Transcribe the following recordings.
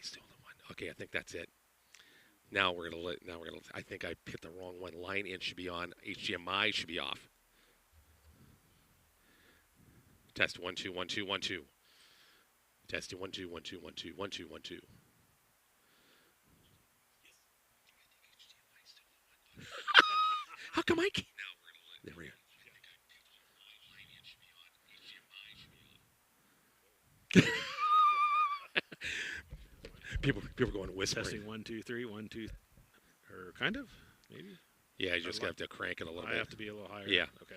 still the one? Okay, I think that's it. Now we're gonna let. Now we're gonna. I think I hit the wrong one. Line in should be on. HDMI should be off. Test 1 2 1 2 1 2. Testing 1 2 1 2 1 2 1 2 1 2. How come I can't? There we go. People going whispering. Testing 1 2 3 1 2, or kind of maybe. Yeah, you just have to crank it a little I bit. have to be a little higher. Yeah. Okay.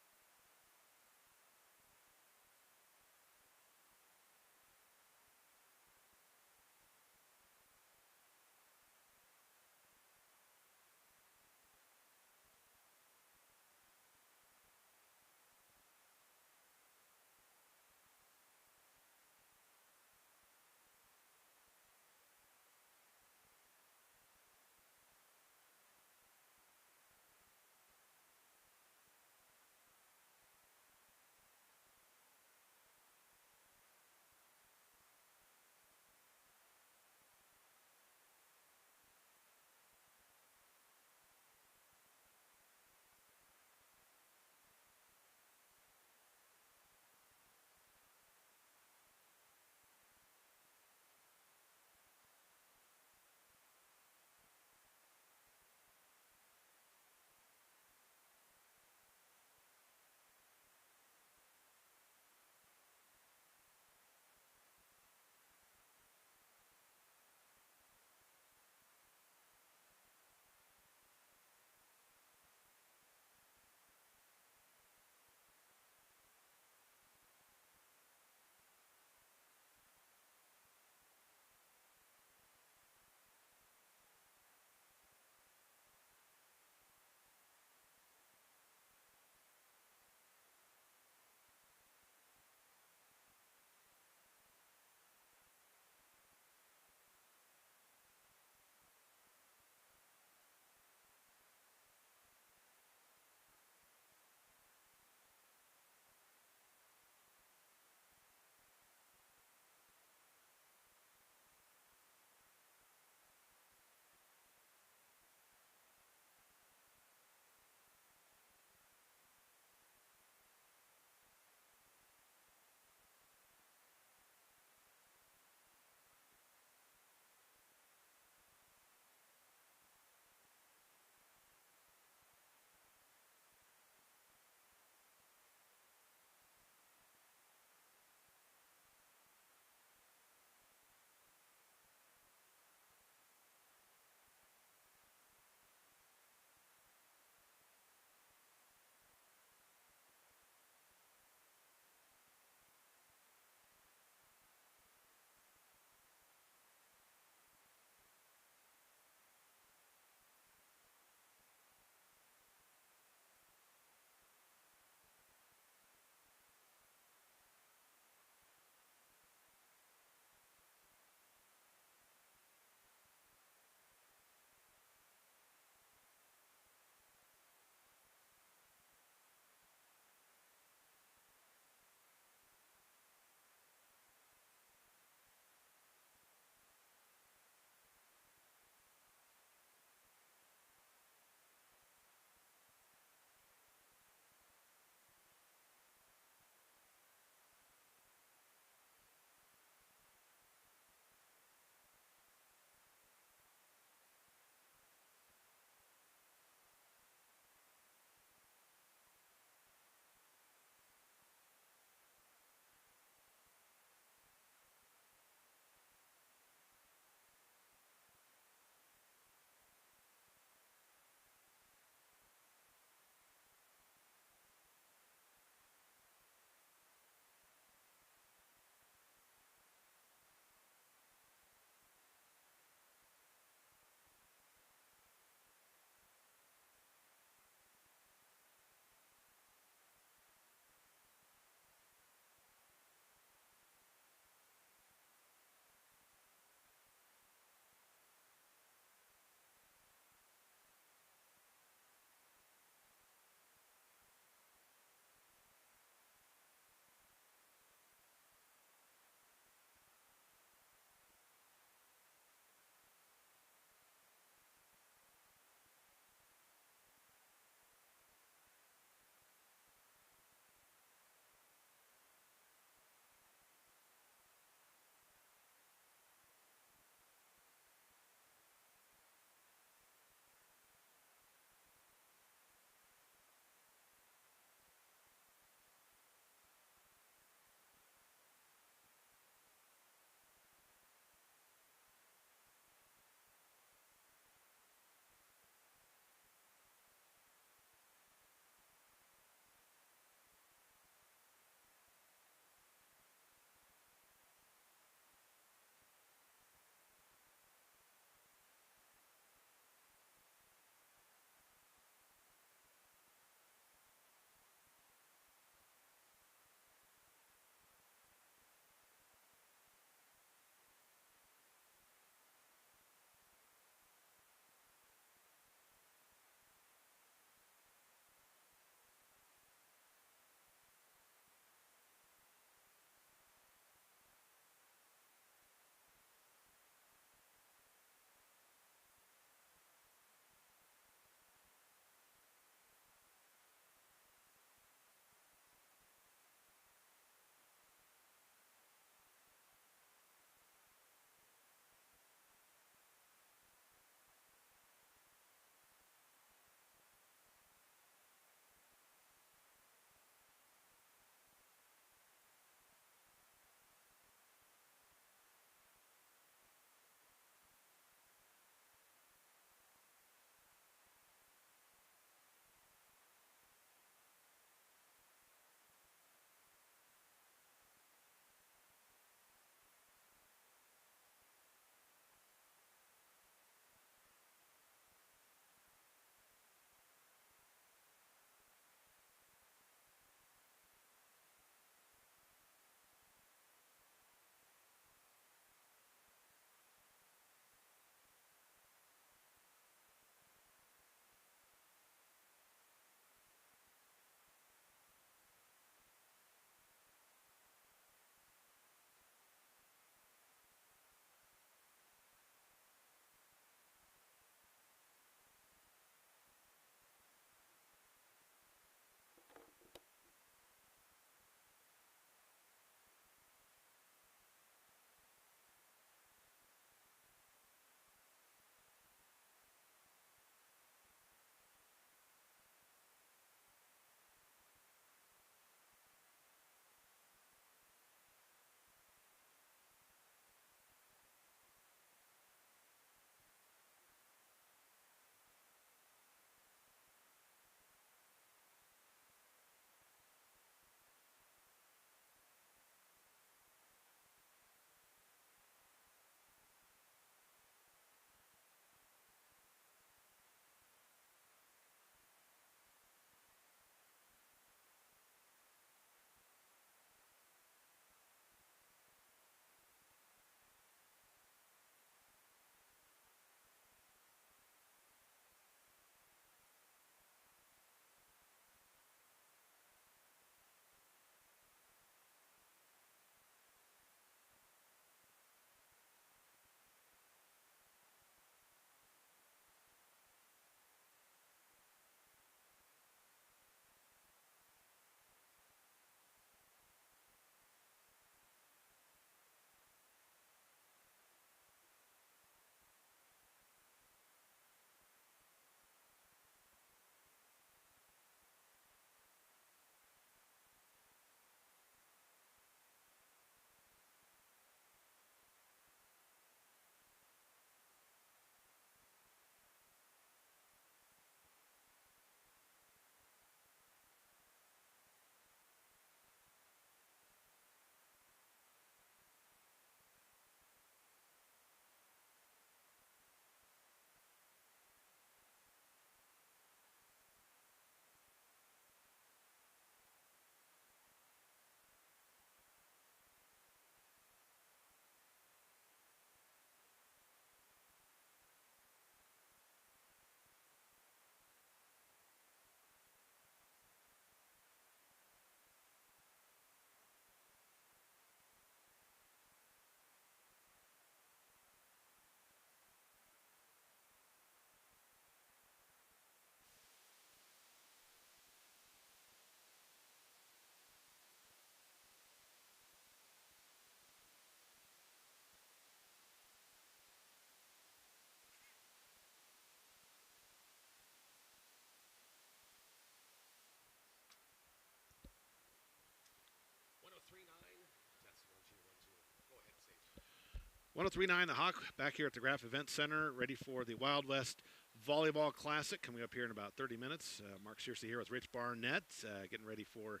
1039 The Hawk back here at the Graph Event Center, ready for the Wild West Volleyball Classic coming up here in about 30 minutes. Mark Searcy here with Rich Barnett, getting ready for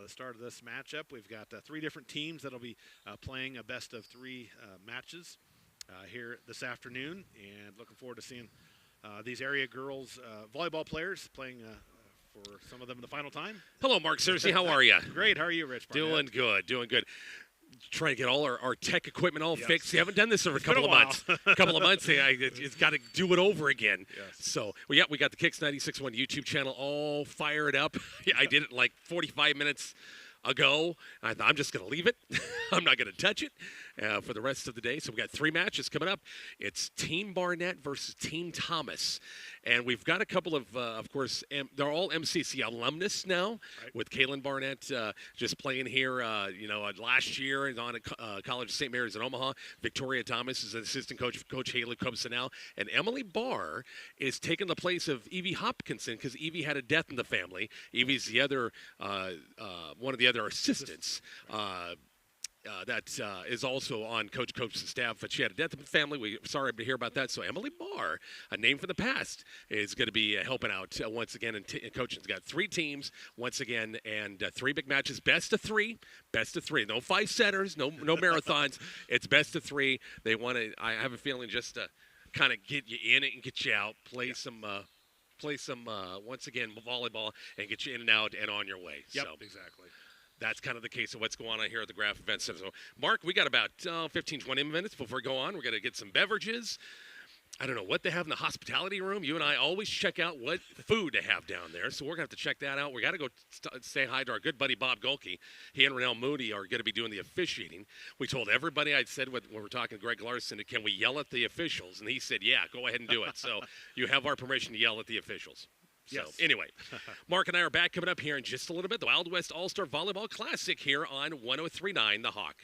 the start of this matchup. We've got three different teams that'll be playing a best of three matches here this afternoon, and looking forward to seeing these area girls volleyball players playing for some of them in the final time. Hello, Mark Searcy. How are you? Great. How are you, Rich Barnett? Doing good, doing good. Trying to get all our tech equipment all Yes. fixed. You haven't done this for a couple of while. months. A couple of months. It's got to do it over again. Yes. So, we got the Kicks 96.1 YouTube channel all fired up. I did it in like 45 minutes ago. I thought I'm just going to leave it. I'm not going to touch it for the rest of the day. So we got three matches coming up. It's Team Barnett versus Team Thomas. And we've got a couple of course, they're all MCC alumnus now, Right. with Kaylin Barnett just playing here, last year and on at College of St. Mary's in Omaha. Victoria Thomas is an assistant coach, Coach Haley Cubson now. And Emily Barr is taking the place of Evie Hopkinson because Evie had a death in the family. Evie's the other, one of the other assistants. That is also on Coach Coach's staff, but she had a death in the family. We're sorry to hear about that. So Emily Barr, a name from the past, is going to be helping out once again. And coaching's got three teams once again, and three big matches. Best of three. No 5-setters, no marathons. It's best of three. They want to. I have a feeling just to kind of get you in it and get you out. Play some once again volleyball and get you in and out and on your way. Yep, So exactly. that's kind of the case of what's going on here at the Graph Event Center. So, Mark, we got about 15, 20 minutes before we go on. We're going to get some beverages. I don't know what they have in the hospitality room. You and I always check out what food they have down there. So we're going to have to check that out. We got to go say hi to our good buddy Bob Golke. He and Rennell Moody are going to be doing the officiating. We told everybody, I said when we were talking to Greg Larson, can we yell at the officials? And he said, yeah, go ahead and do it. So you have our permission to yell at the officials. So, Yes. anyway, Mark and I are back coming up here in just a little bit. The Wild West All-Star Volleyball Classic here on 103.9 The Hawk.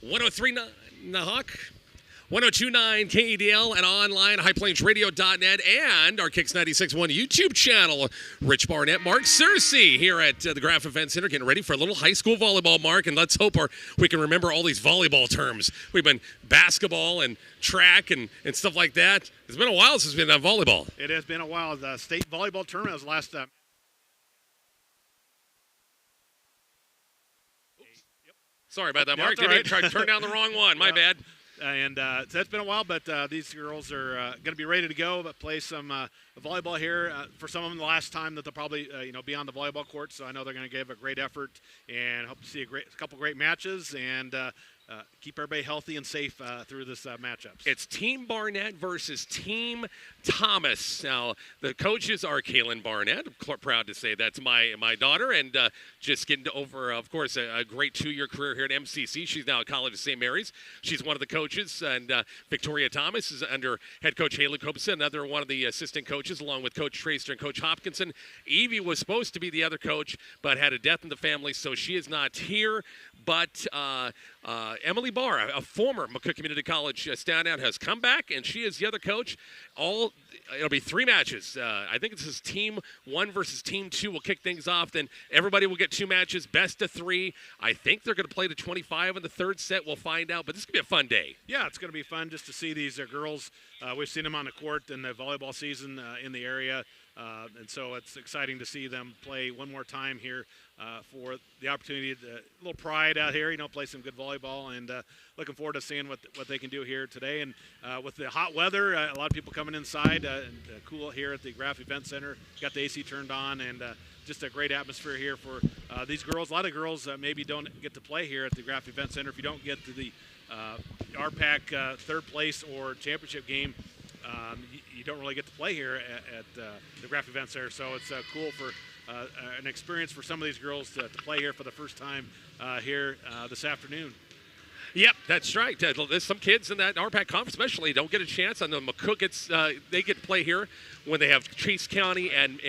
1039 The Hawk, 1029 KEDL, and online highplainsradio.net, and our Kicks 96.1 YouTube channel. Rich Barnett, Mark Searcy here at the Graf Event Center, getting ready for a little high school volleyball, Mark, and let's hope we can remember all these volleyball terms. We've been basketball and track and stuff like that. It's been a while since we've been on volleyball. It has been a while. The state volleyball tournament was last Sorry about that, Mark. That's all right. Tried to turn down the wrong one. My bad. And so that's been a while, but these girls are going to be ready to go, but play some volleyball here. For some of them, the last time that they'll probably be on the volleyball court, so I know they're going to give a great effort and hope to see a couple great matches and keep everybody healthy and safe through this matchups. It's Team Barnett versus Team Thomas. Now, the coaches are Kaylin Barnett. I'm proud to say that's my daughter, and just getting over, of course, a great 2-year career here at MCC. She's now at College of St. Mary's. She's one of the coaches, and Victoria Thomas is under head coach Haley Copson, another one of the assistant coaches, along with Coach Tracer and Coach Hopkinson. Evie was supposed to be the other coach, but had a death in the family, so she is not here. But Emily Barr, a former McCook Community College standout, has come back, and she is the other coach. It'll be 3 matches. I think this is Team 1 versus Team 2 will kick things off. Then everybody will get 2 matches, best of 3. I think they're going to play to 25 in the third set. We'll find out, but this is going to be a fun day. Yeah, it's going to be fun just to see these girls. We've seen them on the court in the volleyball season in the area, and so it's exciting to see them play one more time here for the opportunity, a little pride out here, play some good volleyball, and looking forward to seeing what they can do here today. And with the hot weather, a lot of people coming inside and cool here at the Graf Event Center. Got the AC turned on, and just a great atmosphere here for these girls. A lot of girls maybe don't get to play here at the Graf Event Center. If you don't get to the RPAC third place or championship game, you don't really get to play here at the Graf Event Center. So it's cool for an experience for some of these girls to play here for the first time here this afternoon. Yep, that's right. There's some kids in that RPAC conference especially don't get a chance. I know McCook they get to play here when they have Chase County and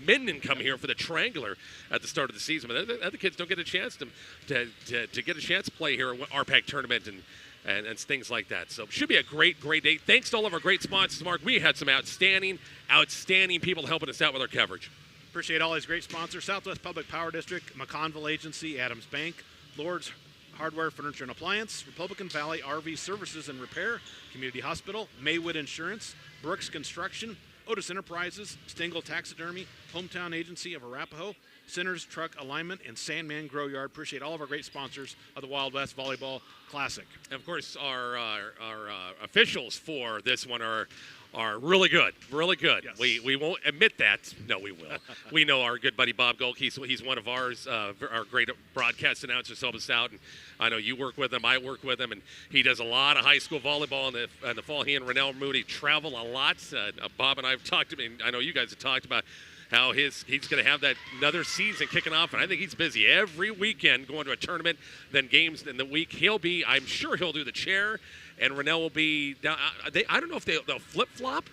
Minden come here for the triangular at the start of the season. But the other kids don't get a chance to get a chance to play here at RPAC tournament and things like that. So should be a great day. Thanks to all of our great sponsors, Mark. We had some outstanding people helping us out with our coverage. Appreciate all these great sponsors: Southwest Public Power District, McConville Agency, Adams Bank, Lord's Hardware, Furniture and Appliance, Republican Valley RV Services and Repair, Community Hospital, Maywood Insurance, Brooks Construction, Otis Enterprises, Stengel Taxidermy, Hometown Agency of Arapahoe, Centers Truck Alignment, and Sandman Grow Yard. Appreciate all of our great sponsors of the Wild West Volleyball Classic. And of course, our officials for this one are really good, really good. Yes. We won't admit that. No, we will. We know our good buddy Bob Golk. He's one of ours, our great broadcast announcers, help us out. And I know you work with him. I work with him, and he does a lot of high school volleyball in the fall. He and Rennell Moody travel a lot. Bob and I have talked to him, and I know you guys have talked about how he's going to have that another season kicking off, and I think he's busy every weekend going to a tournament, then games in the week. I'm sure he'll do the chair, and Rennell will be down. I don't know if they'll flip-flop.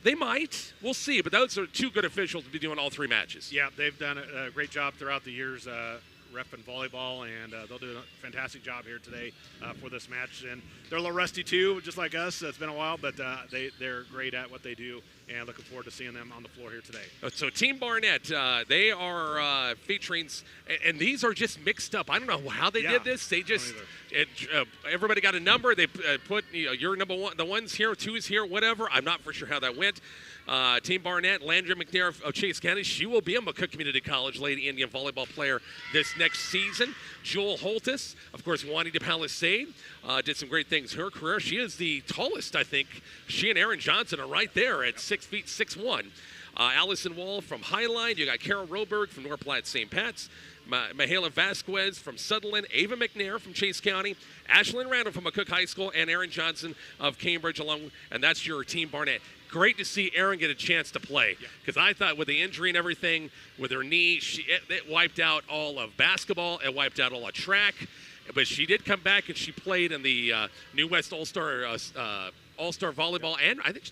They might. We'll see, but those are 2 good officials to be doing all 3 matches. Yeah, they've done a great job throughout the years repping volleyball, and they'll do a fantastic job here today for this match. And they're a little rusty too, just like us. It's been a while, but they're great at what they do, and looking forward to seeing them on the floor here today. So Team Barnett, they are featuring, and these are just mixed up. I don't know how they did this. They just, everybody got a number. They put your number 1, the 1's here, 2's here, whatever. I'm not for sure how that went. Team Barnett, Landry McNair of Chase County. She will be a McCook Community College Lady Indian volleyball player this next season. Joel Holtis, of course, Juanita Palisade, did some great things in her career. She is the tallest, I think. She and Aaron Johnson are right there at 6 feet 6'1". Allison Wall from Highline. You got Carol Roberg from North Platte St. Pat's. Mahala Vasquez from Sutherland, Ava McNair from Chase County, Ashlyn Randall from McCook High School, and Aaron Johnson of Cambridge, and that's your Team Barnett. Great to see Aaron get a chance to play, because I thought with the injury and everything, with her knee, it wiped out all of basketball, it wiped out all of track, but she did come back and she played in the New West All-Star Volleyball, and I think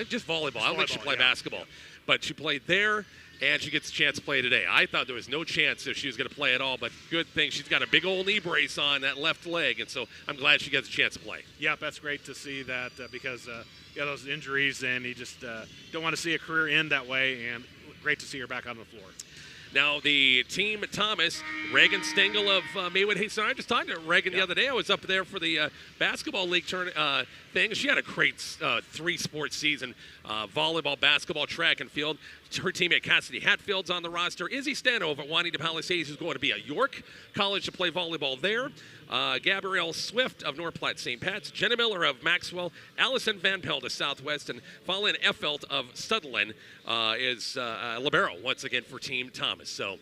just volleyball. I don't think she played basketball, but she played there. and she gets a chance to play today. I thought there was no chance if she was going to play at all, but good thing she's got a big old knee brace on that left leg, and so I'm glad she gets a chance to play. Yeah, that's great to see that because those injuries, and you just don't want to see a career end that way, and great to see her back on the floor. Now, the team at Thomas, Reagan Stengel of Maywood Hastings. I just talked to Reagan the other day. I was up there for the basketball league thing. She had a great three-sport season, volleyball, basketball, track, and field. Her teammate Cassidy Hatfield's on the roster. Izzy Stanova at Juanita Palisades, who's going to be at York College to play volleyball there. Gabrielle Swift of North Platte St. Pat's. Jenna Miller of Maxwell. Allison Van Pelt of Southwest. And Fallon Effelt of Sutherland is libero once again for Team Thomas. So,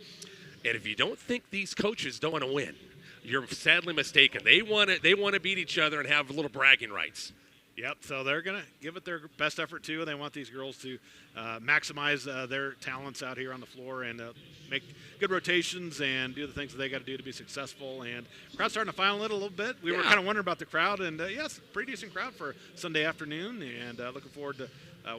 and if you don't think these coaches don't want to win, you're sadly mistaken. They want to beat each other and have little bragging rights. Yep, so they're going to give it their best effort, too. They want these girls to maximize their talents out here on the floor and make good rotations and do the things that they got to do to be successful. And crowd's starting to file in a little bit. We were kind of wondering about the crowd, and yes, pretty decent crowd for Sunday afternoon, and looking forward to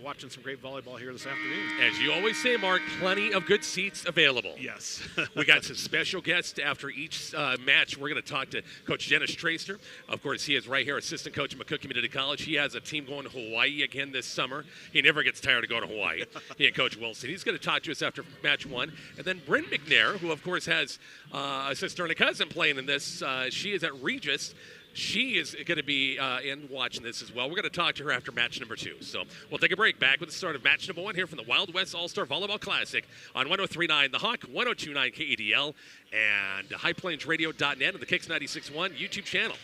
watching some great volleyball here this afternoon. As you always say, Mark, plenty of good seats available. Yes. We got some special guests after each match. We're going to talk to Coach Dennis Tracer. Of course, he is right here, assistant coach at McCook Community College. He has a team going to Hawaii again this summer. He never gets tired of going to Hawaii. He and Coach Wilson. He's going to talk to us after match one. And then Bryn McNair, who, of course, has a sister and a cousin playing in this. She is at Regis. She is going to be in watching this as well. We're going to talk to her after match number 2. So we'll take a break. Back with the start of match number 1 here from the Wild West All-Star Volleyball Classic on 103.9 The Hawk, 102.9 KEDL, and highplanesradio.net and the Kicks 96.1 YouTube channel.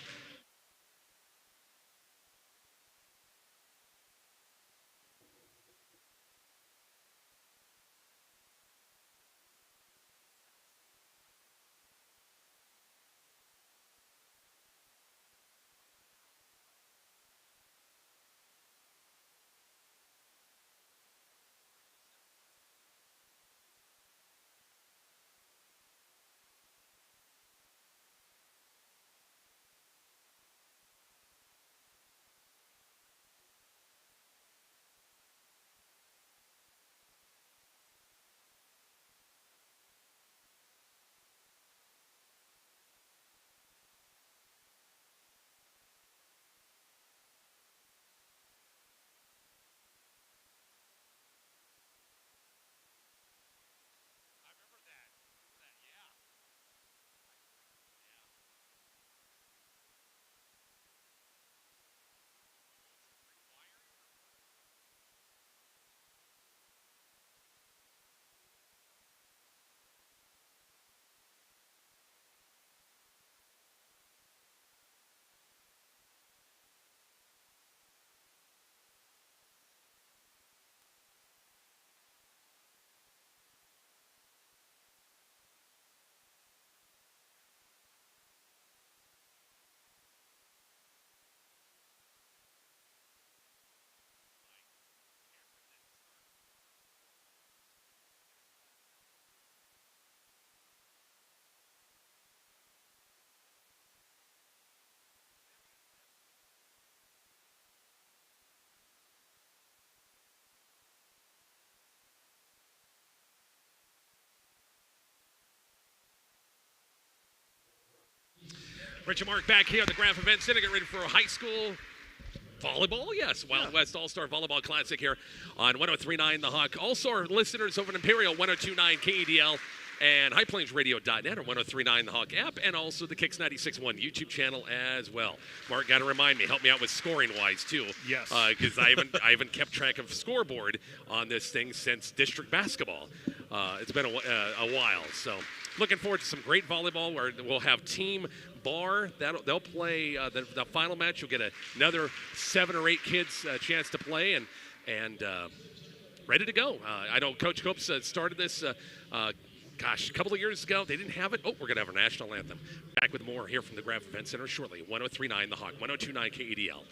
Rich and Mark back here at the Graph Event Center, getting ready for a high school volleyball. Yes, Wild West All-Star Volleyball Classic here on 103.9 The Hawk. Also, our listeners over at Imperial 102.9 KEDL and highplanesradio.net or 103.9 The Hawk app, and also the Kicks 96.1 YouTube channel as well. Mark, got to remind me, help me out with scoring-wise too. Yes. Because I haven't kept track of scoreboard on this thing since district basketball. It's been a while, so looking forward to some great volleyball where we'll have Team Bar. They'll play the final match. You'll get another 7 or 8 kids a chance to play and ready to go. I know Coach Copes started this, a couple of years ago. They didn't have it. Oh, we're going to have our national anthem. Back with more here from the Graph Event Center shortly. 103.9 The Hawk, 102.9 KEDL.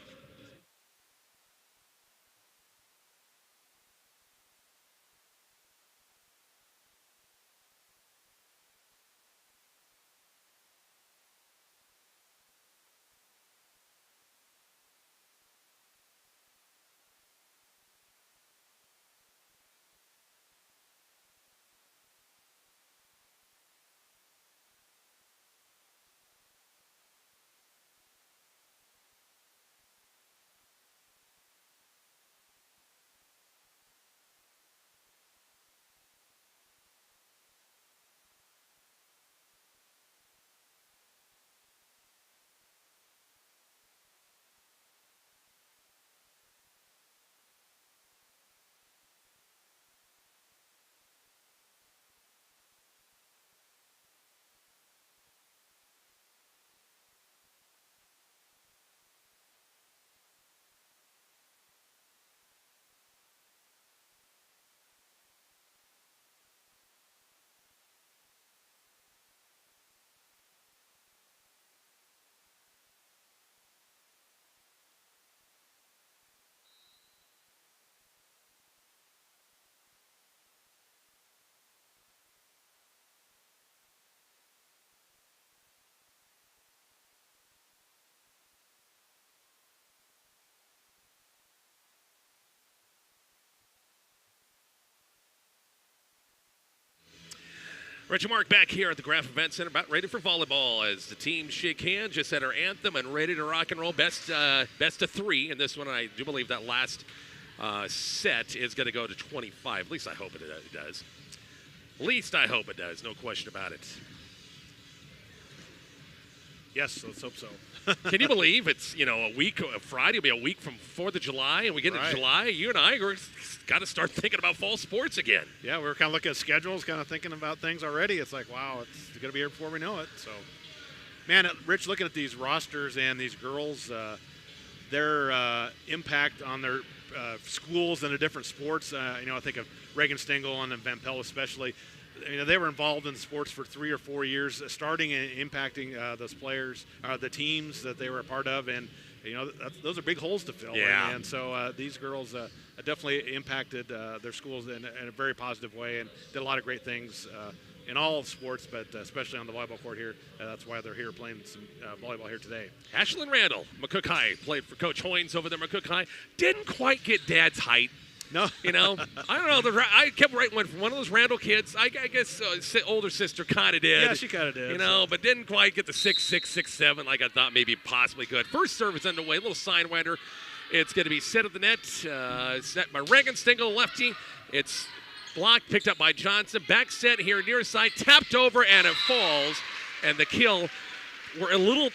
Richard Mark back here at the Graph Event Center, about ready for volleyball as the teams shake hands, just said our anthem, and ready to rock and roll. Best of three in this one. I do believe that last set is going to go to 25. At least I hope it does. At least I hope it does. No question about it. Yes, let's hope so. Can you believe it's, a week, Friday will be a week from 4th of July, and we get into July, you and I got to start thinking about fall sports again. Yeah, we were kind of looking at schedules, kind of thinking about things already. It's like, wow, it's going to be here before we know it. So, man, Rich, looking at these rosters and these girls, their impact on their schools and the different sports, I think of Reagan Stengel and Van Pelt especially. They were involved in sports for 3 or 4 years, starting and impacting those players, the teams that they were a part of, and those are big holes to fill. Yeah. And so these girls definitely impacted their schools in a very positive way, and did a lot of great things in all sports, but especially on the volleyball court here. That's why they're here playing some volleyball here today. Ashlyn Randall, McCook High, played for Coach Hoynes over there. McCook High didn't quite get Dad's height. No. I don't know. I kept writing one of those Randall kids. I guess older sister kind of did. Yeah, she kind of did. But didn't quite get the 6'6", 6'7", like I thought maybe possibly could. First service underway, little sidewinder. It's going to be set at the net. Set by Reagan Stengel, lefty. It's blocked, picked up by Johnson. Back set here near side, tapped over, and it falls. And the kill, we're a little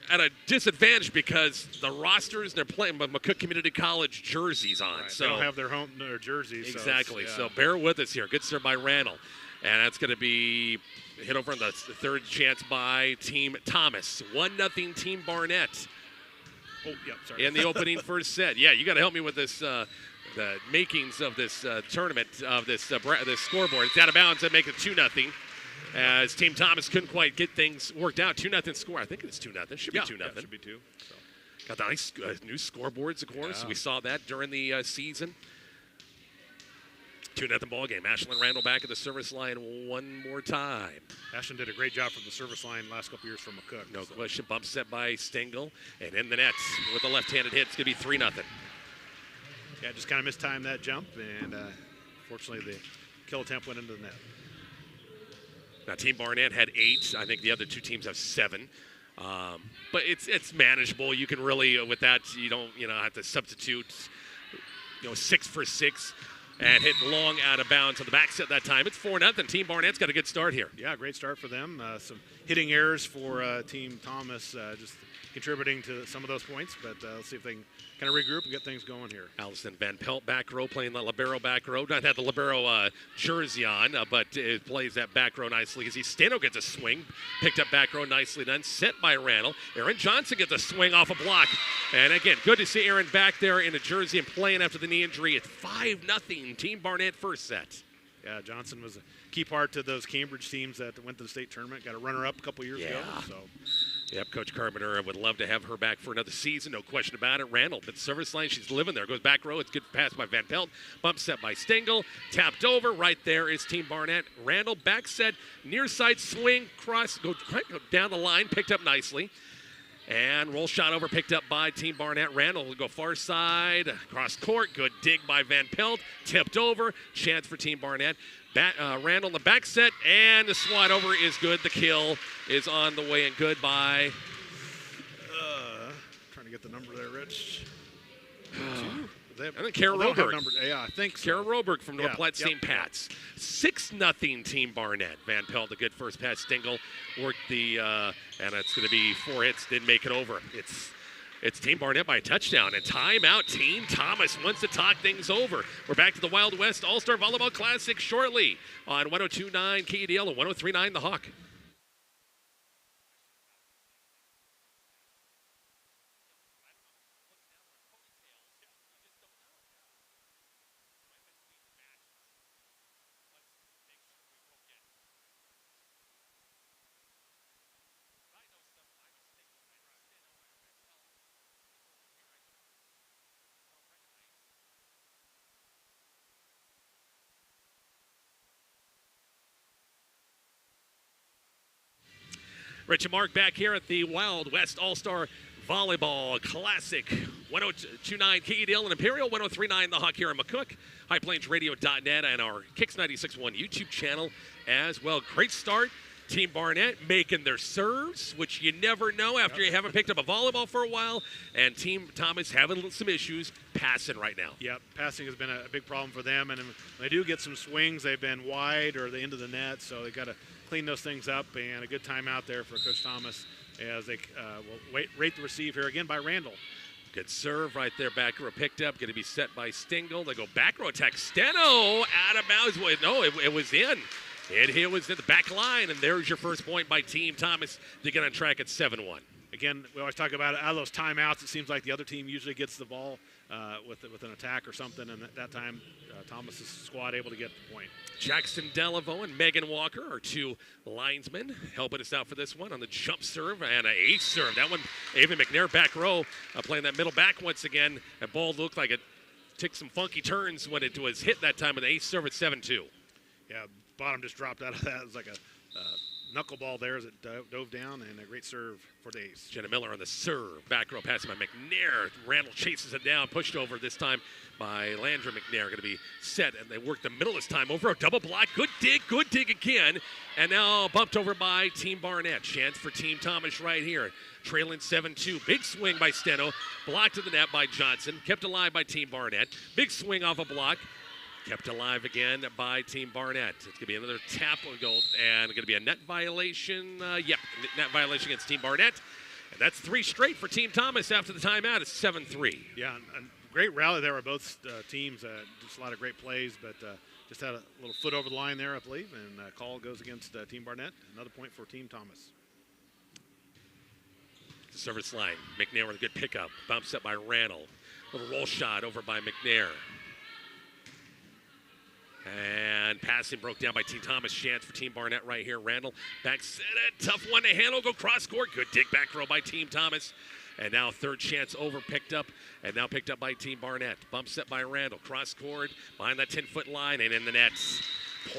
at a disadvantage because the rosters, they're playing with McCook Community College jerseys on. Right. So they don't have their jerseys. Exactly. So bear with us here. Good serve by Randall. And that's going to be hit over on the third chance by Team Thomas. 1-0 Team Barnett. Oh, yeah, sorry. In the opening first set. Yeah, you got to help me with this, the makings of this tournament, of this scoreboard. It's out of bounds and make it 2-0. As Team Thomas couldn't quite get things worked out. 2-0 score. I think it's 2-0. Should be 2-0. Yeah, should be 2. So. Got the nice new scoreboards, of course. Yeah. We saw that during the season. 2-0 ball game. Ashlyn Randall back at the service line one more time. Ashlyn did a great job from the service line last couple years from McCook. No question. Bump set by Stengel. And in the net with a left-handed hit. It's going to be 3-0. Yeah, just kind of mistimed that jump. And fortunately, the kill attempt went into the net. Now, Team Barnett had 8. I think the other 2 teams have 7. But it's manageable. You can really, with that, you don't have to substitute, 6 for 6 and hit long out of bounds on the back set that time. It's 4-0. Team Barnett's got a good start here. Yeah, great start for them. Some hitting errors for Team Thomas, just contributing to some of those points. But let's see if they can kind of regroup and get things going here. Allison Van Pelt back row, playing the libero back row. Not had the libero jersey on, but it plays that back row nicely. As Stano gets a swing, picked up back row nicely done, set by Randall. Aaron Johnson gets a swing off a block. And again, good to see Aaron back there in a jersey and playing after the knee injury. It's 5-0 Team Barnett first set. Yeah, Johnson was a key part to those Cambridge teams that went to the state tournament. Got a runner-up a couple years ago. So. Yep, Coach Carpenter would love to have her back for another season, no question about it. Randall, but service line, she's living there. Goes back row, it's good pass by Van Pelt. Bump set by Stengel, tapped over. Right there is Team Barnett. Randall, back set, near side swing, cross, go down the line, picked up nicely. And roll shot over, picked up by Team Barnett. Randall will go far side, cross court, good dig by Van Pelt, tipped over, chance for Team Barnett. Randall in the back set, and the swat over is good. The kill is on the way and good by... trying to get the number there, Rich. I think Kara Roberg. Yeah, I think so. Kara Roberg from North Platte St. Yep. Pat's. 6-0 Team Barnett. Van Pelt, a good first pass. Stengel worked the, and it's going to be 4 hits, didn't make it over. It's Team Barnett by a touchdown. And timeout, Team Thomas wants to talk things over. We're back to the Wild West All-Star Volleyball Classic shortly on 102.9 KEDL and 103.9 The Hawk. Rich and Mark back here at the Wild West All-Star Volleyball Classic. 102.9 KEDL and Imperial, 103.9 The Hawk here in McCook, highplanesradio.net, and our Kicks 96.1 YouTube channel as well. Great start. Team Barnett making their serves, which you never know after you haven't picked up a volleyball for a while. And Team Thomas having some issues passing right now. Yep, passing has been a big problem for them. And when they do get some swings, they've been wide or the end of the net. So they've got to clean those things up. And a good timeout there for Coach Thomas as they will rate the receive here again by Randall. Good serve right there. Back row picked up. Going to be set by Stingle. They go back row attack. Steno out of bounds. No, it was in. It was at the back line, and there's your first point by Team Thomas to get on track at 7-1. Again, we always talk about out of those timeouts, it seems like the other team usually gets the ball with an attack or something, and at that time, Thomas's squad able to get the point. Jackson Delaveau and Megan Walker are two linesmen helping us out for this one on the jump serve and an ace serve. That one, Ava McNair back row playing that middle back once again. That ball looked like it took some funky turns when it was hit that time with an ace serve at 7-2. Yeah. Bottom just dropped out of that. It was like a knuckleball there as it dove down, and a great serve for the ace. Jenna Miller on the serve. Back row passing by McNair. Randall chases it down, pushed over this time by Landra McNair. Going to be set, and they work the middle this time over a double block. Good dig again. And now bumped over by Team Barnett. Chance for Team Thomas right here. Trailing 7-2. Big swing by Steno. Blocked to the net by Johnson. Kept alive by Team Barnett. Big swing off a block. Kept alive again by Team Barnett. It's going to be another tap goal, and going to be a net violation. Net violation against Team Barnett. And that's 3 straight for Team Thomas after the timeout. It's 7-3. Yeah, and great rally there by both teams. Just a lot of great plays, but just had a little foot over the line there, I believe, and call goes against Team Barnett. Another point for Team Thomas. The service line. McNair with a good pickup. Bumps up by Randall. Little roll shot over by McNair. And passing broke down by Team Thomas. Chance for Team Barnett right here. Randall back set it. Tough one to handle. Go cross court. Good dig back row by Team Thomas. And now third chance over picked up. And now picked up by Team Barnett. Bump set by Randall. Cross court behind that 10-foot line and in the nets.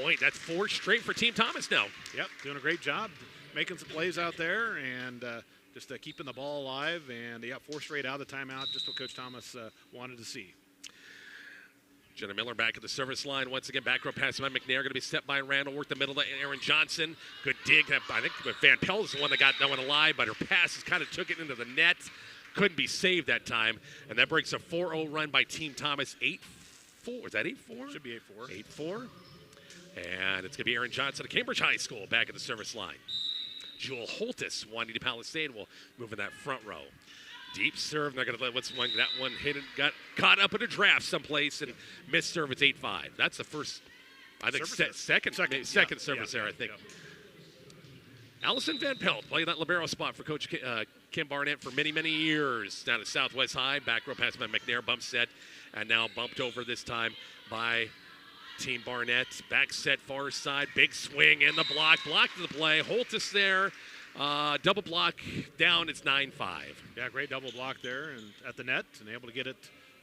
Point. That's 4 straight for Team Thomas now. Yep, doing a great job making some plays out there and just keeping the ball alive. And they got 4 straight out of the timeout, just what Coach Thomas wanted to see. Jenna Miller back at the service line. Once again, back row pass by McNair. Going to be set by Randall. Work the middle to Aaron Johnson. Good dig. I think Van Pelt is the one that got that one alive, but her passes kind of took it into the net. Couldn't be saved that time. And that breaks a 4-0 run by Team Thomas. 8-4. Is that 8-4? Should be 8-4. 8-4. And it's going to be Aaron Johnson of Cambridge High School back at the service line. Jewel Holtis, Juanita Palisade, will move in that front row. Deep serve. They're going to let that one hit and got caught up in a draft someplace and missed serve. It's 8-5. That's the first, I think, second service there, I think. Yeah. Allison Van Pelt playing that libero spot for Coach Kim Barnett for many, many years down at Southwest High. Back row pass by McNair, bump set, and now bumped over this time by Team Barnett. Back set, far side, big swing in the block. Block to the play. Holtis there. Double block down, it's 9-5. Yeah, great double block there and at the net and able to get it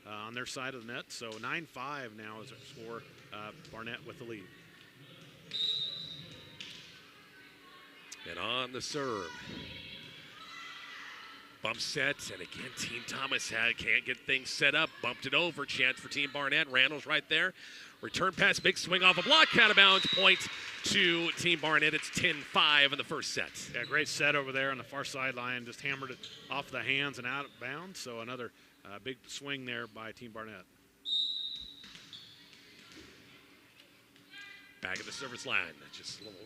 on their side of the net. So 9-5 now is our score. Barnett with the lead. And on the serve. Bump set, and again, Team Thomas can't get things set up. Bumped it over, chance for Team Barnett. Randall's right there. Return pass, big swing off a block, out of bounds, point to Team Barnett. It's 10-5 in the first set. Yeah, great set over there on the far sideline. Just hammered it off the hands and out of bounds. So another big swing there by Team Barnett. Back at the service line. Just a little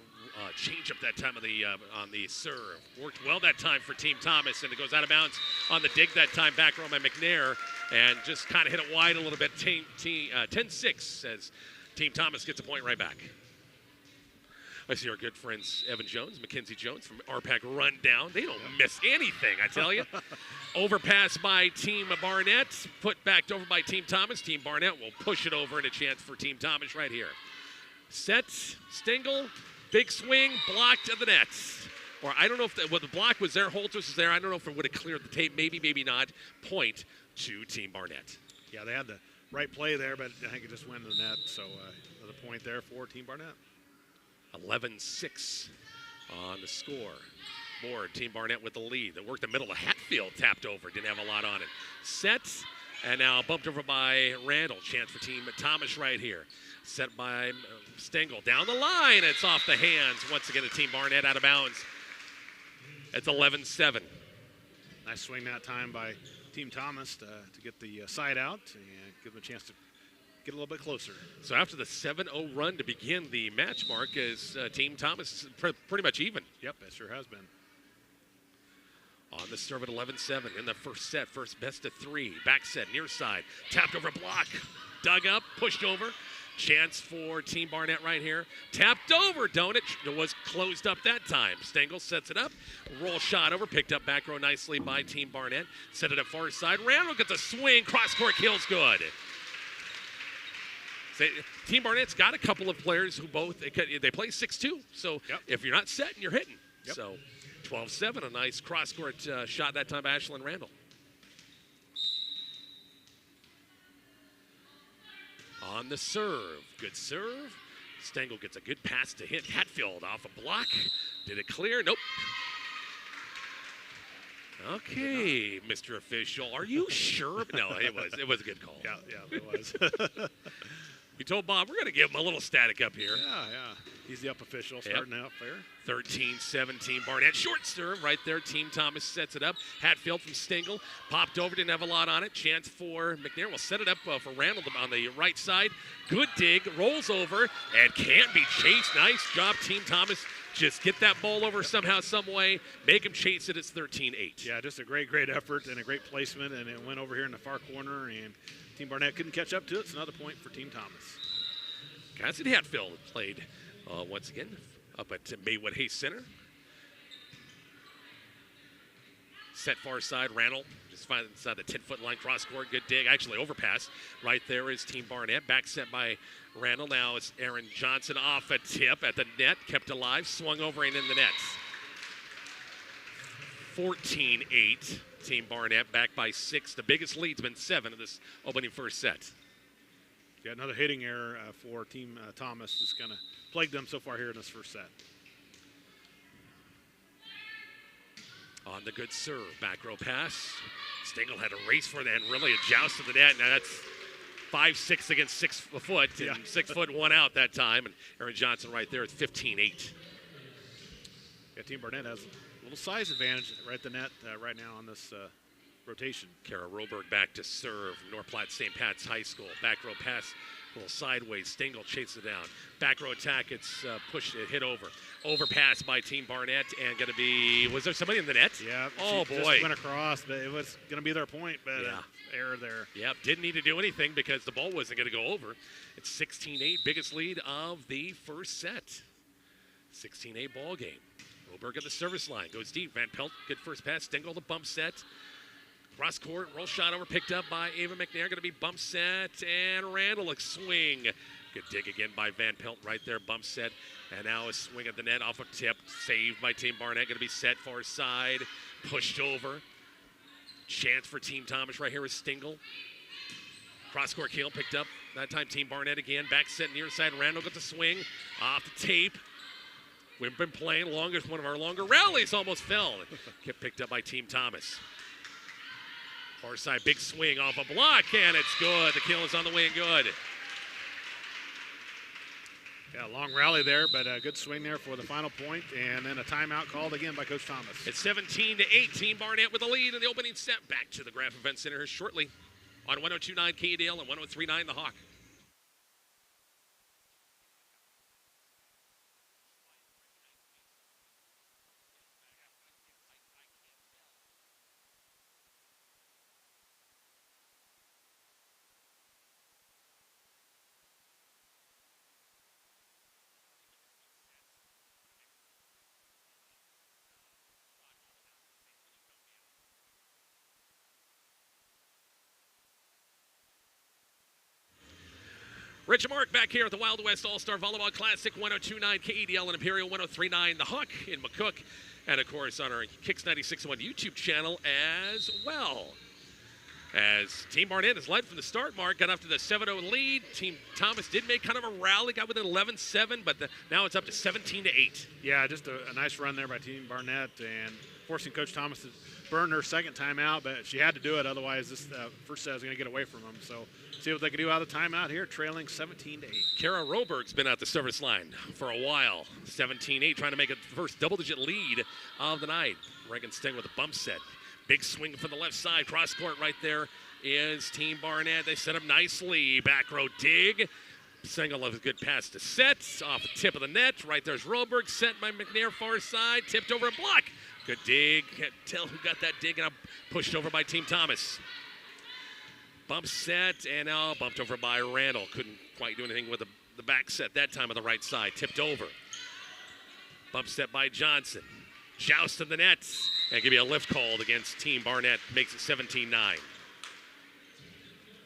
change up that time on the serve. Worked well that time for Team Thomas, and it goes out of bounds on the dig that time. Back row by McNair, and just kind of hit it wide a little bit. 10-6 as Team Thomas gets a point right back. I see our good friends Evan Jones, Mackenzie Jones from RPAC Rundown. They don't miss anything, I tell you. Overpass by Team Barnett, put back over by Team Thomas. Team Barnett will push it over, and a chance for Team Thomas right here. Set, Stingle, big swing, blocked at the net. Or I don't know if the block was there, Holtis was there. I don't know if it would have cleared the tape. Maybe, maybe not. Point to Team Barnett. Yeah, they had the right play there, but I think it just went to the net. So another point there for Team Barnett. 11-6 on the score. board. Team Barnett with the lead. They worked the middle of Hatfield, tapped over, didn't have a lot on it. Set, and now bumped over by Randall. Chance for Team Thomas right here. Set by Stengel. Down the line, it's off the hands. Once again, a Team Barnett out of bounds. It's 11-7. Nice swing that time by Team Thomas to get the side out and give them a chance to get a little bit closer. So after the 7-0 run to begin the match, Mark, is Team Thomas pretty much even. Yep, it sure has been. On the serve at 11-7 in the first set, first best of 3. Back set, near side, tapped over block, dug up, pushed over. Chance for Team Barnett right here. Tapped over, don't it? It was closed up that time. Stengel sets it up. Roll shot over, picked up back row nicely by Team Barnett. Set it up far side. Randall gets a swing. Cross-court kills good. Team Barnett's got a couple of players who both, they play 6-2. So if you're not setting, you're hitting. Yep. So 12-7, a nice cross-court shot that time by Ashlyn Randall. On the serve, good serve. Stengel gets a good pass to hit Hatfield off a block. Did it clear? Nope. Okay, Mr. Official, are you sure? No, it was a good call. Yeah, it was. We told Bob we're going to give him a little static up here. Yeah. He's the up official starting out there. 13-17 Barnett. Short serve right there. Team Thomas sets it up. Hatfield from Stengel. Popped over, didn't have a lot on it. Chance for McNair. We'll set it up for Randall on the right side. Good dig. Rolls over and can't be chased. Nice job, Team Thomas. Just get that ball over somehow, some way. Make him chase it. It's 13-8. Yeah, just a great effort and a great placement. And it went over here in the far corner. And Team Barnett couldn't catch up to it. It's another point for Team Thomas. Cassidy Hatfield played once again up at Maywood Hayes Center. Set far side, Randall just finds inside the 10-foot line, cross court, good dig, actually overpass. Right there is Team Barnett, back set by Randall. Now it's Aaron Johnson off a tip at the net, kept alive, swung over and in the net. 14-8, Team Barnett back by 6. The biggest lead's been 7 of this opening first set. Yeah, another hitting error for Team Thomas. Just kind of plagued them so far here in this first set. On the good serve, back row pass. Stengel had a race for that and really a joust to the net. Now that's 5-6 against 6 foot, and 6 foot 1 out that time. And Aaron Johnson right there at 15-8. Yeah, Team Barnett has a little size advantage right at the net right now on this rotation. Kara Roberg back to serve. North Platte St. Pat's High School. Back row pass, a little sideways. Stengel chases it down. Back row attack, it's pushed, it hit over. Overpass by Team Barnett, and going to be, was there somebody in the net? Yeah. Oh, boy. Just went across, but it was going to be their point, but error there. Yep, didn't need to do anything because the ball wasn't going to go over. It's 16-8, biggest lead of the first set. 16-8 ball game. Roberg at the service line, goes deep. Van Pelt, good first pass. Stengel the bump set. Cross court, roll shot over, picked up by Ava McNair. Going to be bump set, and Randall a swing. Good dig again by Van Pelt right there, bump set. And now a swing at the net off a tip, saved by Team Barnett. Going to be set far side, pushed over. Chance for Team Thomas right here is Stengel. Cross court kill picked up. That time Team Barnett again, back set near side. Randall got the swing off the tape. We've been playing longest, one of our longer rallies almost fell. Kept picked up by Team Thomas. Far side, big swing off a block, and it's good. The kill is on the way and good. Yeah, long rally there, but a good swing there for the final point, and then a timeout called again by Coach Thomas. It's 17-8. Team Barnett with the lead in the opening set. Back to the Graf Event Center here shortly on 102.9 KDL and 103.9 The Hawk. Rich and Mark back here at the Wild West All-Star Volleyball Classic, 102.9 KEDL and Imperial, 103.9 The Hawk in McCook, and of course on our Kicks 96.1 YouTube channel as well. As Team Barnett has led from the start, Mark got up to the 7-0 lead. Team Thomas did make kind of a rally, got within 11-7, but now it's up to 17-8. Yeah, just a nice run there by Team Barnett and forcing Coach Thomas to burn her second timeout, but she had to do it. Otherwise, this first set was going to get away from them. So see what they can do out of the timeout here, trailing 17-8. Kara Roberg's been at the service line for a while. 17-8, trying to make it the first double-digit lead of the night. Reagan Sting with a bump set. Big swing from the left side. Cross court right there is Team Barnett. They set up nicely. Back row dig. Single of a good pass to set. Off the tip of the net. Right there's Roberg. Set by McNair far side. Tipped over a block. Good dig. Can't tell who got that dig. And pushed over by Team Thomas. Bump set and now bumped over by Randall. Couldn't quite do anything with the back set that time on the right side. Tipped over. Bump set by Johnson. Joust to the net. And give you a lift called against Team Barnett. Makes it 17-9.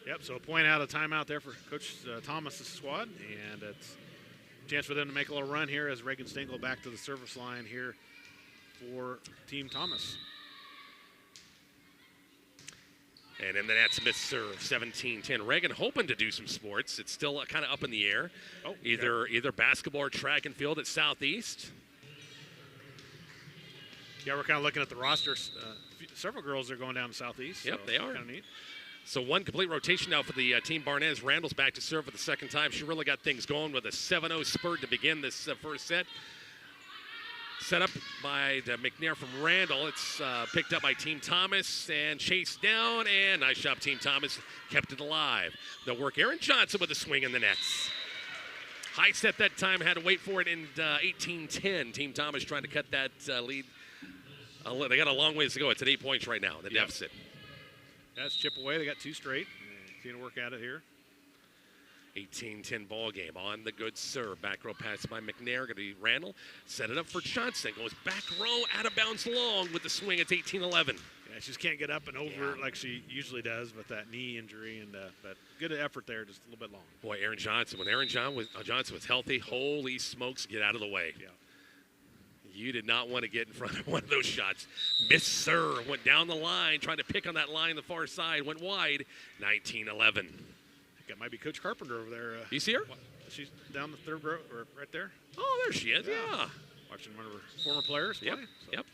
Yep, so a point out of timeout there for Coach Thomas's squad. And it's a chance for them to make a little run here as Reagan Stengel back to the service line here for Team Thomas. And in the net, Smith serve, 17-10. Reagan hoping to do some sports. It's still kind of up in the air. Oh, either basketball or track and field at Southeast. Yeah, we're kind of looking at the roster. Several girls are going down to Southeast. Yep, so they are. Kind of neat. So one complete rotation now for the Team Barnett as Randall's back to serve for the second time. She really got things going with a 7-0 spurt to begin this first set. Set up by McNair from Randall. It's picked up by Team Thomas and chased down. And nice job, Team Thomas. Kept it alive. They'll work Aaron Johnson with a swing in the nets. High set that time. Had to wait for it in 18-10. Team Thomas trying to cut that lead. They got a long ways to go. It's at 8 points right now, the deficit. That's chip away. They got two straight. Seeing to work at it here. 18-10 ball game on the good serve. Back row pass by McNair. Going to be Randall. Set it up for Johnson. Goes back row, out of bounds long with the swing. It's 18-11. Yeah, she just can't get up and over like she usually does with that knee injury. But good effort there, just a little bit long. Boy, Aaron Johnson. When Aaron Johnson was healthy, holy smokes, get out of the way. Yeah. You did not want to get in front of one of those shots. Missed serve. Went down the line, trying to pick on that line the far side. Went wide. 19-11. That might be Coach Carpenter over there. You see her? She's down the third row, or right there. Oh, there she is, yeah. Watching one of her former players play. Yep.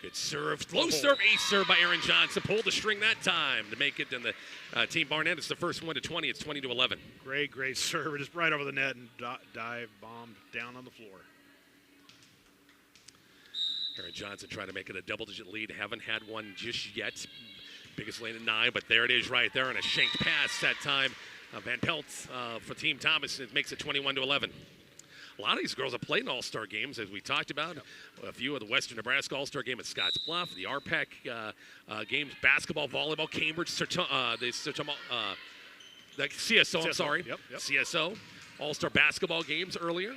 Good serve. Low serve, ace serve by Aaron Johnson. Pulled the string that time to make it. And the Team Barnett, it's the first one to 20. It's 20-11. Great serve. Just right over the net and dive bombed down on the floor. Aaron Johnson trying to make it a double-digit lead. Haven't had one just yet. Biggest lane at 9, but there it is right there. And a shanked pass that time. Van Pelt for Team Thomas. It makes it 21-11. A lot of these girls have played in all-star games, as we talked about. A few of the Western Nebraska all-star game at Scotts Bluff, the RPEC games, basketball, volleyball, Cambridge, the CSO, I'm sorry. Yep. CSO, all-star basketball games earlier.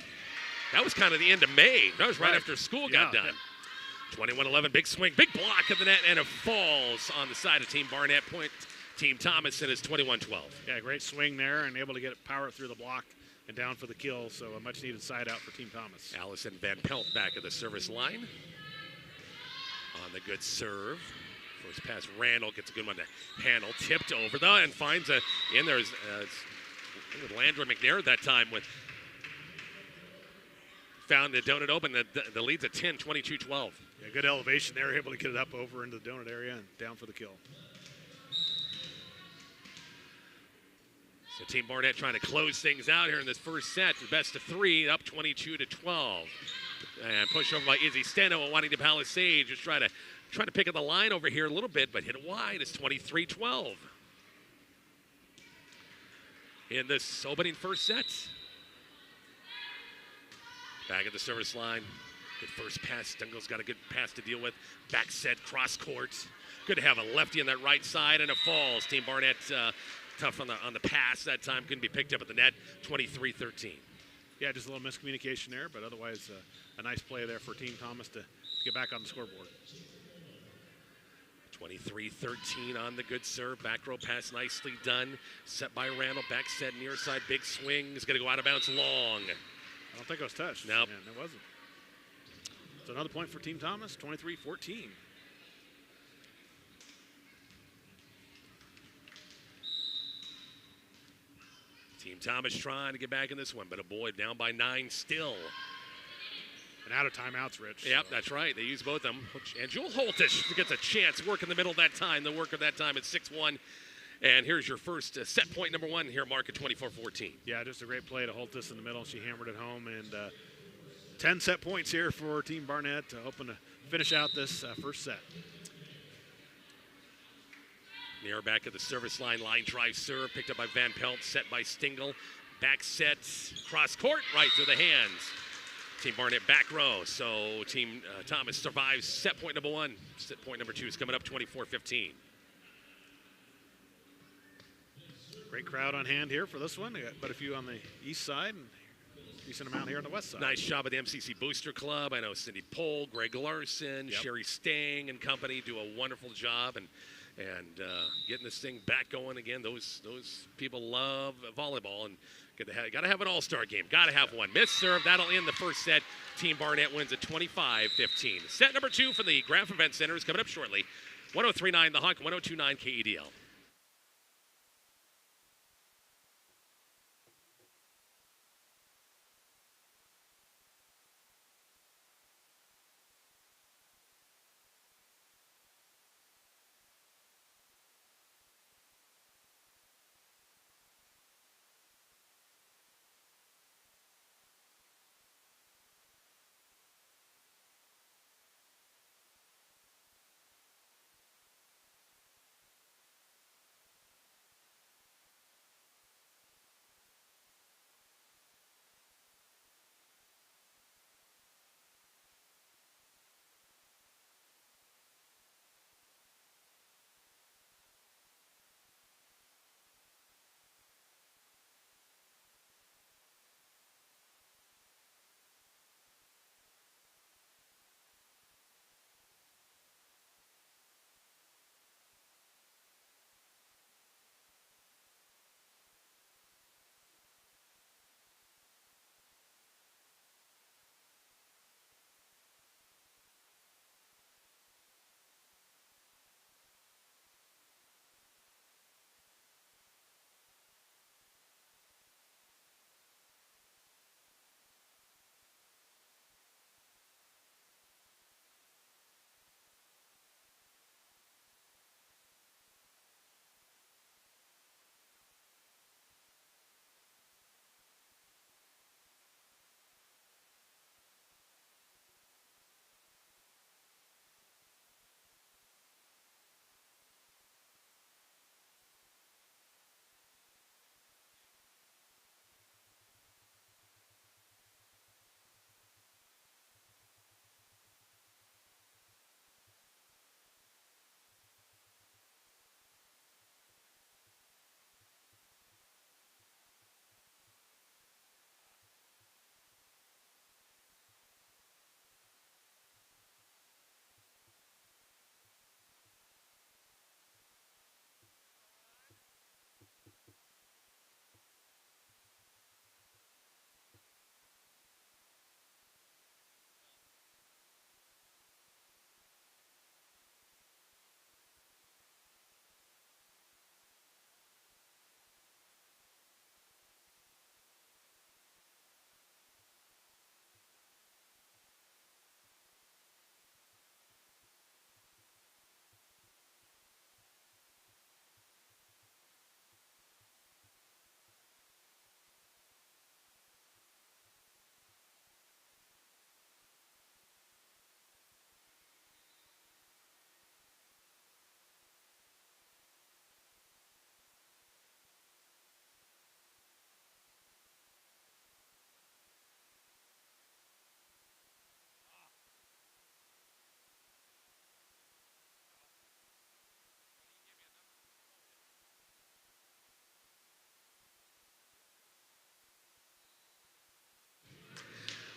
That was kind of the end of May. That was right after school got done. 21-11, big swing, big block of the net, and it falls on the side of Team Barnett. Point Team Thomas, and it's 21-12. Yeah, great swing there and able to get it power through the block and down for the kill, so a much-needed side out for Team Thomas. Allison Van Pelt back at the service line. On the good serve. First pass, Randall gets a good one to handle. Tipped over, though, and finds a in there. With Landry McNair at that time with found the donut open. The lead's at 10, 22-12. Yeah, good elevation there, able to get it up over into the donut area and down for the kill. So Team Barnett trying to close things out here in this first set. The best of 3, up 22-12. And push over by Izzy Steno at Waddington Palisade. Just trying to pick up the line over here a little bit, but hit it wide. It's 23-12. In this opening first set. Back at the service line. Good first pass. Stengel's got a good pass to deal with. Back set, cross court. Good to have a lefty on that right side, and it falls. Team Barnett tough on the pass that time. Couldn't be picked up at the net. 23-13. Yeah, just a little miscommunication there, but otherwise a nice play there for Team Thomas to get back on the scoreboard. 23-13 on the good serve. Back row pass nicely done. Set by Randall. Back set near side. Big swing. Is going to go out of bounds long. I don't think it was touched. Nope. Yeah, it wasn't. So another point for Team Thomas, 23-14. Team Thomas trying to get back in this one, but a boy down by 9 still. And out of timeouts, Rich. Yep, that's right. They use both of them. And Jewel Holtish gets a chance. Work in the middle of that time. The work of that time at 6-1. And here's your first set point number 1 here, Mark, at 24-14. Yeah, just a great play to Holtis in the middle. She hammered it home. And 10 set points here for Team Barnett, hoping to finish out this first set. Near back at the service line drive serve, picked up by Van Pelt, set by Stingle. Back set, cross court, right through the hands. Team Barnett back row, so Team Thomas survives set point number 1. Set point number 2 is coming up 24-15. Great crowd on hand here for this one. They got quite a few on the east side and decent amount here on the west side. Nice job of the MCC Booster Club. I know Cindy Pohl, Greg Larson, Sherry Stang and company do a wonderful job and getting this thing back going again. Those people love volleyball and got to have an all-star game. Got to have one. Missed serve. That'll end the first set. Team Barnett wins at 25-15. Set number 2 from the Graf Event Center is coming up shortly. 103.9 The Hawk, 102.9 KEDL.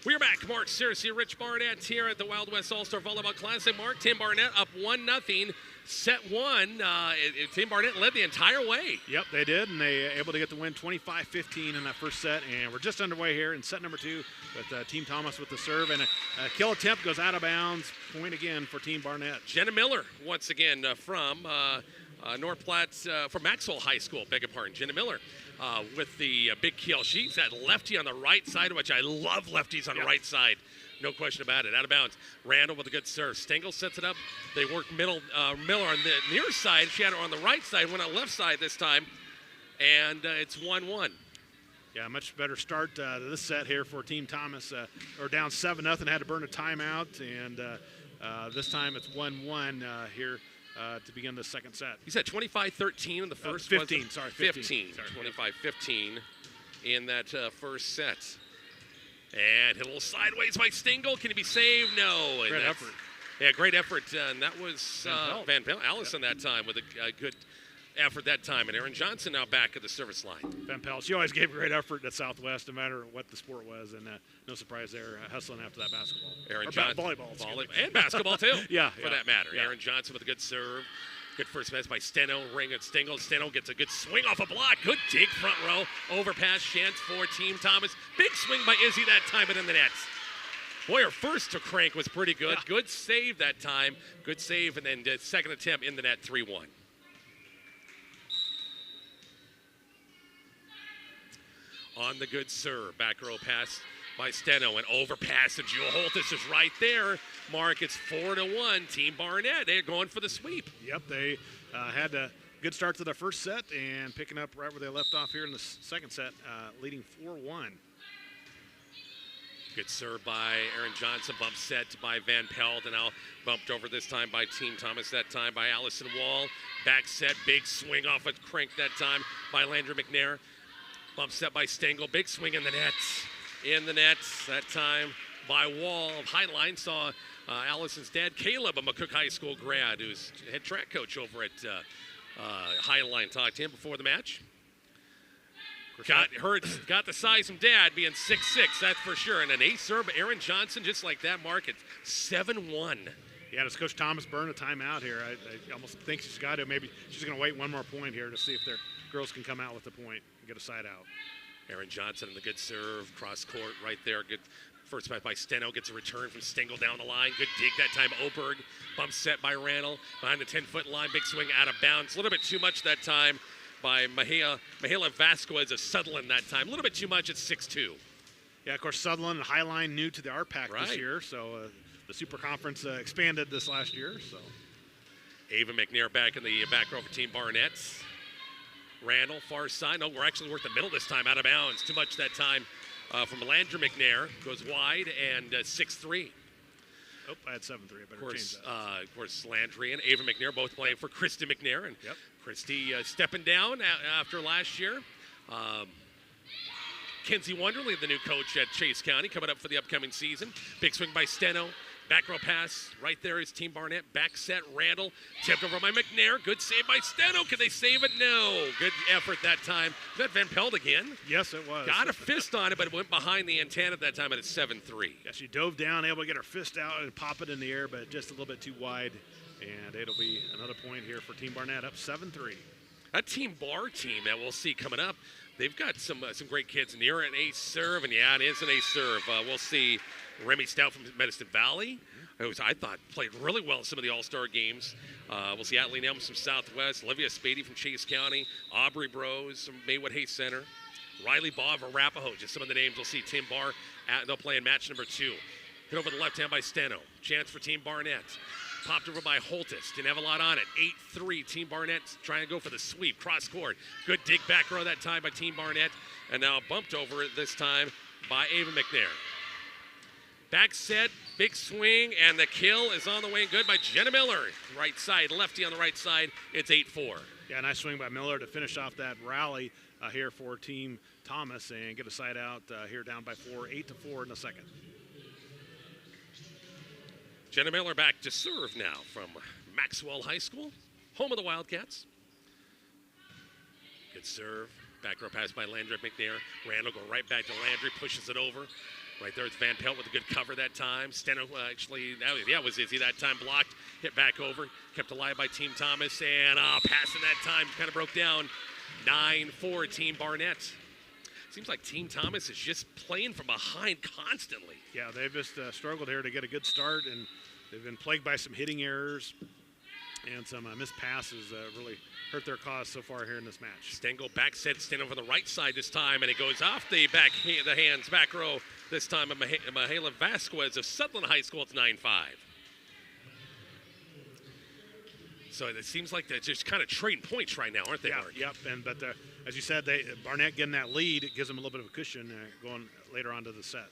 We're back. Mark Searcy, Rich Barnett here at the Wild West All-Star Volleyball Classic. Mark, Team Barnett up 1-0. Set 1, Team Barnett led the entire way. Yep, they did, and they able to get the win 25-15 in that first set. And we're just underway here in set number 2 with Team Thomas with the serve. And a kill attempt goes out of bounds. Point again for Team Barnett. Jenna Miller, once again, from North Platte from Maxwell High School, beg your pardon, Jenna Miller with the big kill. She's that lefty on the right side, which I love lefties on the right side. No question about it. Out of bounds. Randall with a good serve. Stengel sets it up. They work Miller on the near side. She had her on the right side, went on left side this time. And it's 1-1. Yeah, much better start to this set here for Team Thomas. Or down 7-0, had to burn a timeout. And this time it's 1-1 here to begin the second set. You said 25-13 in the first? 15, sorry. 15. 25-15 in that first set. And hit a little sideways by Stengel. Can he be saved? No. And great effort. Yeah, great effort. And that was Van Pelt. Allison that time with a good effort that time. And Aaron Johnson now back at the service line. Van Pelt, she always gave great effort at Southwest, no matter what the sport was. And no surprise there, hustling after that basketball. Aaron Johnson. Volleyball. And basketball, too. Yeah. For that matter. Yeah. Aaron Johnson with a good serve. Good first pass by Steno. Ring at Stengel. Steno gets a good swing off a block. Good dig front row. Overpass chance for Team Thomas. Big swing by Izzy that time, but in the nets. Boy, her first to crank was pretty good. Yeah. Good save that time. Good save, and then the second attempt in the net, 3-1. On the good serve. Back row pass by Steno, and overpass, and Jewel Holtis is right there. Mark, it's 4-1. Team Barnett, they're going for the sweep. Yep, they had a good start to the first set and picking up right where they left off here in the second set, leading 4-1. Good serve by Aaron Johnson, bump set by Van Pelt, and now bumped over this time by Team Thomas, that time by Allison Wall. Back set, big swing off a crank that time by Landry McNair. Bump set by Stengel, big swing in the net. In the net, that time by Wall. Highline saw Allison's dad, Caleb, a McCook High School grad, who's head track coach over at Highline. Talked to him before the match. Got the size of dad, being 6'6", that's for sure. And an ace serve, Aaron Johnson, just like that, Mark, at 7-1. Yeah, does Coach Thomas burn a timeout here? I almost think she's got to. Maybe she's going to wait one more point here to see if their girls can come out with the point and get a side out. Aaron Johnson and the good serve, cross court right there. Good first pass by Steno, gets a return from Stengel down the line. Good dig that time, Oberg. Bump set by Randall behind the 10-foot line. Big swing out of bounds. A little bit too much that time by Mahela Vasquez of Sutherland that time. A little bit too much at 6'2". Yeah, of course, Sutherland and Highline new to the RPAC right. this year, so the Super Conference expanded this last year. So Ava McNair back in the back row for Team Barnett. Randall, far side. No, we're actually worth the middle this time, out of bounds. Too much that time from Landry McNair. Goes wide and 6-3. Oh, I had 7-3. I better change that. Of course, Landry and Ava McNair both playing for Christy McNair. And yep. Christy stepping down after last year. Kenzie Wonderly, the new coach at Chase County, coming up for the upcoming season. Big swing by Steno. Back row pass. Right there is Team Barnett. Back set, Randall. Tipped over by McNair. Good save by Steno. Can they save it? No. Good effort that time. Is that Van Pelt again? Yes, it was. Got a fist on it, but it went behind the antenna at that time, and it's 7-3. Yeah, she dove down, able to get her fist out and pop it in the air, but just a little bit too wide. And it'll be another point here for Team Barnett, up 7-3. That Team Bar team that we'll see coming up, they've got some great kids near an ace serve, and yeah, it is an ace serve. We'll see Remy Stout from Medicine Valley, who I thought played really well in some of the All-Star games. We'll see Atlee Elms from Southwest, Olivia Spady from Chase County, Aubrey Bros from Maywood Hayes Center, Riley Baugh of Arapahoe, just some of the names we'll see Team Bar. They'll play in match number 2. Hit over the left hand by Steno. Chance for Team Barnett. Popped over by Holtis. Didn't have a lot on it. 8-3. Team Barnett trying to go for the sweep. Cross court. Good dig back row that time by Team Barnett. And now bumped over this time by Ava McNair. Back set. Big swing. And the kill is on the way. Good by Jenna Miller. Right side. Lefty on the right side. It's 8-4. Yeah, nice swing by Miller to finish off that rally here for Team Thomas and get a side out here down by 4. 8-4 in the second. Jenna Miller back to serve now from Maxwell High School, home of the Wildcats. Good serve. Back row pass by Landry McNair. Randall go right back to Landry, pushes it over. Right there, it's Van Pelt with a good cover that time. Steno it was Izzy that time, blocked, hit back over, kept alive by Team Thomas, and passing that time kind of broke down. 9-4 Team Barnett. Seems like Team Thomas is just playing from behind constantly. Yeah, they've just struggled here to get a good start, and they've been plagued by some hitting errors. And some missed passes really hurt their cause so far here in this match. Stengel back set, Stengel over the right side this time, and it goes off the hands, back row this time of Mahala Vasquez of Sutherland High School. It's 9-5. So it seems like they're just kind of trading points right now, aren't they, Mark? Yep. But as you said, Barnett getting that lead, it gives them a little bit of a cushion going later on to the set.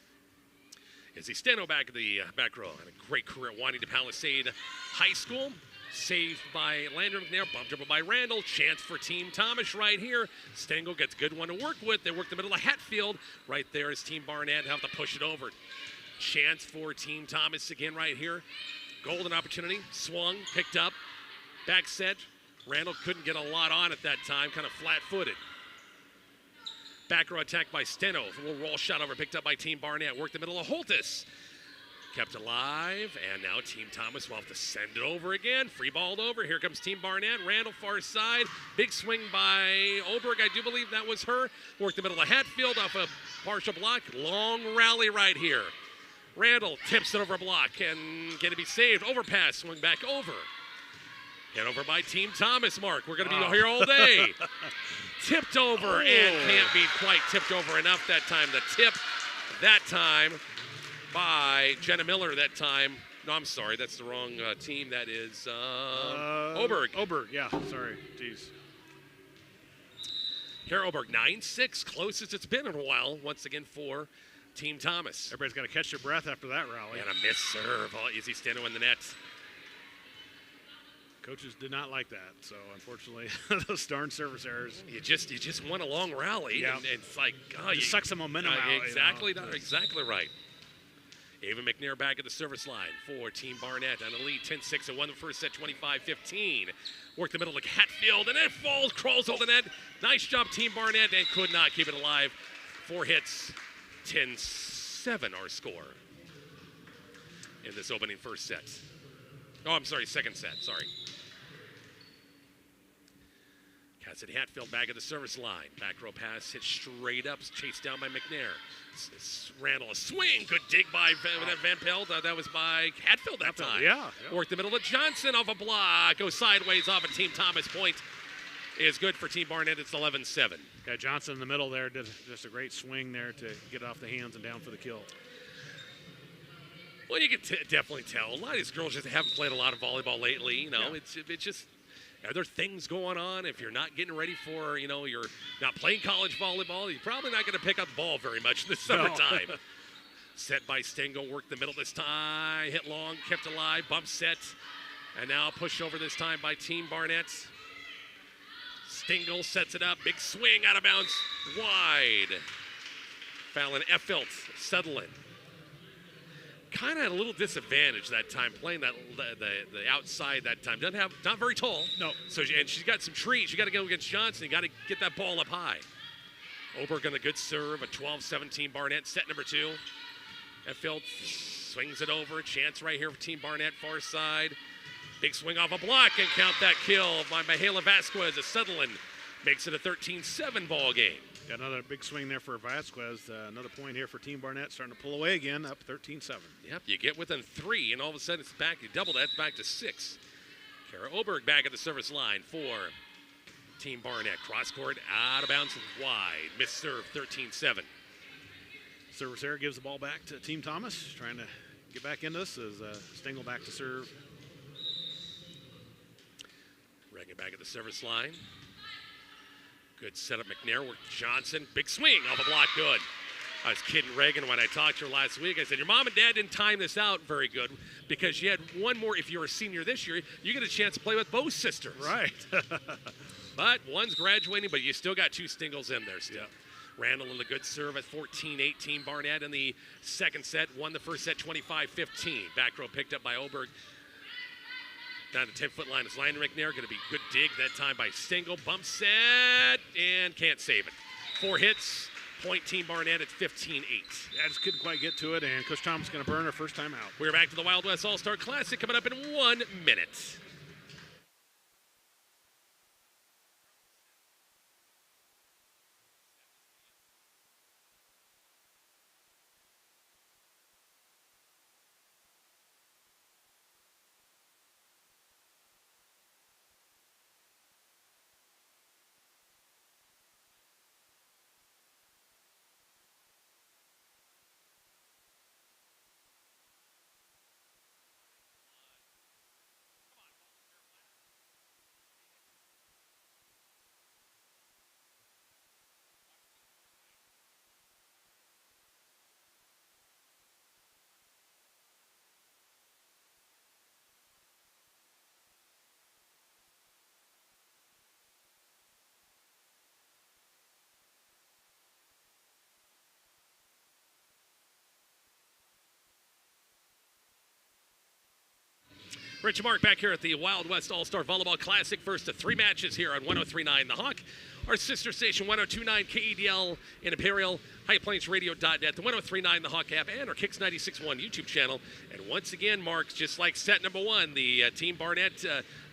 As Steno back at the back row, and a great career at Juanita Palisade High School. Saved by Landry McNair, bumped over by Randall. Chance for Team Thomas right here. Stengel gets a good one to work with. They work the middle of Hatfield. Right there is Team Barnett. Have to push it over. Chance for Team Thomas again right here. Golden opportunity. Swung, picked up. Back set. Randall couldn't get a lot on at that time. Kind of flat-footed. Back row attack by Steno. A little roll shot over, picked up by Team Barnett. Worked the middle of Holtis. Kept alive, and now Team Thomas will have to send it over again. Free balled over. Here comes Team Barnett. Randall far side. Big swing by Oberg. I do believe that was her. Worked the middle of Hatfield off a partial block. Long rally right here. Randall tips it over a block and can it be saved? Overpass, swing back over. Hit over by Team Thomas, Mark. We're going to be here all day. Tipped over and can't be quite tipped over enough that time. The tip that time by Jenna Miller that time. No, I'm sorry. That's the wrong team. That is Oberg. Oberg, yeah. Sorry. Jeez. Kara Oberg, 9-6. Closest it's been in a while, once again, for Team Thomas. Everybody's got to catch their breath after that rally. And a missed serve. Oh, Izzy Steno in the net. Coaches did not like that, so unfortunately, those darn service errors. You just won a long rally, yeah. And it's like, oh, you suck some momentum out. Exactly, exactly right. Ava McNair back at the service line for Team Barnett on the lead, 10-6 and won the first set, 25-15. Worked the middle like Hatfield, and it falls, crawls over the net. Nice job, Team Barnett, and could not keep it alive. 4 hits, 10-7 our score in this opening first set. Oh, I'm sorry, second set, sorry. Cassidy Hatfield back at the service line. Back row pass hit straight up, chased down by McNair. Randall, a swing, good dig by Van Pelt. That was by Hatfield that time. Yeah. Worked the middle of Johnson off a block, goes sideways off a Team Thomas point. Is good for Team Barnett. It's 11-7. Yeah, Johnson in the middle there did just a great swing there to get off the hands and down for the kill. Well, you can definitely tell. A lot of these girls just haven't played a lot of volleyball lately. You know, it's just. Are there things going on? If you're not getting ready for, you're not playing college volleyball, you're probably not going to pick up the ball very much this summertime. No. Set by Stengel, worked the middle this time, hit long, kept alive, bump set, and now pushed over this time by Team Barnett. Stengel sets it up, big swing out of bounds, wide. Fallon Effilt, Sutherland. Kind of at a little disadvantage that time, playing the outside that time. Not very tall. No. So and she's got some trees. You got to go against Johnson. You got to get that ball up high. Oberg on the good serve. A 12-17 Barnett set number 2. Effield swings it over. Chance right here for Team Barnett far side. Big swing off a block and count that kill by Mahala Vasquez as Sutherland makes it a 13-7 ball game. Got another big swing there for Vasquez. Another point here for Team Barnett, starting to pull away again, up 13-7. Yep, you get within 3, and all of a sudden it's back. You double that, it's back to 6. Kara Oberg back at the service line for Team Barnett. Cross court, out of bounds, wide. Missed serve, 13-7. Service error gives the ball back to Team Thomas, trying to get back into this as Stengel back to serve. Reagan back at the service line. Good setup, McNair worked Johnson. Big swing off a block, good. I was kidding Reagan when I talked to her last week. I said, your mom and dad didn't time this out very good because you had one more. If you're a senior this year, you get a chance to play with both sisters. Right. But one's graduating, but you still got 2 Stengels in there still. Yeah. Randall in the good serve at 14-18. Barnett in the second set, won the first set 25-15. Back row picked up by Oberg. Down to 10-foot line is Landon McNair. Going to be good dig that time by Stengel. Bump set and can't save it. 4 hits. Point Team Barnett at 15-8. Yeah, just couldn't quite get to it, and Coach Thomas going to burn her first time out. We're back to the Wild West All-Star Classic coming up in 1 minute. Rich and Mark back here at the Wild West All-Star Volleyball Classic. First of 3 matches here on 103.9 The Hawk. Our sister station, 102.9 KEDL in Imperial, HighPlainsRadio.net, the 103.9 The Hawk app, and our Kicks 96.1 YouTube channel. And once again, Mark, just like set number 1, the Team Barnett,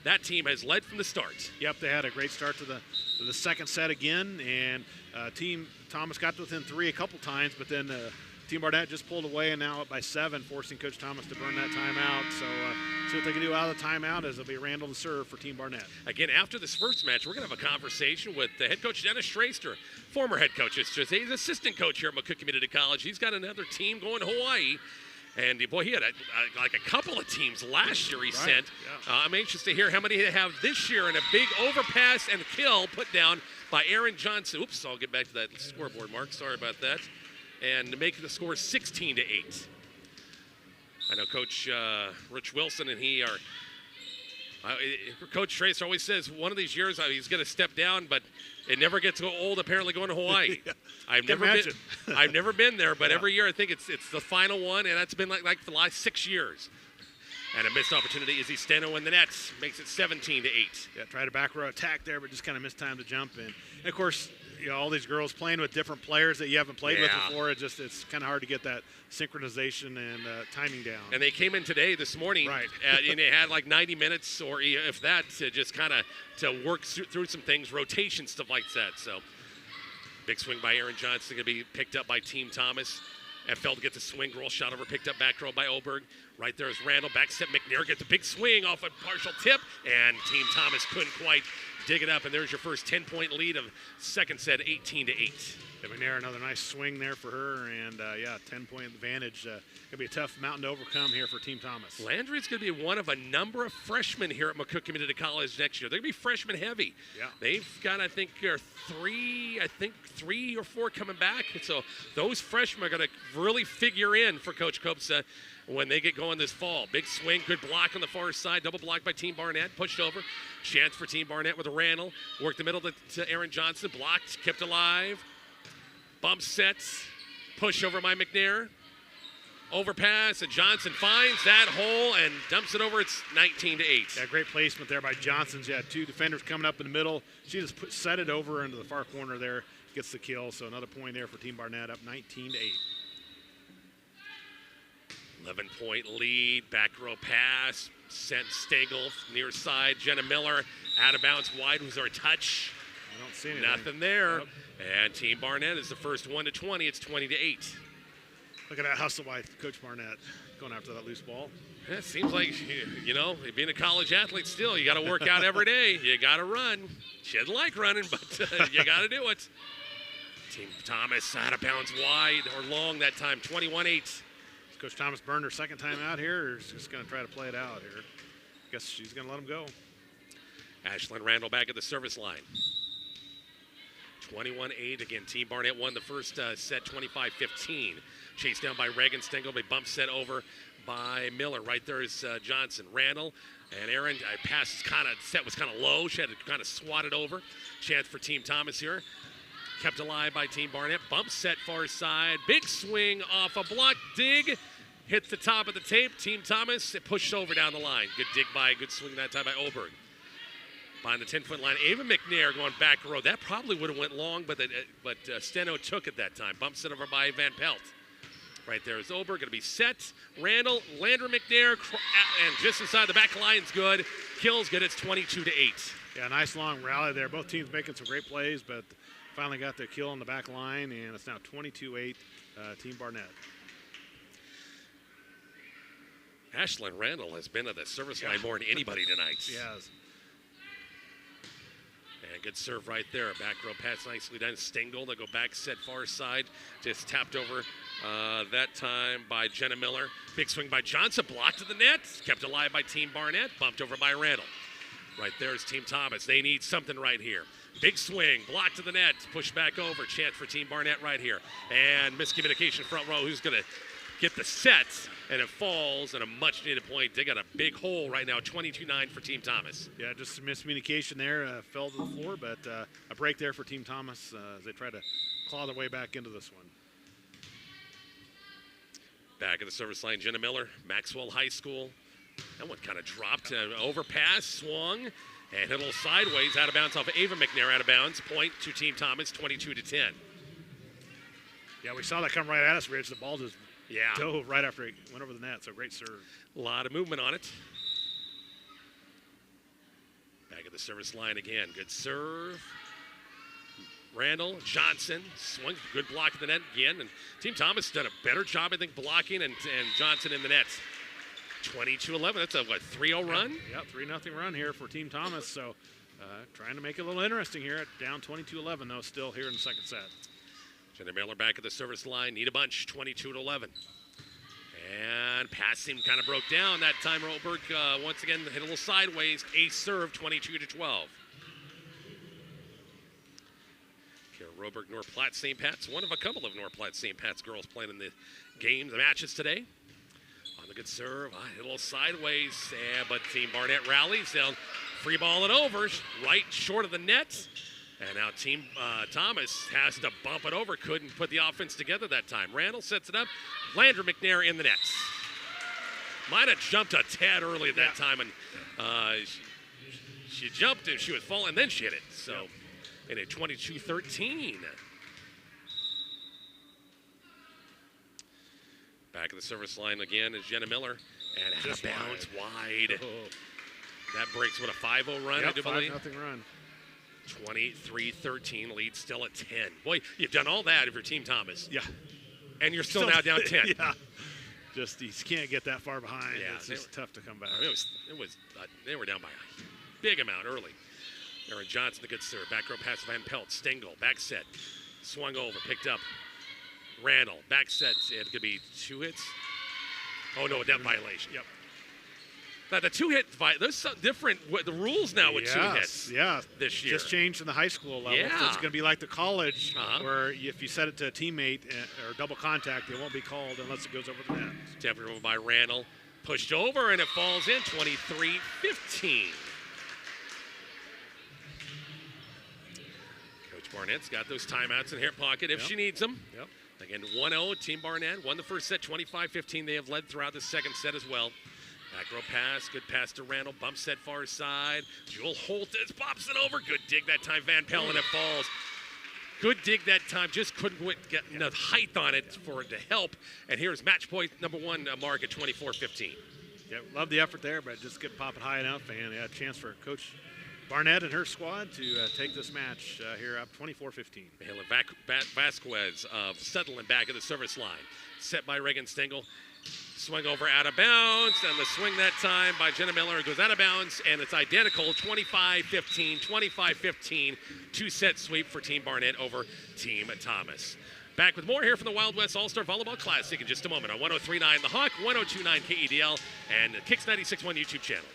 that team has led from the start. Yep, they had a great start to the second set again, and Team Thomas got to within 3 a couple times, but then Team Barnett just pulled away and now up by 7, forcing Coach Thomas to burn that timeout. So see what they can do out of the timeout as it'll be Randall to serve for Team Barnett. Again, after this first match, we're going to have a conversation with the head coach, Dennis Schraster, former head coach. He's assistant coach here at McCook Community College. He's got another team going to Hawaii. And, boy, he had like a couple of teams last year he sent. Yeah. I'm anxious to hear how many they have this year, and a big overpass and kill put down by Aaron Johnson. Oops, I'll get back to that scoreboard, Mark. Sorry about that. And making the score 16-8. I know Coach Rich Wilson and he are Coach Tracer always says one of these years he's going to step down, but it never gets old apparently going to Hawaii. Yeah. I've never been there, but every year I think it's the final one, and that's been like the last 6 years. And a missed opportunity. Izzy Steno in the nets makes it 17-8. Yeah, tried a back row attack there, but just kind of missed time to jump in. And of course, all these girls playing with different players that you haven't played with before. It's kind of hard to get that synchronization and timing down. And they came in today, this morning, right? And they had like 90 minutes, or if that, to just kind of to work through some things, rotation stuff like that. So, big swing by Aaron Johnson, going to be picked up by Team Thomas. And Feld gets a swing, roll shot over, picked up back row by Oberg. Right there is Randall. Back step, McNair gets a big swing off a partial tip, and Team Thomas couldn't quite dig it up. And there's your first 10-point lead of second set, 18-8. Yeah, McNair, another nice swing there for her, and 10-point advantage. Gonna be a tough mountain to overcome here for Team Thomas. Landry's gonna be one of a number of freshmen here at McCook Community College next year. They're gonna be freshman heavy. Yeah. They've got, I think 3 or 4 coming back. So those freshmen are gonna really figure in for Coach Kopsa when they get going this fall. Big swing, good block on the far side, double block by Team Barnett, pushed over. Chance for Team Barnett with a Randall. Worked the middle to Aaron Johnson, blocked, kept alive. Bump sets, push over by McNair. Overpass, and Johnson finds that hole and dumps it over. It's 19-8. Yeah, great placement there by Johnson. She had 2 defenders coming up in the middle. She just set it over into the far corner there, gets the kill. So another point there for Team Barnett, up 19-8. 11-point lead, back row pass, sent Stengel near side. Jenna Miller out of bounds wide. Was there a touch? I don't see anything. Nothing there. Nope. And Team Barnett is the first 1 to 20. It's 20-8. Look at that hustle by Coach Barnett going after that loose ball. It seems like, being a college athlete still, you got to work out every day. You got to run. She doesn't like running, but you got to do it. Team Thomas out of bounds wide or long that time, 21-8. Coach Thomas burned her second time out here, or is just going to try to play it out here? Guess she's going to let him go. Ashlyn Randall back at the service line. 21-8. Again, Team Barnett won the first set 25-15. Chased down by Reagan Stengel. They bump set over by Miller. Right there is Johnson. Randall and Aaron. Set was kind of low. She had to kind of swat it over. Chance for Team Thomas here. Kept alive by Team Barnett. Bump set far side. Big swing off a block dig. Hits the top of the tape. Team Thomas, it pushed over down the line. Good dig good swing that time by Oberg. Behind the 10-foot line, Ava McNair going back row. That probably would have went long, but Steno took it that time. Bump set over by Van Pelt. Right there is Oberg, going to be set. Randall, Landry McNair, and just inside the back line's good. Kills good, it's 22-8. Yeah, nice long rally there. Both teams making some great plays, but finally got their kill on the back line, and it's now 22-8, Team Barnett. Ashlyn Randall has been at the service line more than anybody tonight. She has. And good serve right there. Back row pass nicely done. Stengel, they go back set far side. Just tapped over that time by Jenna Miller. Big swing by Johnson. Blocked to the net. Kept alive by Team Barnett. Bumped over by Randall. Right there is Team Thomas. They need something right here. Big swing. Blocked to the net. Pushed back over. Chance for Team Barnett right here. And miscommunication front row. Who's going to get the sets? And it falls, and a much-needed point. They got a big hole right now, 22-9 for Team Thomas. Yeah, just some miscommunication there. Fell to the floor, but a break there for Team Thomas as they try to claw their way back into this one. Back at the service line, Jenna Miller, Maxwell High School. That one kind of dropped, overpass, swung, and hit a little sideways, out of bounds off of Ava McNair, out of bounds. Point to Team Thomas, 22-10. Yeah, we saw that come right at us, Rich. The ball just Yeah. dove right after it went over the net, so great serve. A lot of movement on it. Back at the service line again. Good serve. Randall, Johnson, swung, good block at the net again. And Team Thomas done a better job, I think, blocking and Johnson in the nets. 22-11, that's a, 3-0 run? Yeah, 3-0 run here for Team Thomas. So trying to make it a little interesting here. Down 22-11, though, still here in the second set. Jenna Miller back at the service line. Need a bunch, 22-11. And passing kind of broke down. That time, Roberg once again hit a little sideways. Ace serve, 22-12. Roberg, North Platte, St. Pat's, one of a couple of North Platte, St. Pat's girls playing in the matches today. On the good serve, hit a little sideways, but Team Barnett rallies. They'll free ball it over, right short of the net. And now Team Thomas has to bump it over, couldn't put the offense together that time. Randall sets it up, Landry McNair in the nets. Might have jumped a tad early at that time, and she jumped and she was falling, and then she hit it. So. In a 22-13. Back at the service line again is Jenna Miller. And out of bounds wide. Oh. That breaks, what, a 5-0 run, Yep, I do believe? 5-0 run. 23-13, lead still at 10. Boy, you've done all that if you're Team Thomas. Yeah. And you're still now down 10. Yeah. Just, you can't get that far behind. Yeah, it's just tough to come back. I mean, they were down by a big amount early. Aaron Johnson, the good serve. Back row pass Van Pelt. Stengel, back set. Swung over, picked up. Randall, back set. It could be 2 hits. Oh, no, a net violation. Yep. Now, the 2-hit, there's some different, the rules now with 2 hits this year. Just changed from the high school level. Yeah. So it's going to be like the college, where if you set it to a teammate or double contact, it won't be called unless it goes over the net. Temporary move by Randall. Pushed over, and it falls in, 23-15. Barnett's got those timeouts in her pocket if she needs them. Yep. Again, 1-0, Team Barnett won the first set, 25-15. They have led throughout the second set as well. Back row pass, good pass to Randall, bump set far side. Jewel Holtis pops it over, good dig that time, Van Pelt, and it falls. Good dig that time, just couldn't get enough height on it for it to help. And here's match point number 1, Mark, at 24-15. Yeah, love the effort there, but just get popping high enough, and a chance for Coach Barnett and her squad to take this match here up 24-15. Mihaela Vasquez of Sutherland back at the service line. Set by Reagan Stengel. Swing over out of bounds, and the swing that time by Jenna Miller goes out of bounds, and it's identical, 25-15, 25-15. 2-set sweep for Team Barnett over Team Thomas. Back with more here from the Wild West All-Star Volleyball Classic in just a moment on 103.9 The Hawk, 102.9 KEDL, and the Kicks 96.1 YouTube channel.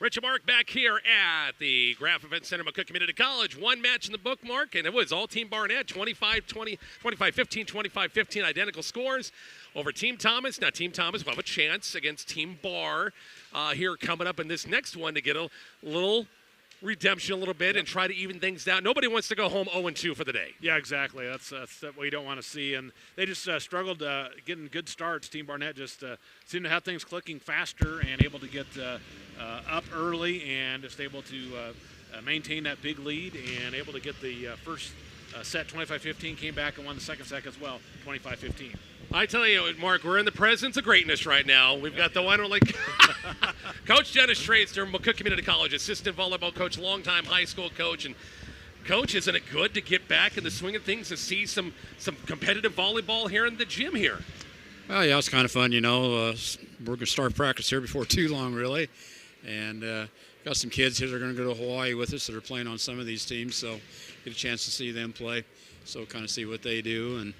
Richard Mark back here at the Graph Event Center, McCook Community College. One match in the bookmark, and it was all Team Barnett, 25-20, 25-15, 25-15, identical scores over Team Thomas. Now, Team Thomas will have a chance against Team Bar here coming up in this next one to get a little redemption a little bit and try to even things down. Nobody wants to go home 0-2 for the day. Yeah, exactly. That's what you don't want to see. And they just struggled getting good starts. Team Barnett just seemed to have things clicking faster and able to get up early and just able to maintain that big lead and able to get the first set 25-15, came back and won the second set as well, 25-15. I tell you, Mark, we're in the presence of greatness right now. We've got the one who like Coach Dennis Straitster, McCook Community College, assistant volleyball coach, longtime high school coach. And, Coach, isn't it good to get back in the swing of things and see some competitive volleyball here in the gym here? Well, yeah, it's kind of fun, you know. We're going to start practice here before too long, really. And got some kids here that are going to go to Hawaii with us that are playing on some of these teams, so get a chance to see them play. So kind of see what they do and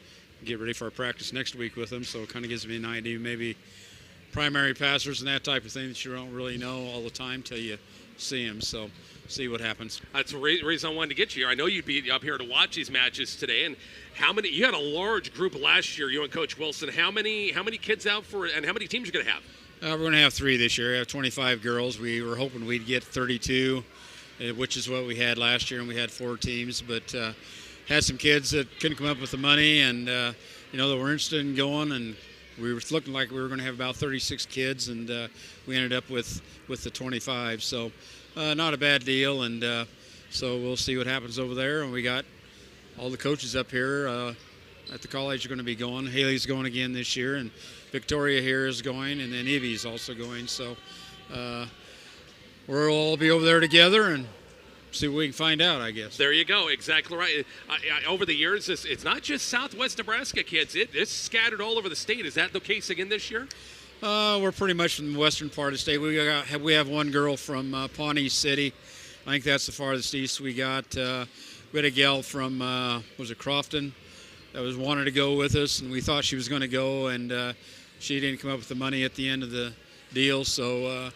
get ready for our practice next week with them. So it kind of gives me an idea, maybe primary passers and that type of thing that you don't really know all the time till you see them. So see what happens. That's the reason I wanted to get you here. I know you'd be up here to watch these matches today. And how many? You had a large group last year, you and Coach Wilson. How many kids out for, and how many teams are you going to have? We're going to have 3 this year. We have 25 girls. We were hoping we'd get 32, which is what we had last year, and we had 4 teams. But had some kids that couldn't come up with the money and, that were interested in going. And we were looking like we were going to have about 36 kids, and we ended up with the 25. So not a bad deal. And so we'll see what happens over there. And we got all the coaches up here at the college are going to be going. Haley's going again this year, and Victoria here is going, and then Evie's also going. So we'll all be over there together and see what we can find out, I guess. There you go. Exactly right. Over the years, it's not just Southwest Nebraska kids. It's scattered all over the state. Is that the case again this year? We're pretty much from the western part of the state. We have one girl from Pawnee City. I think that's the farthest east we got. We had a gal from, Crofton that was wanted to go with us, and we thought she was going to go, and she didn't come up with the money at the end of the deal. So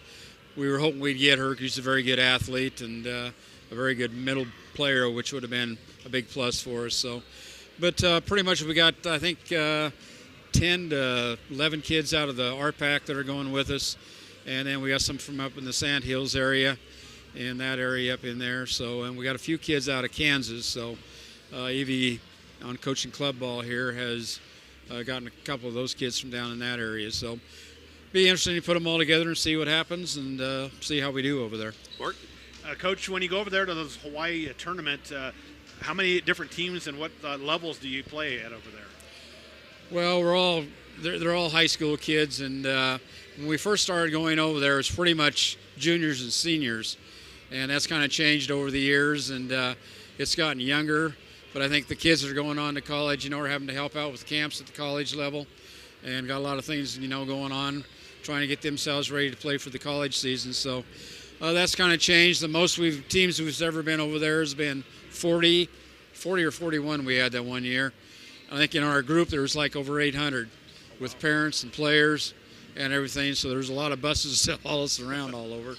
we were hoping we'd get her because she's a very good athlete and a very good middle player, which would have been a big plus for us. So, but pretty much we got, I think, 10 to 11 kids out of the art pack that are going with us, and then we got some from up in the Sand Hills area, in that area up in there. So, and we got a few kids out of Kansas. So, Evie on coaching club ball here has gotten a couple of those kids from down in that area. So, be interesting to put them all together and see what happens and see how we do over there. Mark? Coach, when you go over there to this Hawaii tournament, how many different teams and what levels do you play at over there? Well, they're all high school kids, and when we first started going over there, it's pretty much juniors and seniors, and that's kind of changed over the years, and it's gotten younger. But I think the kids that are going on to college, are having to help out with camps at the college level, and got a lot of things, going on, trying to get themselves ready to play for the college season. So that's kind of changed. The most teams we've ever been over there has been 40 or 41 we had that one year. I think in our group there was like over 800 with parents and players and everything. So there's a lot of buses that follow us around all over.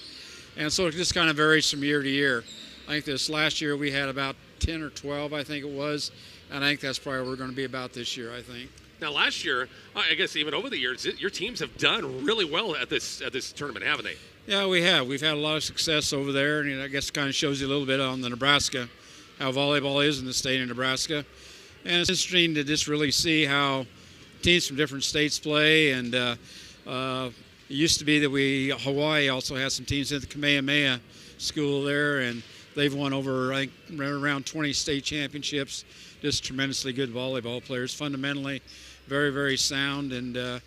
And so it just kind of varies from year to year. I think this last year we had about 10 or 12, I think it was. And I think that's probably what we're going to be about this year, I think. Now, last year, I guess even over the years, your teams have done really well at this tournament, haven't they? Yeah, we have. We've had a lot of success over there, and I guess it kind of shows you a little bit on the Nebraska, how volleyball is in the state of Nebraska. And it's interesting to just really see how teams from different states play. And it used to be that Hawaii also has some teams at the Kamehameha school there, and they've won over, I think, around 20 state championships. Just tremendously good volleyball players, fundamentally very, very sound. And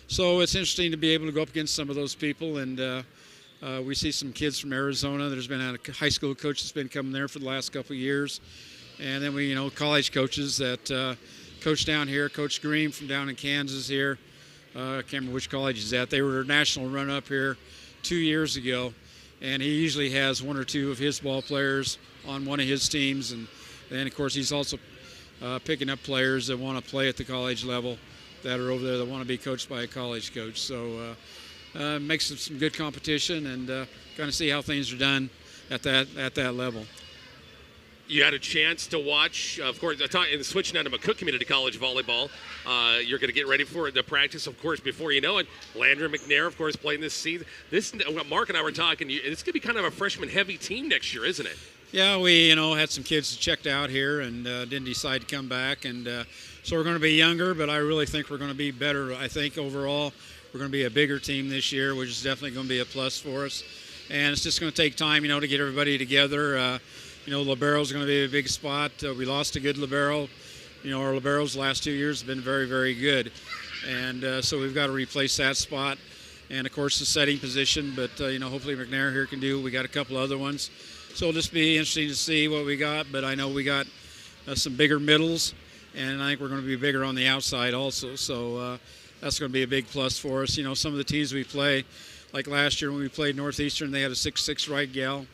so it's interesting to be able to go up against some of those people. And we see some kids from Arizona. There's been a high school coach that's been coming there for the last couple of years. And then we, college coaches that coach down here, Coach Green from down in Kansas here. I can't remember which college he's at. They were a national run-up here 2 years ago. And he usually has 1 or 2 of his ball players on one of his teams. And then, of course, he's also picking up players that want to play at the college level that are over there that want to be coached by a college coach. So make some good competition and kind of see how things are done at that level. You had a chance to watch, of course, in switching out of McCook Community College volleyball. You're going to get ready for the practice, of course, before you know it. Landry McNair, of course, playing this season. Mark and I were talking, it's going to be kind of a freshman-heavy team next year, isn't it? Yeah, we had some kids checked out here and didn't decide to come back, and so we're going to be younger, but I really think we're going to be better. I think overall we're going to be a bigger team this year, which is definitely going to be a plus for us. And it's just going to take time, to get everybody together. Libero's going to be a big spot. We lost a good libero. Our liberos the last 2 years have been very, very good. And so we've got to replace that spot. And, of course, the setting position. But, hopefully McNair here can do. We got a couple other ones. So it'll just be interesting to see what we got. But I know we got some bigger middles. And I think we're going to be bigger on the outside also. So that's going to be a big plus for us. Some of the teams we play, like last year when we played Northeastern, they had a 6'6" right gal.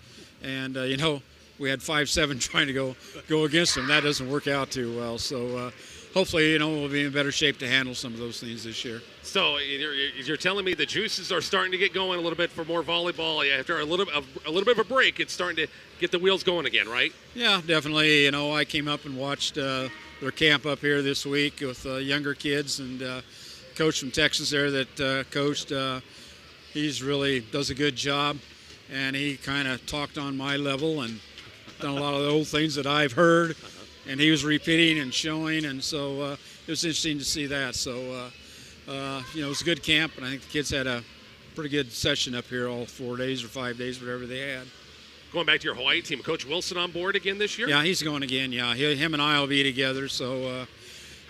And, we had 5'7" trying to go against them. That doesn't work out too well. So hopefully, we'll be in better shape to handle some of those things this year. So you're telling me the juices are starting to get going a little bit for more volleyball after a little bit of a break. It's starting to get the wheels going again, right? Yeah, definitely. I came up and watched their camp up here this week with younger kids, and coach from Texas there that coached. He's really does a good job, and he kind of talked on my level and done a lot of the old things that I've heard, and he was repeating and showing, and so it was interesting to see that. So, it was a good camp, and I think the kids had a pretty good session up here all 4 days or 5 days, whatever they had. Going back to your Hawaii team, Coach Wilson on board again this year? Yeah, he's going again, yeah. Him and I will be together, so,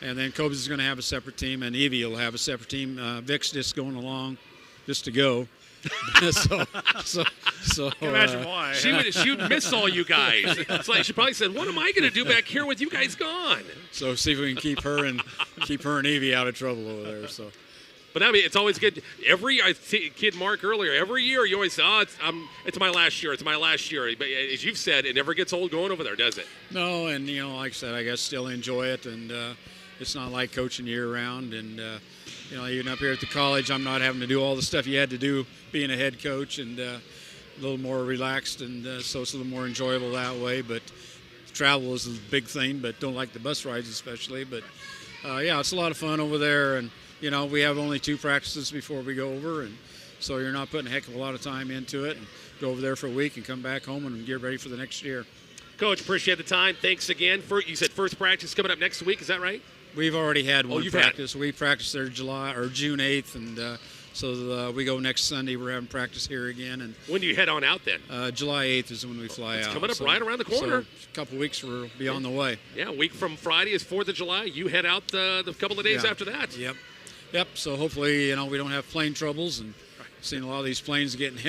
and then Kobe's is going to have a separate team, and Evie will have a separate team. Vic's just going along just to go. so imagine why. She would miss all you guys. It's like she probably said, "What am I going to do back here with you guys gone?" So see if we can keep her and Evie out of trouble over there. So, but I mean, it's always good. Kid Mark earlier, every year you always say, "Oh, it's my last year. It's my last year." But as you've said, it never gets old going over there, does it? No, and like I said, I guess still enjoy it, and it's not like coaching year round, and. Even up here at the college, I'm not having to do all the stuff you had to do being a head coach, and a little more relaxed, and so it's a little more enjoyable that way. But travel is a big thing, but don't like the bus rides especially. But, it's a lot of fun over there, and, we have only 2 practices before we go over, and so you're not putting a heck of a lot of time into it, and go over there for a week and come back home and get ready for the next year. Coach, appreciate the time. Thanks again. You said first practice coming up next week. Is that right? We've already had one practice. We practiced there June 8th, and so we go next Sunday. We're having practice here again. And when do you head on out then? July 8th is when we fly out. It's coming up right around the corner. So a couple of weeks we'll be on the way. Yeah, a week from Friday is 4th of July. You head out the couple of days after that. Yep. So hopefully, we don't have plane troubles, and seen a lot of these planes getting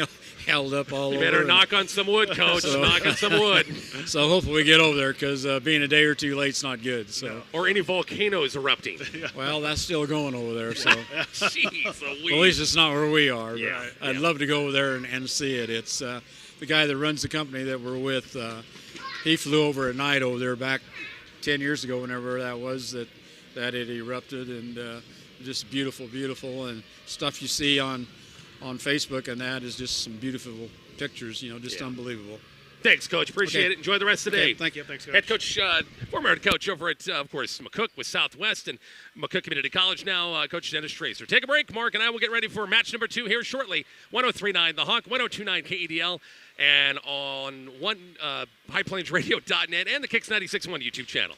held up all over. You better knock on some wood, Coach. Knock on some wood. So hopefully we get over there, because being a day or two late's not good. So or any volcanoes erupting. Well, that's still going over there. So jeez, well, at least it's not where we are. Yeah, I'd love to go over there and see it. It's the guy that runs the company that we're with. He flew over at night over there back 10 years ago, whenever that was, that it erupted, and just beautiful, and stuff you see on Facebook, and that is just some beautiful pictures, unbelievable. Thanks, Coach. Appreciate it. Enjoy the rest of the day. Thank you. Thanks, Coach. Head coach, former head coach over at, of course, McCook with Southwest and McCook Community College now, Coach Dennis Tracer. Take a break. Mark and I will get ready for match number 2 here shortly. 103.9 The Hawk, 102.9 KEDL, and on highplainsradio.net and the Kicks 96.1 YouTube channel.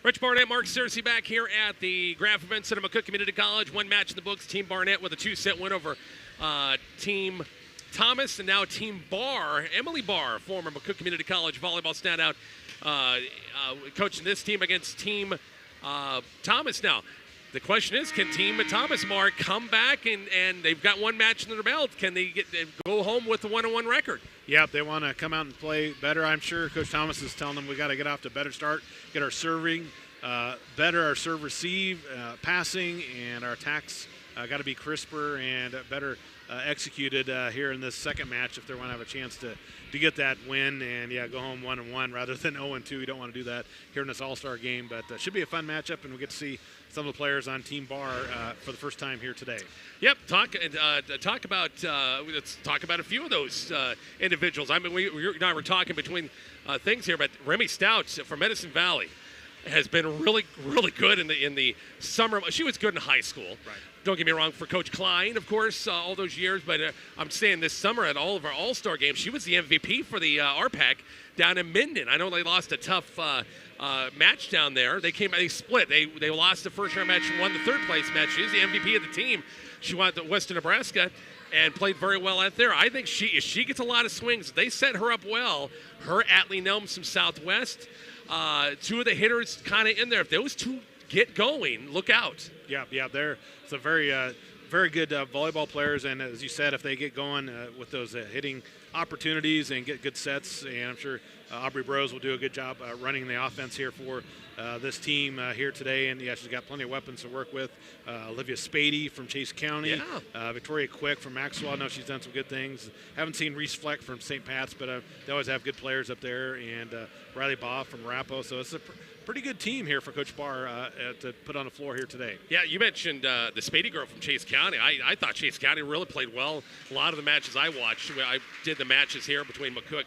Rich Barnett, Mark Searcy back here at the Graph Event Center, McCook Community College. One match in the books. Team Barnett with a 2-set win over Team Thomas, and now Team Barr. Emily Barr, former McCook Community College volleyball standout, coaching this team against Team Thomas. Now, the question is, can Team Thomas, Mark, come back and they've got one match in their belt? Can they go home with a 1-1 record? Yep, they want to come out and play better. I'm sure Coach Thomas is telling them we got to get off to a better start, get our serving better, our serve receive, passing, and our attacks got to be crisper and better executed here in this second match if they want to have a chance to get that win and, go home 1-1 rather than 0-2. You don't want to do that here in this all-star game, but should be a fun matchup, and we'll get to see some of the players on Team Barr for the first time here today. Yep, let's talk about a few of those individuals. I mean, you and I were talking between things here, but Remy Stout from Medicine Valley has been really, really good in the summer. She was good in high school. Right. Don't get me wrong, for Coach Klein, of course, all those years. But I'm saying this summer at all of our All-Star games, she was the MVP for the RPAC down in Minden. I know they lost a tough match down there. They split. They lost the first-round match and won the third-place match. She's the MVP of the team. She went to Western Nebraska and played very well out there. I think if she gets a lot of swings, they set her up well. Her, Atlee Nelms from Southwest, two of the hitters kind of in there. If those two get going, look out. Yeah, they're some very good volleyball players, and as you said, if they get going with those hitting opportunities and get good sets, and I'm sure Aubrey Bros will do a good job running the offense here for this team here today. And she's got plenty of weapons to work with. Olivia Spady from Chase County, Victoria Quick from Maxwell. I know she's done some good things. Haven't seen Reese Fleck from St. Pat's, but they always have good players up there. And Riley Baugh from Arapahoe. So it's a pretty good team here for Coach Barr to put on the floor here today. Yeah, you mentioned the Spady girl from Chase County. I thought Chase County really played well. A lot of the matches I watched, I did the matches here between McCook,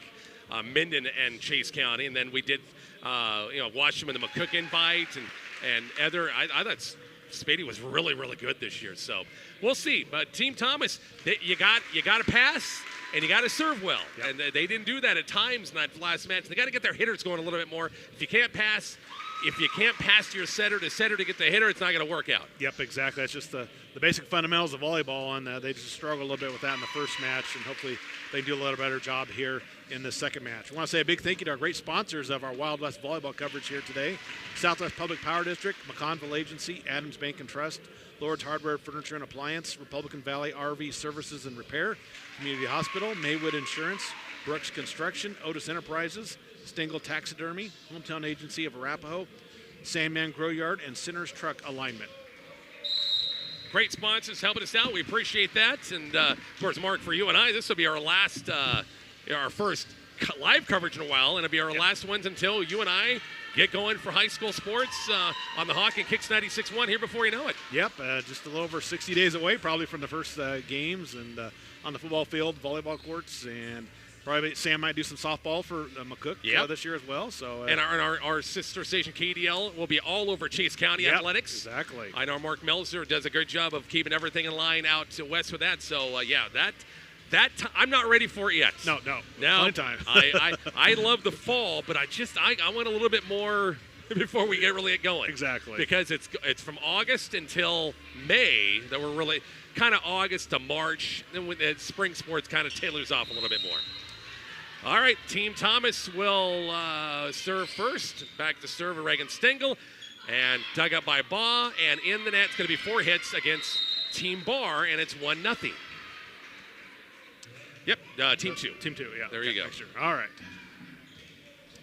Minden, and Chase County, and then we did, watch them in the McCook invite and other. I thought Spady was really, really good this year. So we'll see. But Team Thomas, you got to pass. And you got to serve well. Yep. And they didn't do that at times in that last match. They got to get their hitters going a little bit more. If you can't pass to your setter to get the hitter, it's not going to work out. Yep, exactly. That's just the basic fundamentals of volleyball, and they just struggled a little bit with that in the first match, and hopefully they do a little better job here in the second match. I want to say a big thank you to our great sponsors of our Wild West volleyball coverage here today: Southwest Public Power District, McConville Agency, Adams Bank and Trust, Lord's Hardware, Furniture and Appliance, Republican Valley RV Services and Repair, Community Hospital, Maywood Insurance, Brooks Construction, Otis Enterprises, Stengel Taxidermy, Hometown Agency of Arapahoe, Sandman Grow Yard, and Sinners Truck Alignment. Great sponsors helping us out. We appreciate that. And, of course, Mark, for you and I, this will be our last, our first live coverage in a while, and it'll be our last ones until you and I get going for high school sports on the Hawk and Kicks 96.1 here before you know it. Yep, just a little over 60 days away probably from the first games, and on the football field, volleyball courts, and probably Sam might do some softball for McCook this year as well. So and our sister station KDL will be all over Chase County athletics. Exactly. I know Mark Melzer does a good job of keeping everything in line out to west with that. So I'm not ready for it yet. No. Plenty time. I love the fall, but I want a little bit more before we get really going. Exactly. Because it's from August until May that we're really kind of August to March. Then when the spring sports kind of tailors off a little bit more. All right, Team Thomas will serve first. Back to serve Reagan Stengel. And dug up by Baugh. And in the net, it's going to be 4 hits against Team Barr, and it's 1-0. Yep, Team 2. Team 2, yeah. There you go. Sure. All right.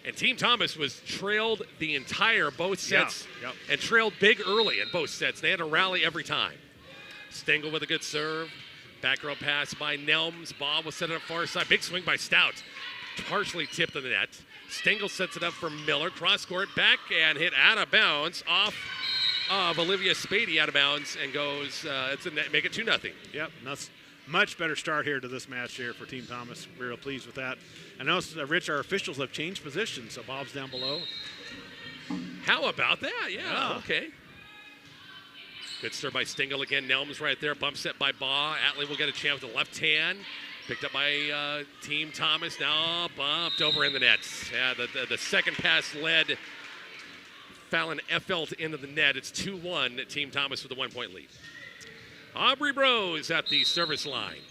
And Team Thomas was trailed the entire both sets and trailed big early in both sets. They had to rally every time. Stengel with a good serve. Back row pass by Nelms. Bob will set it up far side. Big swing by Stout. Partially tipped in the net. Stengel sets it up for Miller. Cross court back and hit out of bounds off of Olivia Spady out of bounds and goes, make it 2-0. Yep, that's much better start here to this match here for Team Thomas. We're real pleased with that. I know, Rich, our officials have changed positions, so Bob's down below. How about that? Yeah. Okay. Good serve by Stengel again. Nelms right there. Bump set by Baugh. Atlee will get a chance with the left hand. Picked up by Team Thomas. Now bumped over in the net. Yeah, the second pass led Fallon Effelt into the net. It's 2-1, Team Thomas with a 1-point lead. Aubrey Bros at the service line.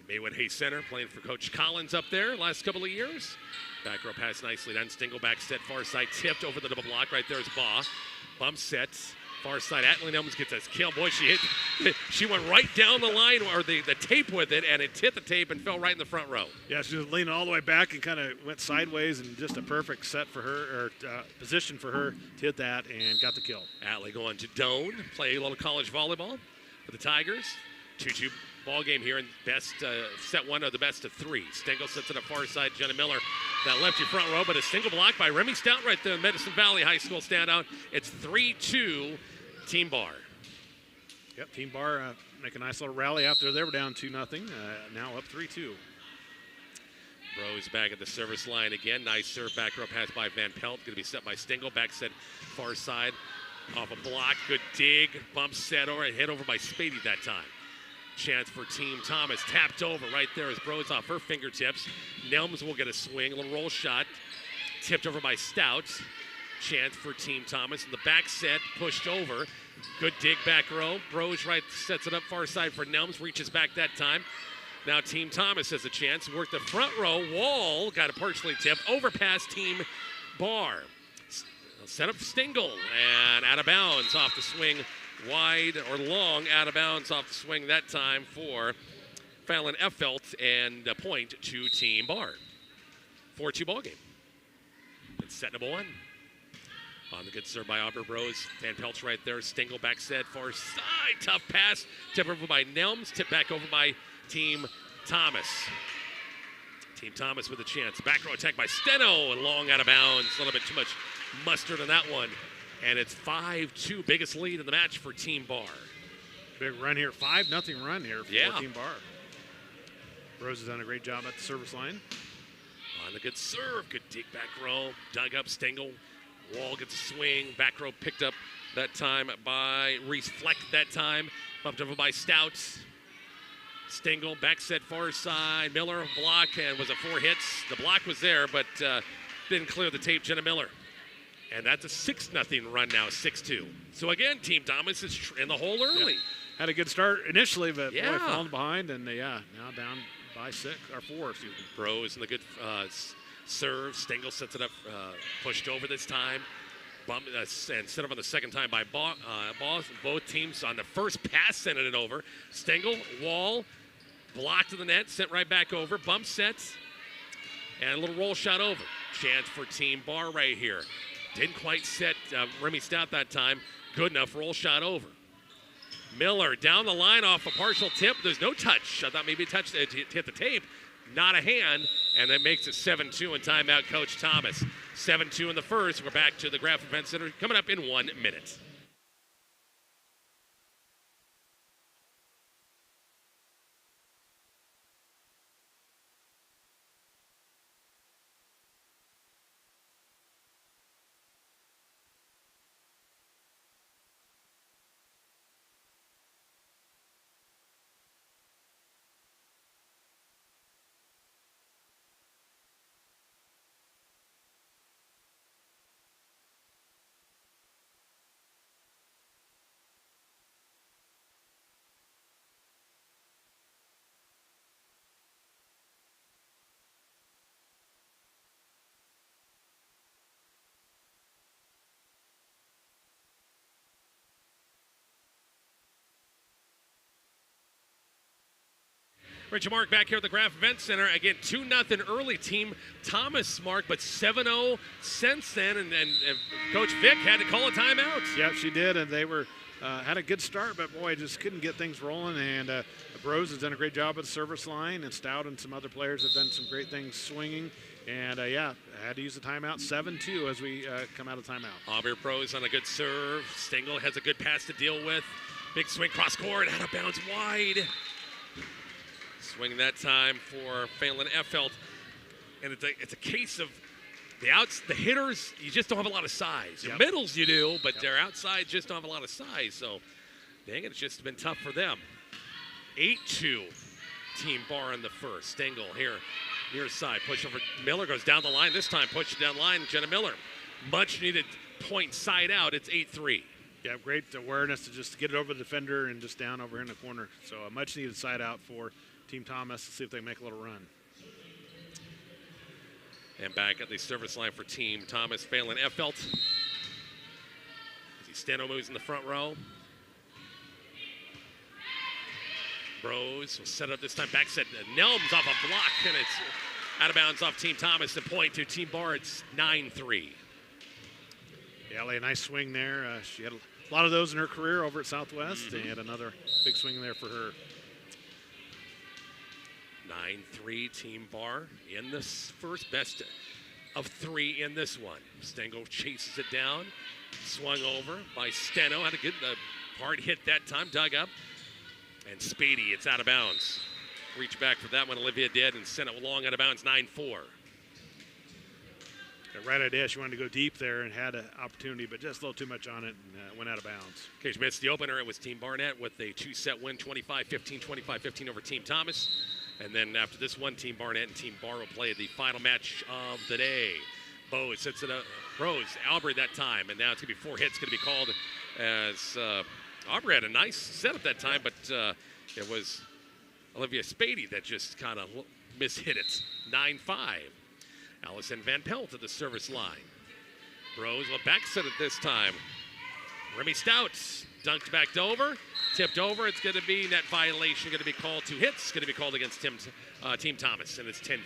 Maywood Hayes Center playing for Coach Collins up there last couple of years. Back row pass nicely done. Stingle back set, far side tipped over the double block. Right there is Baugh. Bump sets. Far side, Atlin Elms gets us kill. Boy, she went right down the line, or the tape with it, and it hit the tape and fell right in the front row. Yeah, she was leaning all the way back and kind of went sideways, and just a perfect set for her, or position for her to hit that, and got the kill. Atlee going to Doan, play a little college volleyball for the Tigers. 2-2 ball game here, in best set one of the best of three. Stengel sets it up far side. Jenna Miller, that lefty front row, but a single block by Remy Stout right there, Medicine Valley High School standout. It's 3-2. Team Bar. Yep, Team Bar make a nice little rally after they were down 2-0. Now up 3-2. Rose back at the service line again. Nice serve, back row pass by Van Pelt. Going to be set by Stengel. Back set far side off a block. Good dig. Bump set over and hit over by Spady that time. Chance for Team Thomas. Tapped over right there as Bros off her fingertips. Nelms will get a swing. A little roll shot. Tipped over by Stout. Chance for Team Thomas. And the back set pushed over. Good dig back row. Bros right sets it up far side for Nelms. Reaches back that time. Now Team Thomas has a chance. Work the front row. Wall got a partially tipped. Overpass Team Bar. Set up Stingle. And out of bounds off the swing. Wide or long out of bounds off the swing that time for Fallon Effelt. And a point to Team Bar. 4-2 ball game. It's set number one. On the good serve by Aubrey Bros. Van Pelt's right there. Stingle back set far side. Tough pass. Tip over by Nelms. Tip back over by Team Thomas. Team Thomas with a chance. Back row attack by Steno. And long out of bounds. A little bit too much mustard on that one. And it's 5-2. Biggest lead in the match for Team Bar. Big run here. 5-0 run here for Team Bar. Rose has done a great job at the service line. On the good serve. Good dig back row. Dug up Stengel. Wall gets a swing. Back row picked up that time by Reese Fleck that time. Bumped over by Stouts. Stengel back set far side. Miller block and was a 4 hits. The block was there, but didn't clear the tape. Jenna Miller. And that's a 6-0 run now, 6-2. So again, Team Thomas is in the hole early. Yeah. Had a good start initially, but boy, falling behind, and now down by 4. Excuse me. Bros in the good serve. Stengel sets it up, pushed over this time. Bump, and set up on the second time by both teams on the first pass, sending it over. Stengel, Wall, blocked to the net, sent right back over. Bump sets, and a little roll shot over. Chance for Team Bar right here. Didn't quite set Remy Stout that time. Good enough, roll shot over. Miller down the line off a partial tip. There's no touch. I thought maybe touch it hit the tape. Not a hand, and that makes it 7-2 and timeout Coach Thomas. 7-2 in the first. We're back to the Graf Event Center coming up in 1 minute. Richard Mark back here at the Graf Event Center. Again, 2-0 early. Team Thomas, Mark, but 7-0 since then. And Coach Vick had to call a timeout. Yeah, she did. And they were had a good start, but, boy, just couldn't get things rolling. And Bros has done a great job at the service line. And Stout and some other players have done some great things swinging. And, had to use the timeout. 7-2 as we come out of timeout. Aubrey Bros on a good serve. Stengel has a good pass to deal with. Big swing cross court, out of bounds wide. Swing that time for Fallon Effelt. And it's a case of the hitters, you just don't have a lot of size. Your middles you do, but their outside just don't have a lot of size. So, dang it, it's just been tough for them. 8-2 Team Bar in the first. Stengel here, near side, push over. Miller goes down the line this time, push down the line. Jenna Miller much needed point side out. It's 8-3. Yeah, great awareness to just get it over the defender and just down over here in the corner. So a much needed side out for Team Thomas to see if they can make a little run. And back at the service line for Team Thomas, Phelan Effelt. Steno moves in the front row. Bros will set up this time. Back set. Nelms off a block, and it's out of bounds off Team Thomas. The point to Team Bar. It's 9-3. Yeah, Ellie, a nice swing there. She had a lot of those in her career over at Southwest, and another big swing there for her. 9-3 Team Bar in this first, best of 3 in this one. Stengel chases it down, swung over by Steno. Had a good hard hit that time, dug up. And Spady, it's out of bounds. Reach back for that one, Olivia did, and sent it long out of bounds, 9-4. The right idea, she wanted to go deep there and had an opportunity, but just a little too much on it and went out of bounds. Okay, she missed the opener. It was Team Barnett with a 2-set win, 25-15, 25-15 over Team Thomas. And then after this one, Team Barnett and Team Bar will play the final match of the day. Bose sets it up. Rose, Aubrey that time, and now it's going to be 4 hits going to be called as Aubrey had a nice setup that time, but it was Olivia Spady that just kind of mishit it. 9-5. Allison Van Pelt to the service line. Rose will back set it this time. Remy Stout dunked back over, tipped over. It's going to be net violation, going to be called 2 hits, going to be called against Team Thomas, and it's 10-5.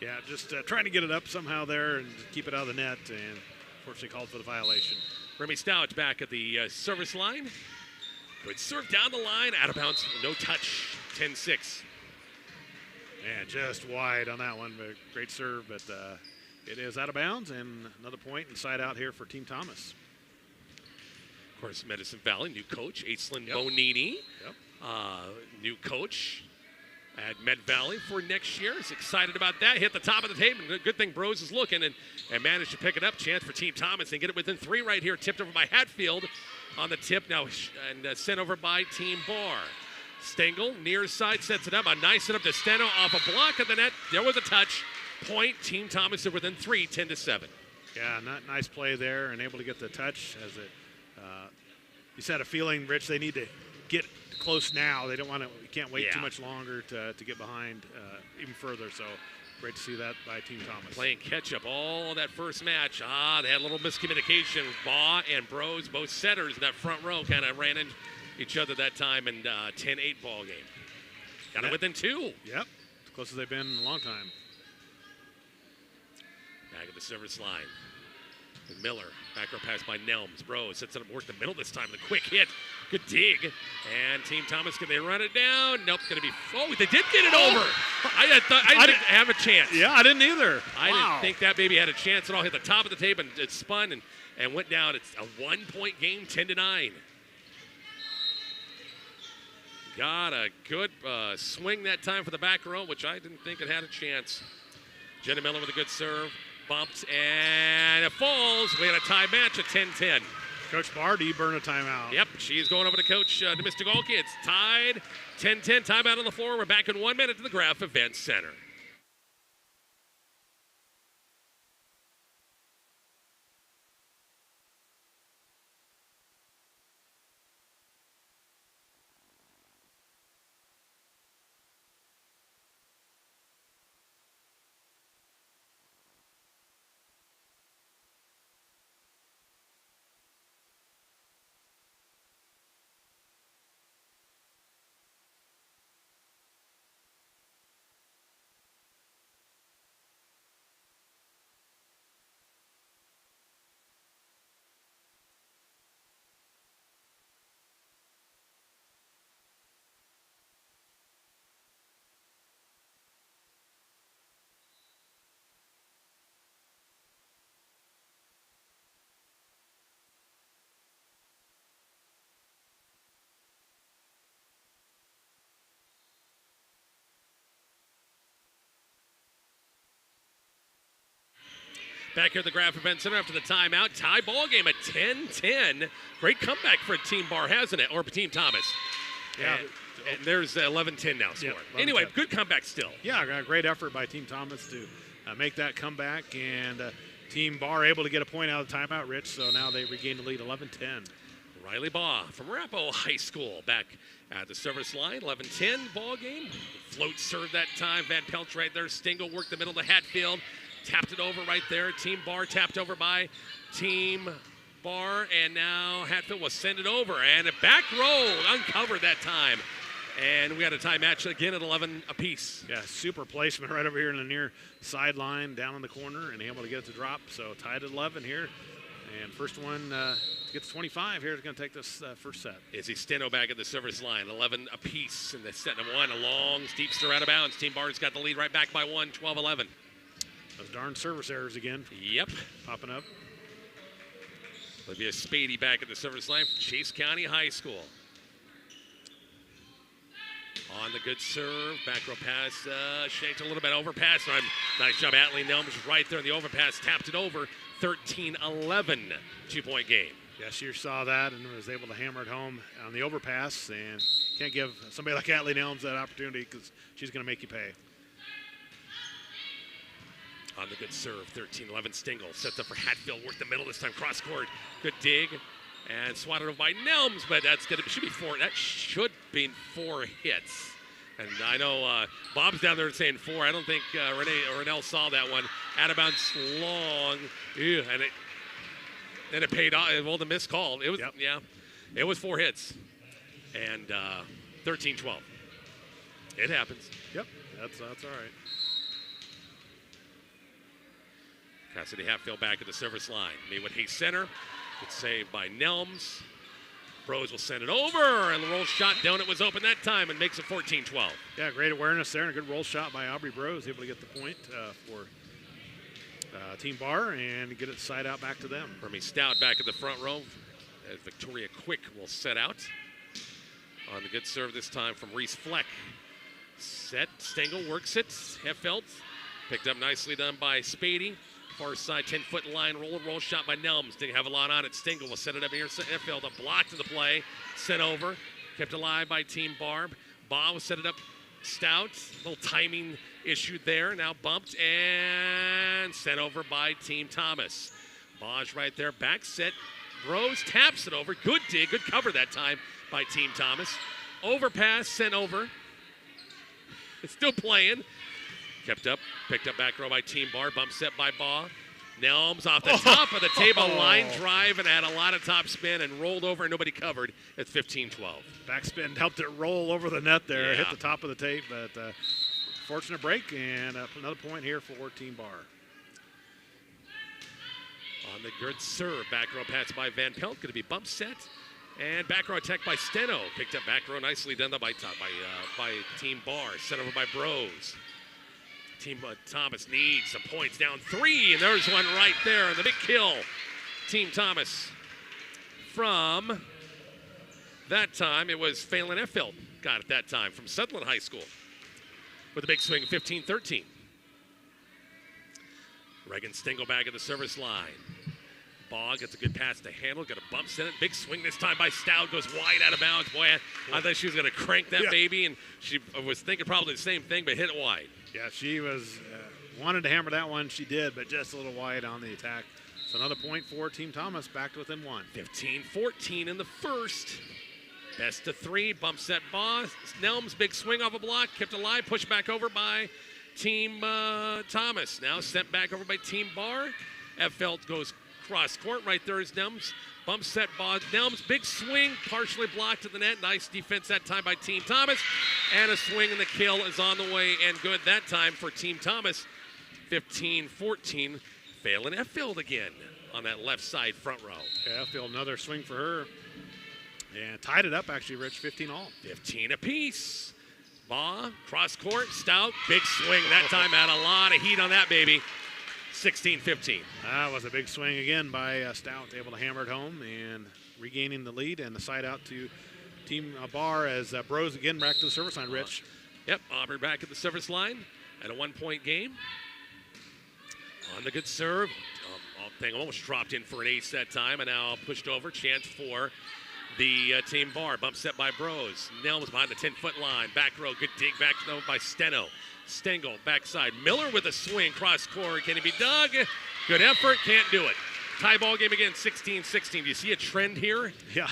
Yeah, just trying to get it up somehow there and keep it out of the net, and unfortunately called for the violation. Remy Stout back at the service line. Good serve down the line, out of bounds, no touch, 10-6. Man, just wide on that one, but great serve, but it is out of bounds, and another point inside out here for Team Thomas. Of course, Medicine Valley, new coach, Aislinn Bonini. New coach at Med Valley for next year. Is excited about that. Hit the top of the table. Good thing Bros is looking and managed to pick it up. Chance for Team Thomas and get it within 3 right here. Tipped over by Hatfield on the tip now and sent over by Team Bar. Stengel, near side, sets it up. A nice setup to Steno off a block of the net. There was a touch. Point. Team Thomas are within 3, 10-7. Yeah, nice play there and able to get the touch as it. You said a feeling, Rich, they need to get close now. They don't want to. You can't wait too much longer to get behind even further. So great to see that by Team Thomas. Playing catch up all that first match. They had a little miscommunication. Baugh and Bros, both setters in that front row, kind of ran into each other that time, and 10-8 ball game. Got it within 2. Yep, as close as they've been in a long time. Back at the service line. And Miller, back row pass by Nelms. Bros sets it up, work the middle this time. The quick hit, good dig. And Team Thomas, can they run it down? Nope, going to be. Oh, they did get it over. I didn't have a chance. Yeah, I didn't either. I didn't think that baby had a chance at all. Hit the top of the tape and it spun and went down. It's a 1-point game, 10-9. Got a good swing that time for the back row, which I didn't think it had a chance. Jenna Miller with a good serve. Bumped, and it falls. We had a tie match at 10-10. Coach Barr, do you burn a timeout? Yep, she's going over to Coach Demistogolki. It's tied, 10-10. Timeout on the floor. We're back in 1 minute to the Graf Event Center. Back here at the Graf Event Center after the timeout. Tie ball game at 10-10. Great comeback for Team Bar, hasn't it? Or Team Thomas. Yeah. And there's 11-10 now score. Yeah, anyway, 11-10. good comeback still. Yeah, great effort by Team Thomas to make that comeback. And Team Bar able to get a point out of the timeout, Rich, so now they regain the lead 11-10. Riley Baugh from Arapahoe High School back at the service line. 11-10 ball game. Float serve that time. Van Pelt right there. Stingle worked the middle to Hatfield. Tapped it over right there. Team Bar tapped over by Team Bar. And now Hatfield will send it over. And a back roll uncovered that time. And we had a tie match again at 11 apiece. Yeah, super placement right over here in the near sideline, down in the corner, and able to get it to drop. So tied at 11 here. And first one gets 25 here is going to take this first set. Izzy Steno back at the service line, 11 apiece in the set number one. A long, steep stir out of bounds. Team Bar's got the lead right back by one, 12-11. Those darn service errors again. Yep. Popping up. Olivia Spady back at the service line from Chase County High School. On the good serve, back row pass, shanked a little bit, overpass. Nice job, Atlee Nelms right there in the overpass, tapped it over. 13-11, two-point game. Yeah, she saw that and was able to hammer it home on the overpass. And can't give somebody like Atlee Nelms that opportunity because she's going to make you pay. On the good serve, 13-11 Stingle. Sets up for Hatfield, worked the middle this time, cross court. Good dig. And swatted over by Nelms, but should be four. That should be 4 hits. And I know Bob's down there saying 4. I don't think Renell saw that one. Out of bounds long. Ew, and it paid off. Well, the missed call. It was, yep. Yeah, it was 4 hits. And 13-12. It happens. Yep, that's all right. Cassidy Hatfield back at the service line. Maywood Hayes center. Good save by Nelms. Rose will send it over, and the roll shot down. It was open that time and makes it 14-12. Yeah, great awareness there and a good roll shot by Aubrey Brose, able to get the point for Team Bar and get it side out back to them. Hermie Stout back in the front row as Victoria Quick will set out. On the good serve this time from Reese Fleck. Set, Stengel works it. Heffelt picked up nicely done by Spady. Far side 10-foot line, roll shot by Nelms. Didn't have a lot on it. Stengel will set it up here. Heffelt a block to the play. Sent over. Kept alive by Team Barb. Baugh will set it up. Stout. A little timing issue there. Now bumped and sent over by Team Thomas. Baugh's right there. Back set. Rose taps it over. Good dig. Good cover that time by Team Thomas. Overpass sent over. It's still playing. Kept up. Picked up back row by Team Bar. Bump set by Baugh. Nelms off the top of the table. Line drive and had a lot of top spin and rolled over and nobody covered. It's 15-12. Backspin helped it roll over the net there. Yeah. Hit the top of the tape, but fortunate break and another point here for Team Bar. On the good serve. Back row pass by Van Pelt. Going to be bump set. And back row attack by Steno. Picked up back row nicely done by Team Bar. Sent over by Brose. Team Thomas needs some points, down 3, and there's one right there. The big kill. Team Thomas from that time, it was Phelan Effeld got it that time from Sutherland High School with a big swing, 15-13. Reagan Stengel back at the service line. Baugh gets a good pass to Handle, got a bump set it. Big swing this time by Stout, goes wide out of bounds. Boy, I thought she was going to crank that baby, and she was thinking probably the same thing, but hit it wide. Yeah, she was wanted to hammer that one. She did, but just a little wide on the attack. So another point for Team Thomas, back to within 1. 15-14 in the first. Best of 3, bump set Baugh. Nelms, big swing off a block, kept alive, pushed back over by Team Thomas. Now sent back over by Team Bar. Effelt goes cross court, right there is Nelms. Bump set Baugh. Nelms, big swing, partially blocked to the net. Nice defense that time by Team Thomas. And a swing and the kill is on the way and good that time for Team Thomas. 15-14. Phelan Effield again on that left side front row. Yeah, Effield, another swing for her. And tied it up actually, Rich, 15 all. 15 apiece. Baugh, cross court, Stout, big swing that time. Had a lot of heat on that baby. 16-15. That was a big swing again by Stout, able to hammer it home and regaining the lead and the side out to Team Bar as Brose again back to the service line, Rich. Yep, Auburn back at the service line at a 1-point game. On the good serve. Thing almost dropped in for an ace that time and now pushed over. Chance for the team Bar. Bump set by Bros. Nelms behind the 10-foot line. Back row, good dig back by Steno. Stengel, backside. Miller with a swing, cross court. Can he be dug? Good effort, can't do it. Tie ball game again, 16-16. Do you see a trend here? Yeah.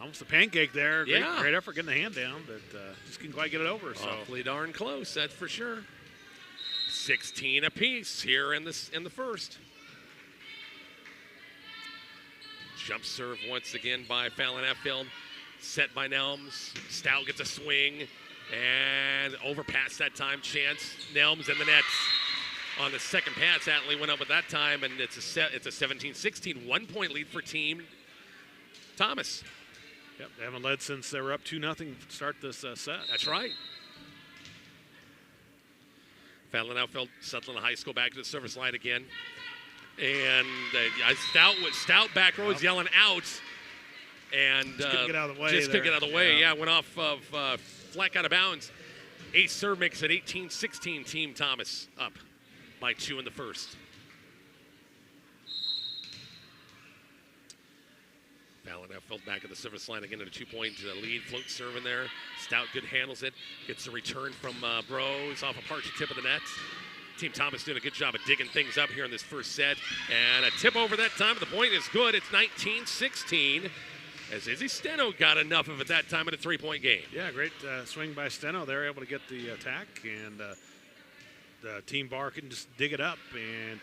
Almost a pancake there. Great, Yeah. great effort getting the hand down, but just couldn't quite get it over. So Awfully darn close, that's for sure. 16 apiece here in the first. Jump serve once again by Fallon Atfield. Set by Nelms. Stout gets a swing. And overpass that time. Chance. Nelms in the net. On the second pass, Atlee went up with that time, and it's a 17-16 1-point lead for Team Thomas. yep, they haven't led since they were up 2-0 to start this set. That's right. Fallon Outfield, Sutherland High School back to the service line again. And Stout back row is yelling out. And just couldn't get out of the way. Couldn't get out of the way. Yeah, went off of Fleck out of bounds. Ace serve makes it 18-16. Team Thomas up by 2 in the first. Fallon Outfield back at the service line again at a 2-point lead. Float serve in there. Stout good handles it. Gets a return from Bros off a partial tip of the net. Team Thomas doing a good job of digging things up here in this first set. And a tip over that time. The point is good. It's 19-16. As Izzy Steno got enough of it that time in a 3-point game. Yeah, great swing by Steno. They're able to get the attack, and the team Bar couldn't just dig it up. And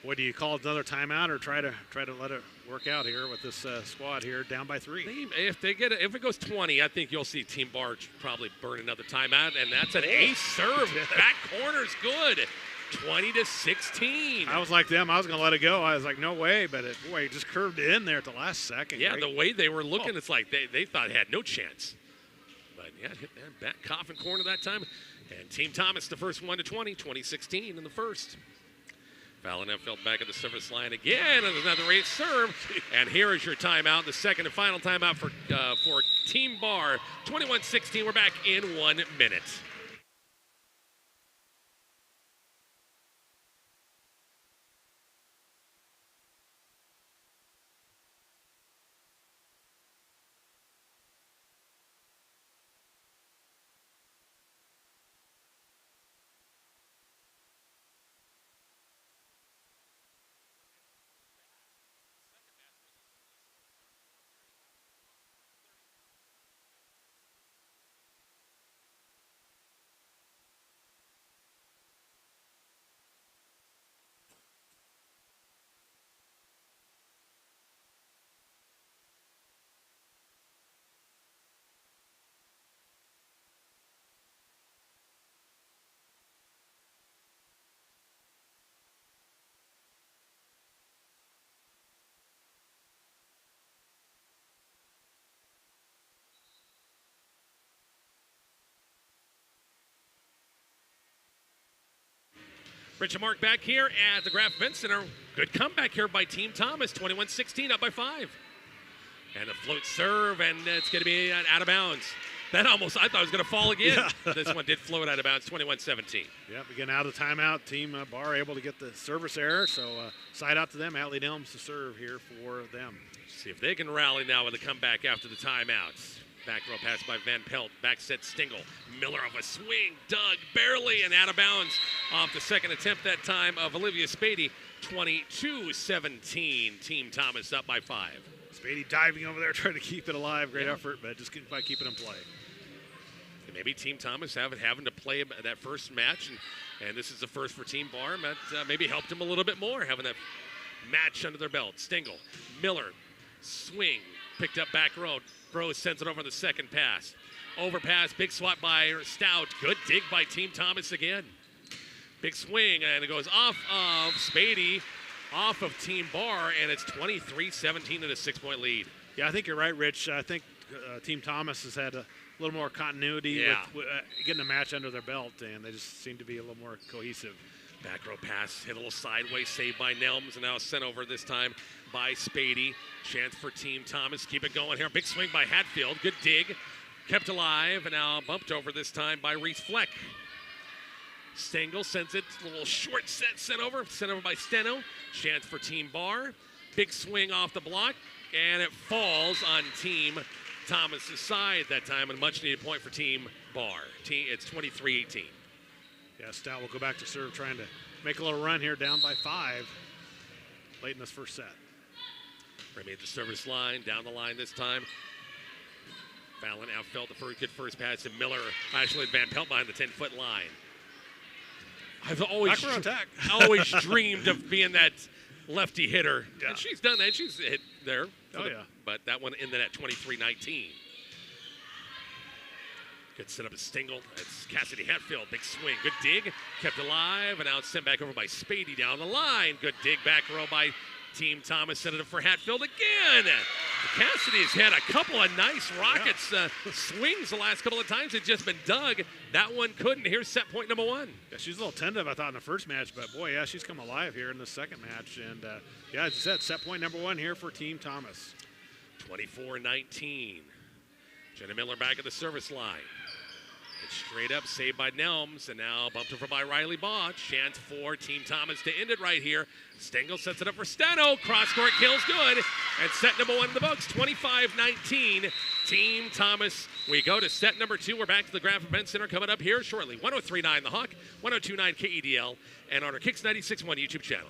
what do you call it, another timeout, or try to let it work out here with this squad here down by 3? If it goes 20, I think you'll see Team Bar probably burn another timeout, and that's an ace serve. Back corner's good. 20-16. I was like them. I was going to let it go. I was like, no way. But it just curved it in there at the last second. Yeah, Great. the way they were looking, it's like they thought it had no chance. But yeah, hit that back coffin corner that time. And Team Thomas, the first one to 20, 20-16 in the first. Fallon Outfield back at the service line again, and another ace serve. And here is your timeout, the second and final timeout for Team Bar. 21-16. We're back in 1 minute. Rich and Mark back here at the Graf Event Center. Good comeback here by Team Thomas. 21-16, up by 5. And a float serve, and it's going to be out of bounds. That almost, I thought it was going to fall again. Yeah. This one did float out of bounds, 21-17. Yep, again, out of timeout. Team Bar able to get the service error, so side out to them. Atlee Nelms to serve here for them. See if they can rally now with a comeback after the timeouts. Back row pass by Van Pelt. Back set Stingel. Miller of a swing. Dug barely and out of bounds off the second attempt that time of Olivia Spady. 22-17. Team Thomas up by 5. Spady diving over there trying to keep it alive. Great effort, but just couldn't quite keep it in play. And maybe Team Thomas having to play that first match, and this is the first for Team Bar. That maybe helped them a little bit more, having that match under their belt. Stingel. Miller. Swing. Picked up back row. Bros sends it over the second pass. Overpass, big swat by Stout. Good dig by Team Thomas again. Big swing, and it goes off of Spady, off of Team Bar, and it's 23-17 and a 6-point lead. Yeah, I think you're right, Rich. I think Team Thomas has had a little more continuity with getting a match under their belt, and they just seem to be a little more cohesive. Back row pass, hit a little sideways, saved by Nelms, and now sent over this time by Spady. Chance for Team Thomas. Keep it going here. Big swing by Hatfield. Good dig. Kept alive, and now bumped over this time by Reese Fleck. Stengel sends it. A little short set sent over by Steno. Chance for Team Bar. Big swing off the block, and it falls on Team Thomas's side that time, and a much-needed point for Team Bar. It's 23-18. Yeah, Stout will go back to serve, trying to make a little run here, down by 5 late in this first set. Remy at the service line, down the line this time. Fallon outfelt the good first pass to Miller. Actually, Van Pelt behind the 10-foot line. I've always dreamed of being that lefty hitter. Yeah. And she's done that. She's hit there. Oh, yeah. But that one ended at 23-19. Good set up a Stengel. That's Cassidy Hatfield. Big swing. Good dig. Kept alive. And now it's sent back over by Spady down the line. Good dig back row by Team Thomas. Sent it up for Hatfield again. Cassidy's had a couple of nice rockets swings the last couple of times. It's just been dug. That one couldn't. Here's set point number 1. Yeah, she's a little tentative, I thought, in the first match. But, boy, yeah, she's come alive here in the second match. And, yeah, as you said, set point number 1 here for Team Thomas. 24-19. Jenna Miller back at the service line. It's straight up, saved by Nelms, and now bumped over by Riley Baugh. Chance for Team Thomas to end it right here. Stengel sets it up for Steno. Cross-court kills good. And set number 1 in the books, 25-19. Team Thomas. We go to set number 2. We're back to the Graph Event Center coming up here shortly. 103.9 The Hawk, 102.9 KEDL, and on our Kicks 96.1 YouTube channel.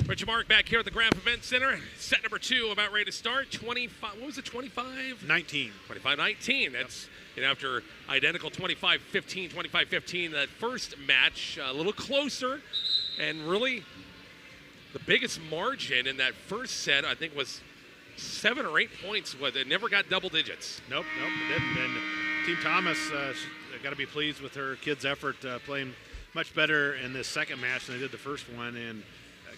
Richard Mark back here at the Graph Event Center. Set number 2 about ready to start. 25, what was it, 25? 19. 25-19. That's, after identical 25-15, 25-15, that first match, a little closer. And really, the biggest margin in that first set, I think, was 7 or 8 points. It never got double digits. Nope, it didn't. And Team Thomas, got to be pleased with her kids' effort, playing much better in this second match than they did the first one. And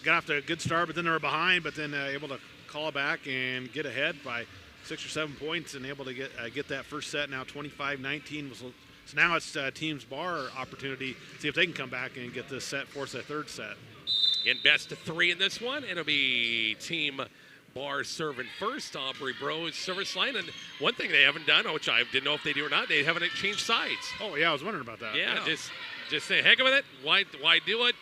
got off to a good start, but then they were behind, but then able to call back and get ahead by 6 or 7 points and able to get that first set now 25-19. So now it's Team's Bar opportunity to see if they can come back and get this set, force that third set. In best of 3 in this one, it'll be Team Barr serving first. Aubrey Bros service line. And one thing they haven't done, which I didn't know if they do or not, they haven't changed sides. Oh, yeah, I was wondering about that. Yeah, just say heck with it. Why do it?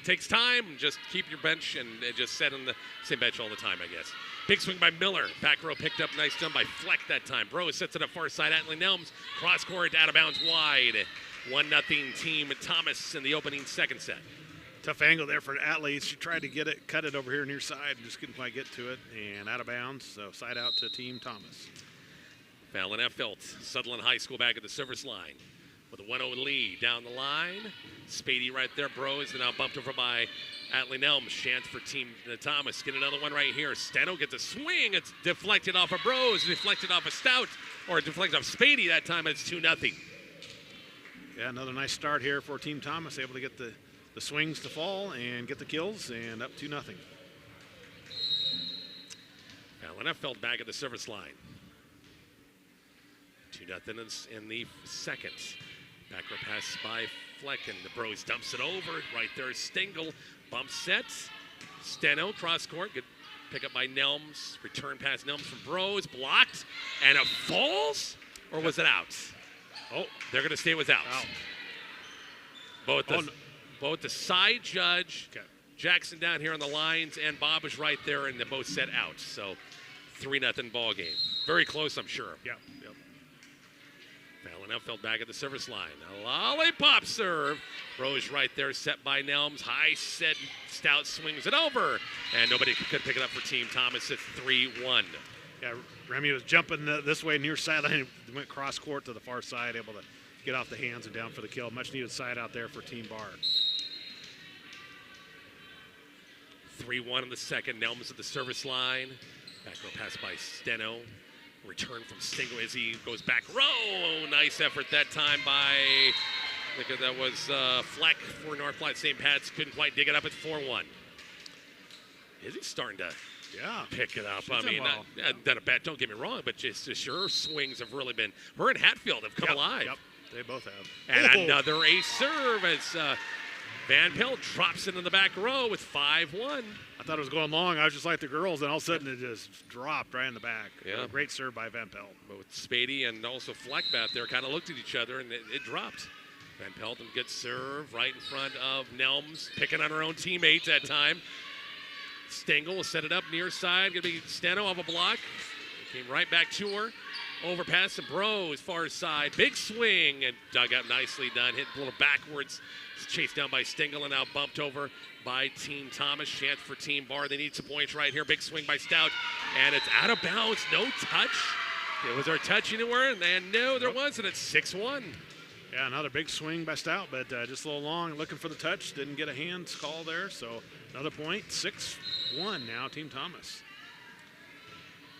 Takes time. Just keep your bench and just set on the same bench all the time, I guess. Big swing by Miller. Back row picked up. Nice done by Fleck that time. Bros sets it up far side. Atlee Nelms. Cross court, out of bounds wide. 1-0 Team Thomas in the opening second set. Tough angle there for Atlee. She tried to cut it over here near side and just couldn't quite get to it. And out of bounds. So side out to Team Thomas. Fallon Effelt. Sutherland High School back at the service line with a 1-0 lead down the line. Spady right there. Bros and now bumped over by Atlee Nelms. Chance for Team Thomas. Get another one right here. Steno gets a swing. It's deflected off of Bros. Deflected off of Stout. Or deflected off Spady that time. It's 2-0. Yeah, another nice start here for Team Thomas. Able to get the swings to fall and get the kills, and up 2-0. Fallon Effelt back at the service line. 2-0 in the second. Back row pass by Fleck, and the Bros dumps it over. Right there is Stengel. Bump set. Steno, cross court. Good pick up by Nelms. Return pass Nelms from Bros. Blocked. And it falls? Or was it out? Oh, they're going to say it was out. Both the side judge, Jackson down here on the lines, and Bob is right there, and they both set out. So 3-0 ball game. Very close, I'm sure. Yep. Fallon Effelt back at the service line. A lollipop serve. Rose right there, set by Nelms. High set, Stout swings it over. And nobody could pick it up for Team Thomas. It's 3-1. Yeah, Remy was jumping this way near sideline. Went cross court to the far side, able to get off the hands and down for the kill. Much needed side out there for Team Barr. 3-1 in the second. Nelms at the service line. Back row pass by Steno. Return from Stingo as he goes back row. Nice effort that time by, that was Fleck for North Platte St. Pat's. Couldn't quite dig it up at 4-1. Izzy's starting to pick it up. She's I mean, done a bad, don't get me wrong, but just her swings have really been, her and Hatfield have come alive. Yep, they both have. And another ace serve as Van Pelt drops it in the back row with 5-1. I thought it was going long. I was just like the girls, and all of a sudden it just dropped right in the back. Yeah. Great serve by Van Pelt. Both Spady and also Fleck back there kind of looked at each other, and it dropped. Van Pelton gets serve right in front of Nelms, picking on her own teammate that time. Stengel will set it up near side. Going to be Steno off a block. Came right back to her. Overpass to Bros, far side. Big swing, and dug up nicely done. Hit a little backwards. Chased down by Stengel and now bumped over by Team Thomas. Chance for Team Barr. They need some points right here. Big swing by Stout. And it's out of bounds. No touch. Was there a touch anywhere? And no, there wasn't. It's 6-1. Yeah, another big swing by Stout, but just a little long. Looking for the touch. Didn't get a hands call there. So another point. 6-1 now, Team Thomas.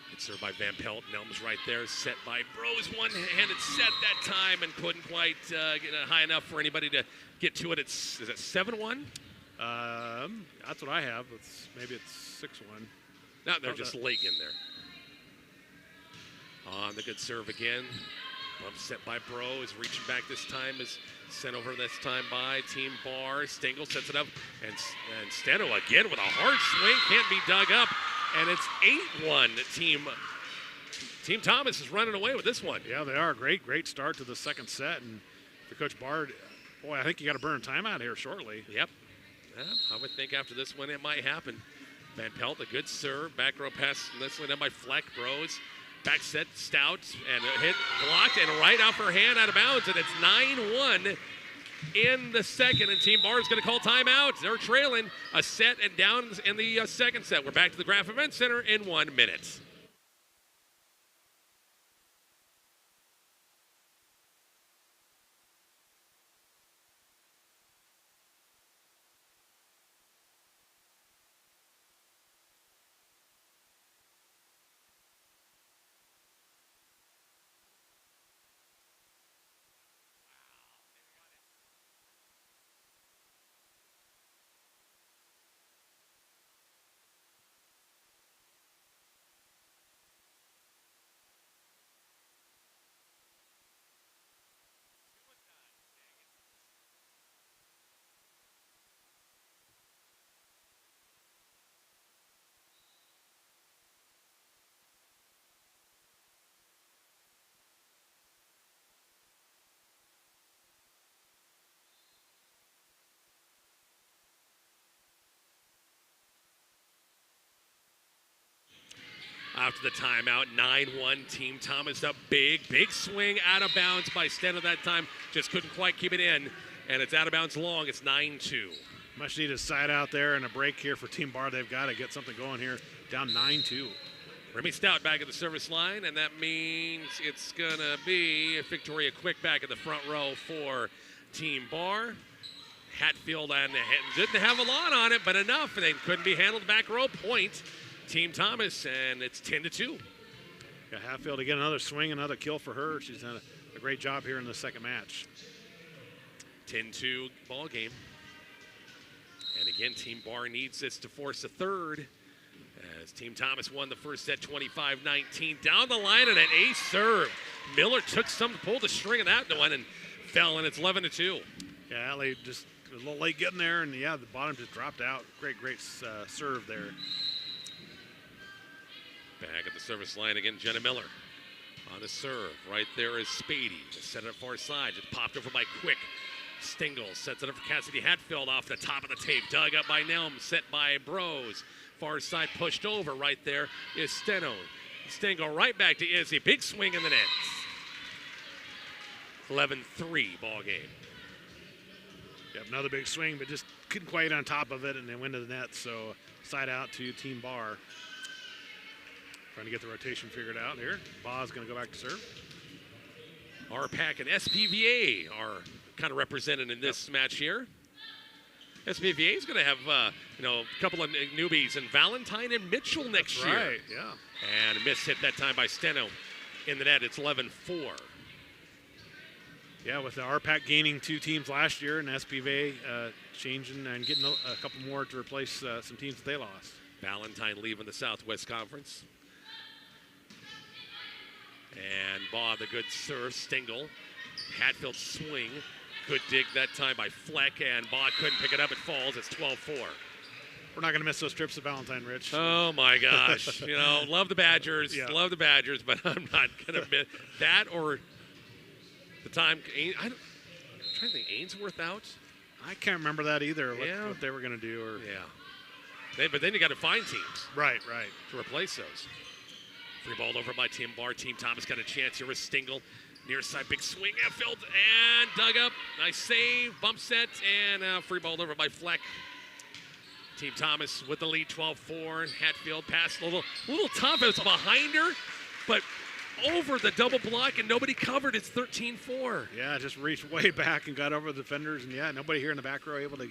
Good serve by Van Pelt. Nelms right there. Set by Bros. One-handed set that time and couldn't quite get it high enough for anybody to get to it. Is it 7-1? That's what I have. Maybe it's 6-1. No, they're just late in there. On the good serve again. Bump set by Bros. Reaching back this time is sent over this time by Team Barr. Stengel sets it up. And Steno again with a hard swing. Can't be dug up. And it's 8-1. Team Thomas is running away with this one. Yeah, they are. Great start to the second set. And for Coach Bard, boy, I think you got to burn timeout here shortly. Yep. Yeah, I would think after this one it might happen. Van Pelt, a good serve. Back row pass, this one done by Fleck. Bros. Back set, Stout, and a hit blocked, and right off her hand out of bounds, and it's 9-1 in the second, and Team Barr is going to call timeout. They're trailing a set and down in the second set. We're back to the Graf Event Center in 1 minute. After the timeout, 9-1, Team Thomas up big. Big swing out of bounds by Steno that time. Just couldn't quite keep it in, and it's out of bounds long. It's 9-2. Much needed side out there and a break here for Team Bar. They've got to get something going here. Down 9-2. Remy Stout back at the service line, and that means it's going to be Victoria Quick back in the front row for Team Bar. Hatfield and didn't have a lot on it, but enough. They couldn't be handled back row. Point, Team Thomas, and it's 10-2. Yeah, Hatfield to get another swing, another kill for her. She's done a great job here in the second match. 10-2 ball game. And again, Team Bar needs this to force a third. As Team Thomas won the first set 25-19. Down the line and an ace serve. Miller pulled the string of that one and fell, and it's 11-2. Yeah, Allie just a little late getting there, and yeah, the bottom just dropped out. Great serve there. Back at the service line again, Jenna Miller on the serve. Right there is Spady. Just set it up far side. Just popped over by Quick. Stingle sets it up for Cassidy Hatfield off the top of the tape. Dug up by Nelm, set by Bros. Far side pushed over. Right there is Steno. Stingle right back to Izzy. Big swing in the net. 11-3 ball game. Yep, another big swing, but just couldn't quite get on top of it, and then went to the net. So side out to Team Bar. Trying to get the rotation figured out here. Ba's going to go back to serve. RPAC and SPVA are kind of represented in this match here. SPVA is going to have a couple of newbies, and Valentine and Mitchell next year. Right, yeah. And a miss hit that time by Steno in the net. It's 11-4. Yeah, with the RPAC gaining 2 teams last year and SPVA changing and getting a couple more to replace some teams that they lost. Valentine leaving the Southwest Conference. And Baugh, the good serve. Stingle. Hatfield swing. Good dig that time by Fleck, and Baugh couldn't pick it up. It falls. It's 12-4. We're not going to miss those trips to Valentine, Rich. Oh, my gosh. Love the Badgers. Yeah. Love the Badgers, but I'm not going to miss that or the time. I'm trying to think. Ainsworth out? I can't remember that either, Yeah. what they were going to do. Yeah. But then you got to find teams. Right. To replace those. Free ball over by Team Bar. Team Thomas got a chance here with Stingle. Near side, big swing, Hatfield, and dug up. Nice save, bump set, and free ball over by Fleck. Team Thomas with the lead, 12-4. Hatfield passed a little tough. It was behind her, but over the double block, and nobody covered. It's 13-4. Yeah, just reached way back and got over the defenders, and yeah, nobody here in the back row able to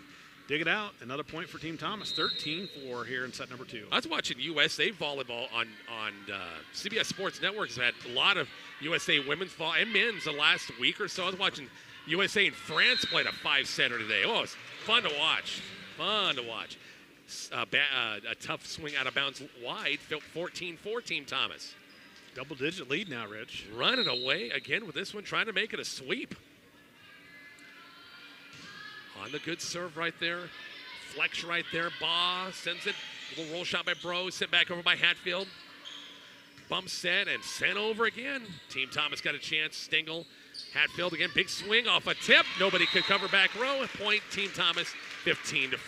dig it out. Another point for Team Thomas, 13-4 here in set number 2. I was watching USA Volleyball on CBS Sports Network. Has had a lot of USA women's volleyball and men's the last week or so. I was watching USA and France played a 5-setter today. Oh, it's fun to watch. A tough swing out of bounds wide. 14-4 Team Thomas. Double-digit lead now, Rich. Running away again with this one, trying to make it a sweep. On the good serve right there. Flex right there. Baugh sends it. A little roll shot by Bros. Sent back over by Hatfield. Bump set and sent over again. Team Thomas got a chance. Stingle. Hatfield again. Big swing off a tip. Nobody could cover back row. Point Team Thomas 15-4.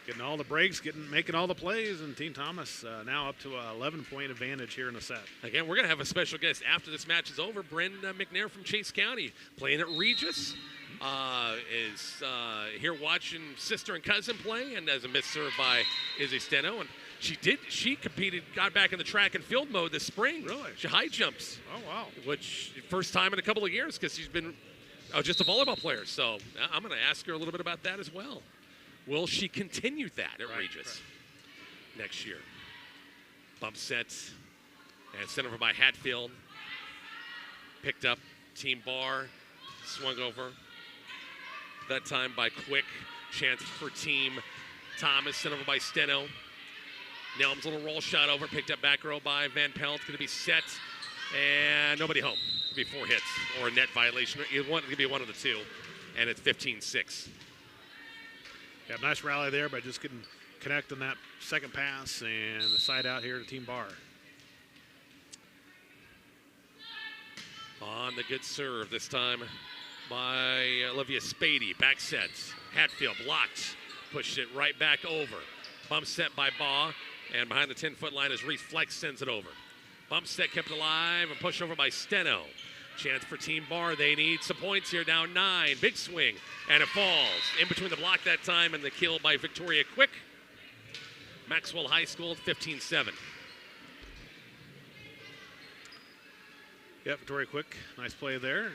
Getting all the breaks, making all the plays, and Team Thomas now up to an 11-point advantage here in the set. Again, we're going to have a special guest after this match is over. Brenda McNair from Chase County, playing at Regis. Is here watching sister and cousin play, and as a miss serve by Izzy Steno. And she competed, got back in the track and field mode this spring. Really? She high jumps. Oh, wow. Which first time in a couple of years because she's been just a volleyball player. So I'm going to ask her a little bit about that as well. Will she continue that at Regis next year? Bump sets and sent over by Hatfield. Picked up Team Bar, swung over. That time by Quick. Chance for Team Thomas, sent over by Steno. Nelm's little roll shot over, picked up back row by Van Pelt. Going to be set, and nobody home. Could be 4 hits or a net violation. It could be one of the two, and it's 15-6. Yeah, nice rally there by just getting connect on that second pass and the side out here to Team Bar. On the good serve this time by Olivia Spady. Back sets. Hatfield blocked. Pushed it right back over. Bump set by Baugh. And behind the 10-foot line is Reese Flex, sends it over. Bump set kept alive and pushed over by Steno. Chance for Team Bar. They need some points here. Down 9. Big swing. And it falls. In between the block that time and the kill by Victoria Quick. Maxwell High School 15-7. Yeah, Victoria Quick. Nice play there.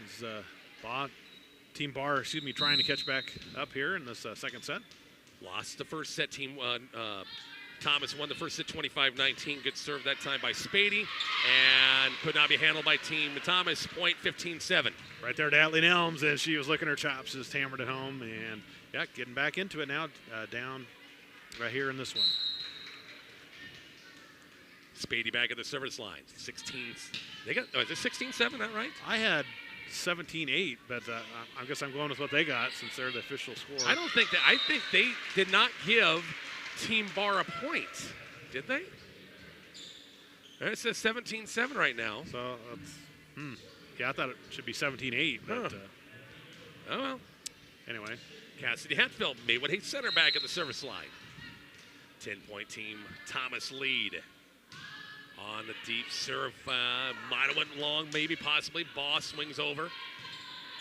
Team Bar, trying to catch back up here in this second set. Lost the first set. Team Thomas won the first set 25-19. Good serve that time by Spady. And could not be handled by Team Thomas. Point 15-7. Right there to Atlee Elms, and she was licking her chops, just hammered it home. And, yeah, getting back into it now, down right here in this one. Spady back at the service line. 16. Is it 16-7, that right? I had 17-8, but I guess I'm going with what they got since they're the official score. I don't think that. I think they did not give Team Bar a point, did they? It says 17-7 right now. So, yeah, I thought it should be 17-8, but oh well. Anyway. Cassidy Hatfield made what he center back at the service line. 10-point Team Thomas lead. On the deep serve, might have went long, maybe, possibly. Baugh swings over.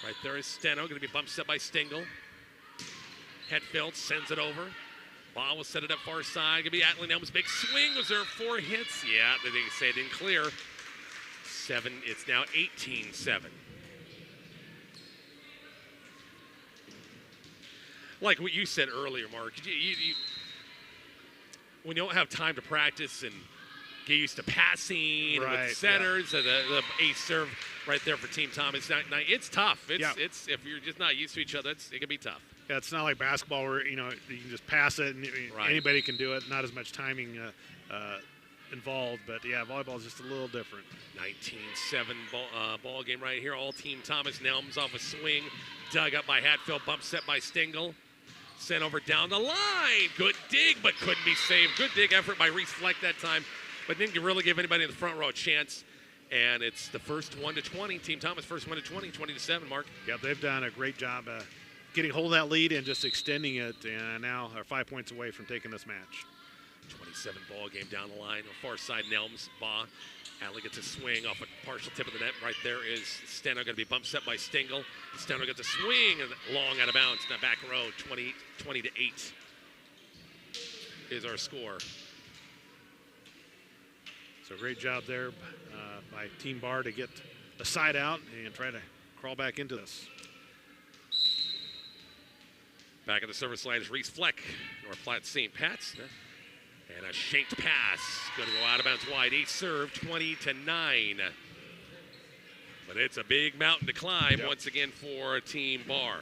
Right there is Steno, going to be bumped set by Stingle. Hetfield sends it over. Baugh will set it up far side. Going to be Atlee Elms' big swing. Was there 4 hits? Yeah, they say it didn't clear. 7, it's now 18-7. Like what you said earlier, Mark, when you don't have time to practice and get used to passing with setters, and the ace serve right there for Team Thomas. Now, it's tough. It's if you're just not used to each other, it can be tough. Yeah, it's not like basketball where you can just pass it and anybody can do it. Not as much timing involved, but yeah, volleyball is just a little different. 19-7 ball game right here. All Team Thomas. Nelms off a swing, dug up by Hatfield. Bump set by Stingle. Sent over down the line. Good dig, but couldn't be saved. Good dig effort by Reese Fleck that time, but didn't really give anybody in the front row a chance. And it's the first 1-20. Team Thomas first 1-20, 20-7, Mark. Yeah, they've done a great job getting hold of that lead and just extending it, and now are 5 points away from taking this match. 27 ball game down the line. On the far side, Nelms, Baugh. Atlee gets a swing off a partial tip of the net. Right there is Steno, going to be bump set by Stingle. Steno gets a swing and long out of bounds. Now back row, 20-8 is our score. So great job there by Team Bar to get the side out and try to crawl back into this. Back at the service line is Reese Fleck, North Platte St. Pat's. And a shanked pass. Going to go out of bounds wide. Ace serve, 20-9. But it's a big mountain to climb once again for Team Bar.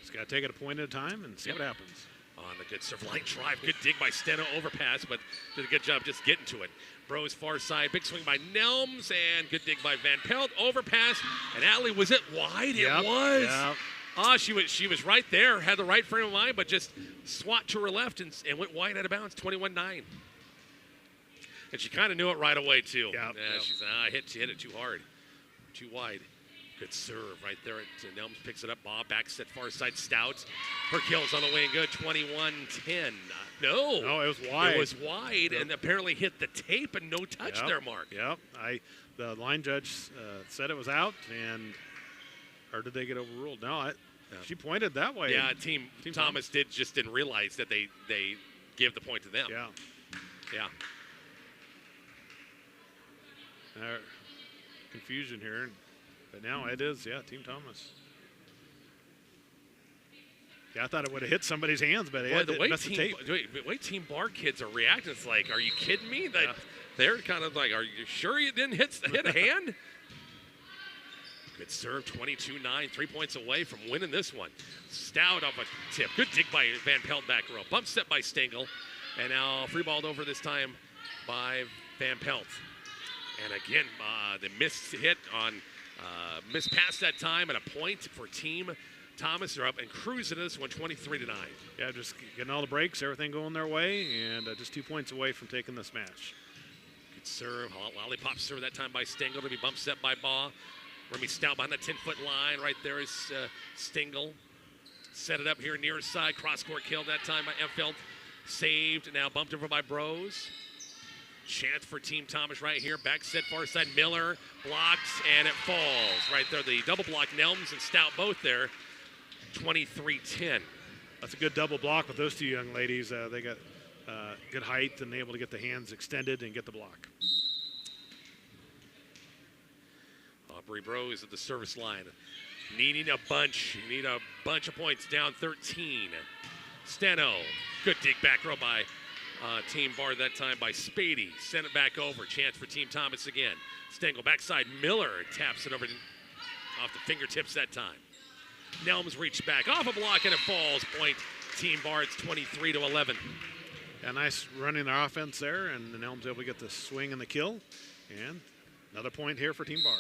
Just got to take it a point at a time and see what happens. On the good serve, line drive. Good dig by Steno, overpass, but did a good job just getting to it. Bros far side, big swing by Nelms, and good dig by Van Pelt, overpass. And Atlee, was it wide? Yep. It was. Yep. She was right there, had the right frame of mind, but just swat to her left and went wide out of bounds, 21-9. And she kind of knew it right away, too. She said, she hit it too hard, too wide. Good serve right there. Nelms picks it up. Baugh back set far side. Stout. Her kill's on the way and good. 21-10. No, it was wide. It was wide and apparently hit the tape and no touch there, Mark. Yep. The line judge said it was out, or did they get overruled? No, she pointed that way. Yeah, Team Thomas didn't realize that they give the point to them. Yeah. Confusion here. But now it is, Team Thomas. Yeah, I thought it would have hit somebody's hands, but it messed the tape. The way Team Bar kids are reacting, it's like, are you kidding me? They're kind of like, are you sure you didn't hit a hand? Good serve, 22-9, 3 points away from winning this one. Stout off a tip. Good dig by Van Pelt back row. Bump set by Stengel. And now free balled over this time by Van Pelt. And again, the missed hit on missed pass that time, and a point for Team Thomas. They're up and cruising this one, 23-9. Yeah, just getting all the breaks, everything going their way, and just 2 points away from taking this match. Good serve, lollipop serve that time by Stengel to be bump set by Baugh. Remy Stout behind the 10-foot line. Right there is Stengel. Set it up here near side. Cross-court kill that time by Effeld. Saved, now bumped over by Bros. Chance for Team Thomas right here. Back set far side. Miller blocks, and it falls. Right there, the double block. Nelms and Stout both there. 23-10. That's a good double block with those two young ladies. They got good height and able to get the hands extended and get the block. Aubrey Bros at the service line. Needing a bunch. Need a bunch of points. Down 13. Steno. Good dig back row by Team Bar that time by Spady. Send it back over. Chance for Team Thomas again. Stengel backside. Miller taps it over off the fingertips that time. Nelms reached back off a block and it falls. Point Team Bar. It's 23-11. Yeah, nice running their offense there, and the Nelms able to get the swing and the kill. And another point here for Team Bar.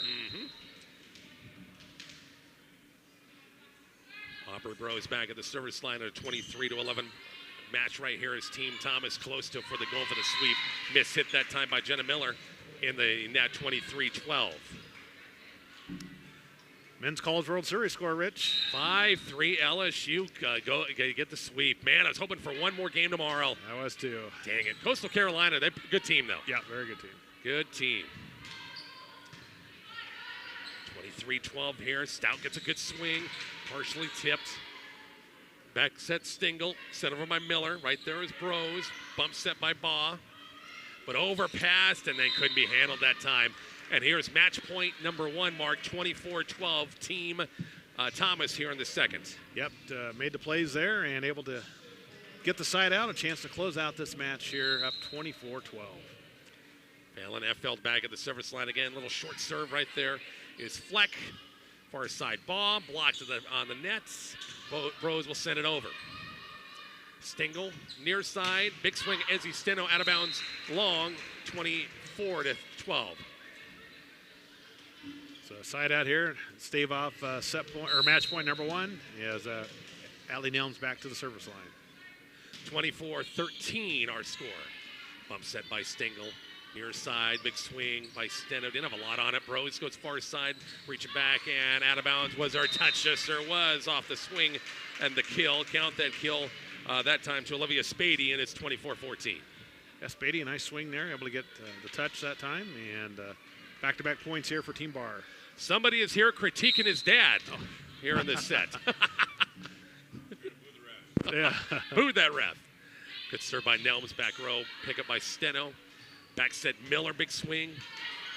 Aubrey Bros back at the service line at a 23-11 match right here as Team Thomas close to for the goal for the sweep. Miss hit that time by Jenna Miller in the net 23-12. Men's College World Series score, Rich. 5-3 LSU. Go get the sweep. Man, I was hoping for one more game tomorrow. I was too. Dang it. Coastal Carolina, they're a good team though. Yeah, very good team. Good team. 23-12 here. Stout gets a good swing. Partially tipped. Back set Stingle. Sent over by Miller. Right there is Bros. Bump set by Baugh. But overpassed and then couldn't be handled that time. And here's match point number one, Mark. 24-12 Team Thomas here in the second. Yep, made the plays there and able to get the side out. A chance to close out this match here up 24-12. Fallon Effeld back at the service line again. Little short serve right there is Fleck. Far side Baugh, blocked on the nets. Bros will send it over. Stingle, near side, big swing, Ezzy Steno out of bounds, long, 24-12. So side out here, stave off set point or match point number one as Allie Nelms back to the service line. 24-13 our score. Bump set by Stingle. Near side, big swing by Steno. Didn't have a lot on it. Bros goes far side, reaching back and out of bounds. Was there a touch? Yes, there was off the swing and the kill. Count that kill that time to Olivia Spady, and it's 24-14. Yeah, Spady, a nice swing there, able to get the touch that time, and back-to-back points here for Team Bar. Somebody is here critiquing his dad here in this set. Yeah. Booed that ref. Good serve by Nelms, back row. Pick up by Steno. Back set Miller, big swing.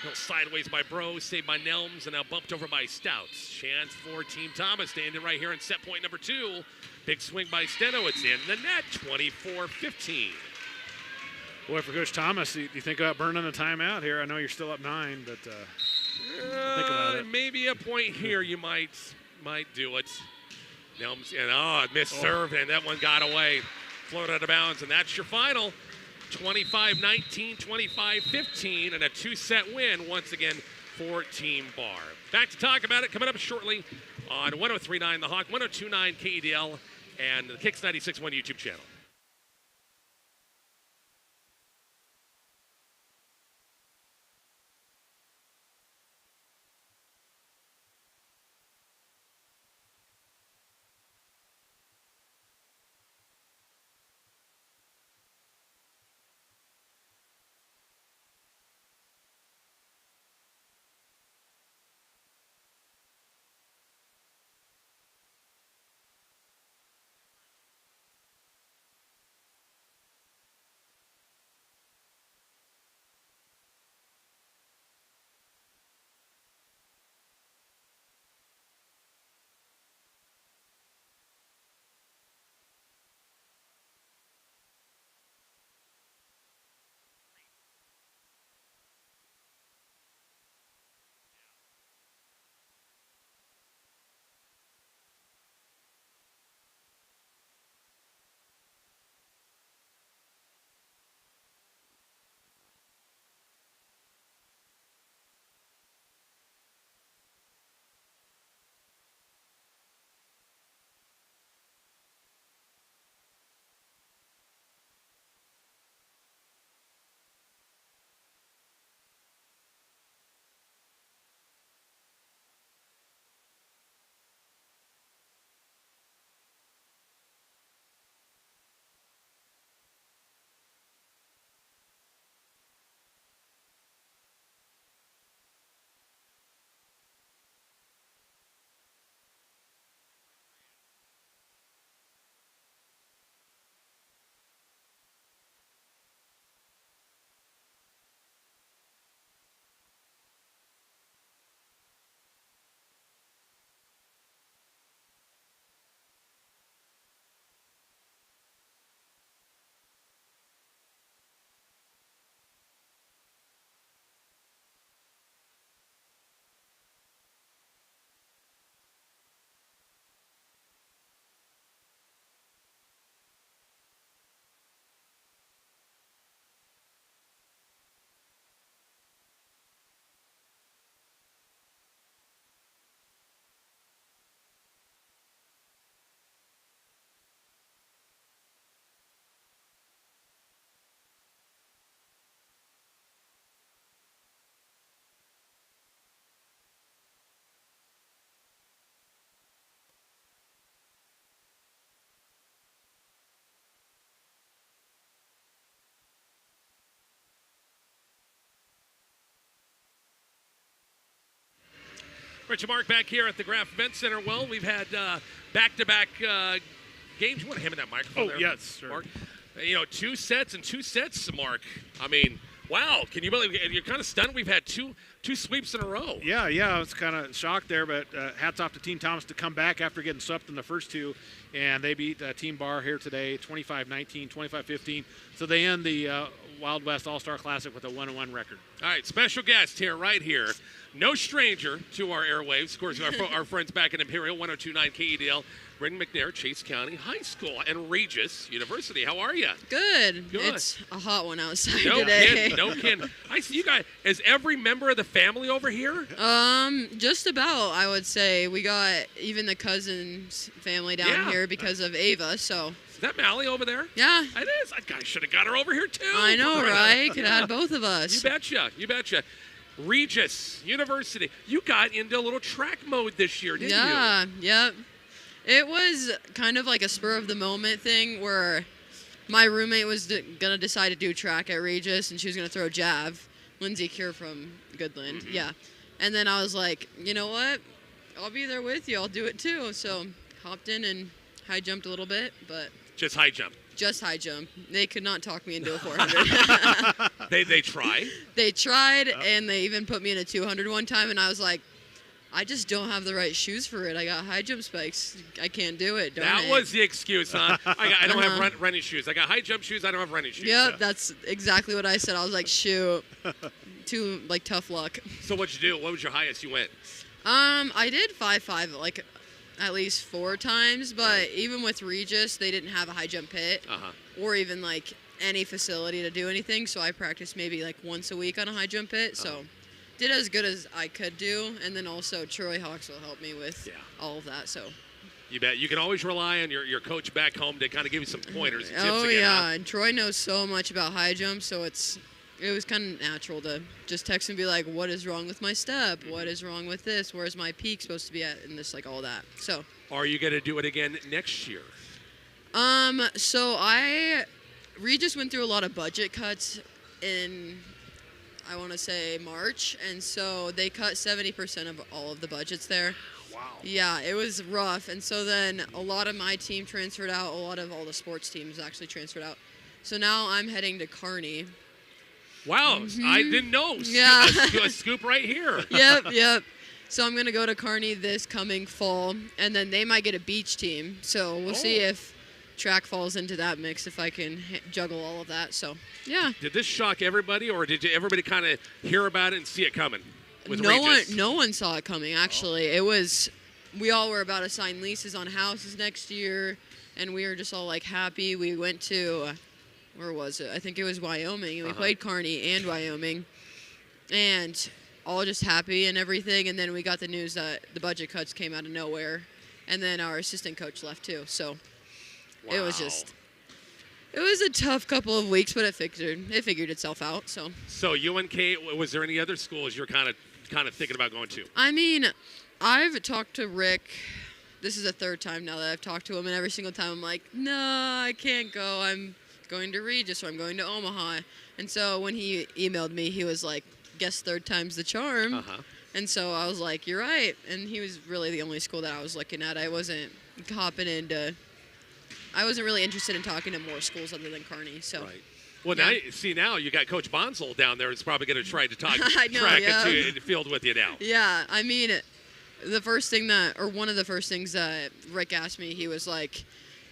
Little sideways by Bros, saved by Nelms, and now bumped over by Stouts. Chance for Team Thomas, standing right here in set point number two. Big swing by Steno, it's in the net, 24-15. Boy, for Coach Thomas, you think about burning a timeout here? I know you're still up 9, but think about it. Maybe a point here you might do it. Nelms, and missed serve, and that one got away. Floated out of bounds, and that's your final. 25-19, 25-15, and a two-set win once again for Team Bar. Back to talk about it coming up shortly on 103.9 The Hawk, 102.9 KEDL, and the Kicks 96.1 YouTube channel. Rich and Mark back here at the Graf Event Center. Well, we've had back-to-back games. You want to hand me that microphone there, yes, sir. Mark? 2 sets and 2 sets, Mark. I mean, wow. Can you believe it? You're kind of stunned we've had two sweeps in a row. Yeah, I was kind of shocked there, but hats off to Team Thomas to come back after getting swept in the first 2, and they beat Team Bar here today 25-19, 25-15. So they end the Wild West All-Star Classic with a 1-1 record. All right, special guest here, right here. No stranger to our airwaves. Of course, our friends back at Imperial 102.9 KEDL, Brendan McNair, Chase County High School, and Regis University. How are you? Good. It's a hot one outside no today. Kidding, no kidding. I see you guys. Is every member of the family over here? Just about, I would say. We got even the cousins family down here because of Ava, so. Is that Mally over there? Yeah. It is. I should have got her over here, too. I know, right? Could have had both of us. You betcha. Regis University. You got into a little track mode this year, didn't you? Yeah, yep. It was kind of like a spur of the moment thing where my roommate was going to decide to do track at Regis, and she was going to throw jav. Lindsay Cure from Goodland, yeah. And then I was like, you know what? I'll be there with you. I'll do it too. So hopped in and high jumped a little bit, but just high jump. Just high jump. They could not talk me into a 400. They tried. They tried, and they even put me in a 200 one time, and I was like, I just don't have the right shoes for it. I got high jump spikes. I can't do it. That was the excuse, huh? I don't have running shoes. I got high jump shoes. I don't have running shoes. Yep, that's exactly what I said. I was like, shoot, too tough luck. So what'd you do? What was your highest you went? I did 5.5 at least 4 times, but even with Regis, they didn't have a high jump pit or even any facility to do anything. So I practiced maybe once a week on a high jump pit. So. Did as good as I could do, and then also Troy Hawks will help me with all of that. So, you bet. You can always rely on your coach back home to kind of give you some pointers and tips. Oh again, yeah, and Troy knows so much about high jump, so it was kind of natural to just text and be like, "What is wrong with my step? What is wrong with this? Where's my peak supposed to be at?" And this all that. So, are you going to do it again next year? So Regis went through a lot of budget cuts in. I want to say March, and so they cut 70% of all of the budgets there. Wow. Yeah, it was rough, and so then a lot of my team transferred out. A lot of all the sports teams actually transferred out. So now I'm heading to Kearney. Wow, I didn't know. Yeah. A scoop right here. Yep. So I'm going to go to Kearney this coming fall, and then they might get a beach team. So we'll see if track falls into that mix, if I can juggle all of that. So, yeah. Did this shock everybody, or did everybody kind of hear about it and see it coming? No one saw it coming, actually. It was, we all were about to sign leases on houses next year, and we were just all happy. We went to, where was it? I think it was Wyoming, and we played Kearney and Wyoming, and all just happy and everything. And then we got the news that the budget cuts came out of nowhere, and then our assistant coach left too. So. Wow. It was a tough couple of weeks, but it figured itself out. So UNK, was there any other schools you're kind of thinking about going to? I mean, I've talked to Rick. This is the 3rd time now that I've talked to him, and every single time I'm like, no, I can't go. I'm going to Regis, or I'm going to Omaha. And so when he emailed me, he was like, guess 3rd time's the charm. And so I was like, you're right. And he was really the only school that I was looking at. I wasn't hopping into. I wasn't really interested in talking to more schools other than Kearney. So. Right. Well, now you got Coach Bonsall down there. It's probably going to try to talk track into the field with you now. Yeah, I mean, the first thing one of the first things that Rick asked me, he was like,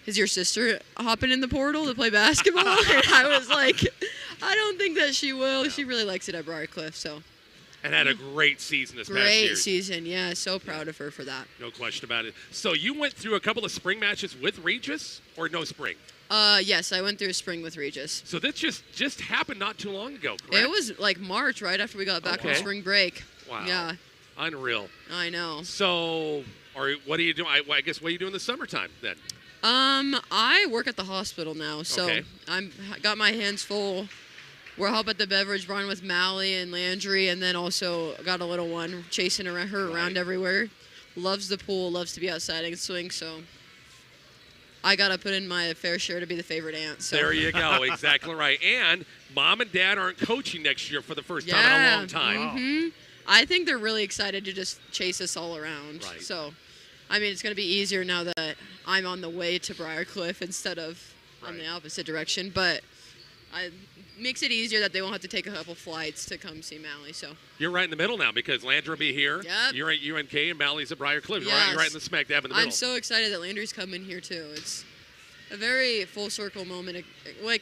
"Is your sister hopping in the portal to play basketball?" And I was like, "I don't think that she will. No. She really likes it at Briarcliff." So. And had a great season this past year. Great season, yeah. So proud of her for that. No question about it. So you went through a couple of spring matches with Regis, or no spring? Yes, I went through a spring with Regis. So that just happened not too long ago, correct? It was March, right after we got back from spring break. Wow. Yeah. Unreal. I know. So, what are you doing? I guess what are you doing in the summertime then? I work at the hospital now, so I got my hands full. We're help at the beverage barn with Mally and Landry, and then also got a little one chasing her around everywhere. Loves the pool, loves to be outside and swing, so I got to put in my fair share to be the favorite aunt. So. There you go. Exactly right. And Mom and Dad aren't coaching next year for the first time in a long time. Mm-hmm. I think they're really excited to just chase us all around. Right. So, I mean, it's going to be easier now that I'm on the way to Briarcliff instead of on the opposite direction. But it makes it easier that they won't have to take a couple flights to come see Mally. So You're right in the middle now because Landry will be here. Yep. You're at UNK and Mally's at Briarcliff. Yes. You're right in the smack dab in the middle. I'm so excited that Landry's coming here too. It's a very full circle moment, like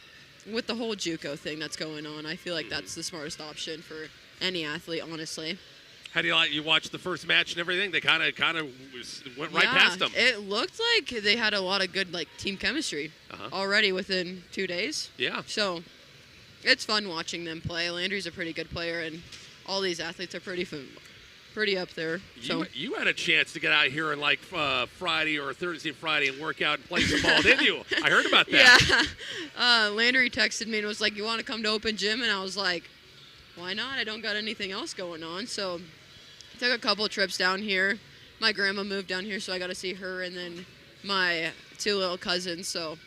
with the whole JUCO thing that's going on. I feel like that's the smartest option for any athlete, honestly. How do you like? You watched the first match and everything. They kind of went right past them. It looked like they had a lot of good team chemistry already within 2 days. Yeah. So it's fun watching them play. Landry's a pretty good player, and all these athletes are pretty up there. So You had a chance to get out here on Friday or Thursday, Friday, and work out and play some ball, didn't you? I heard about that. Yeah. Landry texted me and was like, "You want to come to open gym?" And I was like, "Why not? I don't got anything else going on." So took a couple trips down here. My grandma moved down here, so I got to see her, and then my 2 little cousins. So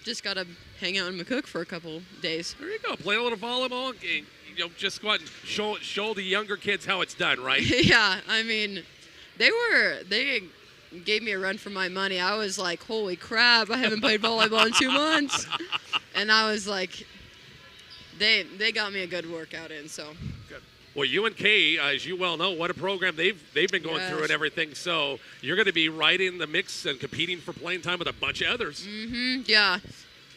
just got to hang out in McCook for a couple days. There you go. Play a little volleyball. Just go out and show the younger kids how it's done, right? Yeah, I mean, they gave me a run for my money. I was like, holy crap, I haven't played volleyball in 2 months. And I was like, they got me a good workout in, so. Good. Well, UNK, as you well know, what a program they've been going through and everything. So you're going to be right in the mix and competing for playing time with a bunch of others. Mm-hmm, yeah.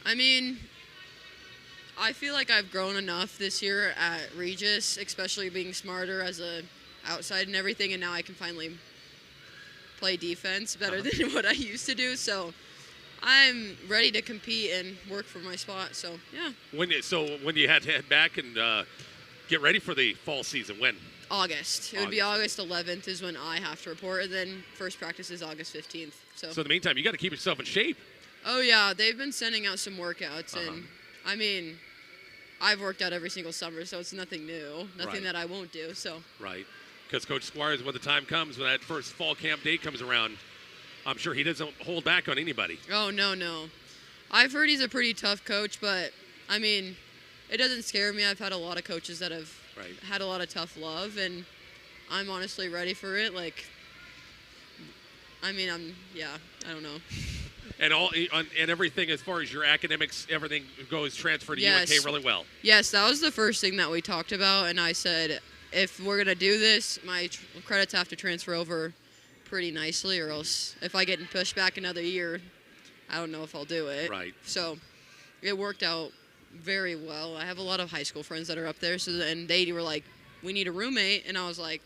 I mean, I feel like I've grown enough this year at Regis, especially being smarter as a outside and everything, and now I can finally play defense better than what I used to do. So I'm ready to compete and work for my spot. So yeah. When do you have to head back and get ready for the fall season? When? August. It would be August 11th is when I have to report, and then first practice is August 15th. So in the meantime, you got to keep yourself in shape. Oh yeah, they've been sending out some workouts, and I mean, I've worked out every single summer, so it's nothing new, nothing that I won't do. So right, because Coach Squires, when the time comes, when that first fall camp date comes around, I'm sure he doesn't hold back on anybody. Oh no, I've heard he's a pretty tough coach, but I mean, it doesn't scare me. I've had a lot of coaches that have had a lot of tough love, and I'm honestly ready for it. I don't know. And everything as far as your academics, everything goes transferred to UNK really well. Yes, that was the first thing that we talked about, and I said, if we're going to do this, my credits have to transfer over pretty nicely, or else if I get pushed back another year, I don't know if I'll do it. Right. So it worked out very well. I have a lot of high school friends that are up there, and they were like, we need a roommate, and I was like,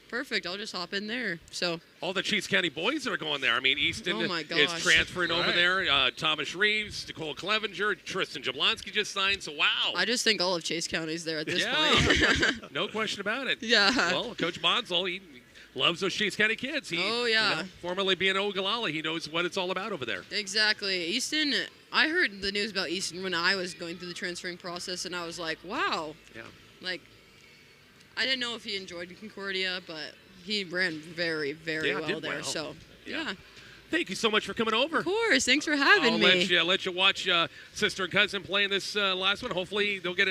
perfect, I'll just hop in there. So all the Cheats County boys are going there. I mean, Easton is transferring over there. Thomas Reeves, Nicole Clevenger, Tristan Jablonski just signed. So wow. I just think all of Chase County's there at this point. No question about it. Yeah. Well, Coach Bonsall, he loves those Chase County kids. Formerly being Ogallala, he knows what it's all about over there. Exactly. Easton, I heard the news about Easton when I was going through the transferring process, and I was like, wow. Yeah. I didn't know if he enjoyed Concordia, but he ran very, very well there. So, yeah. Thank you so much for coming over. Of course. Thanks for having me. I'll let you watch sister and cousin play in this last one. Hopefully they'll get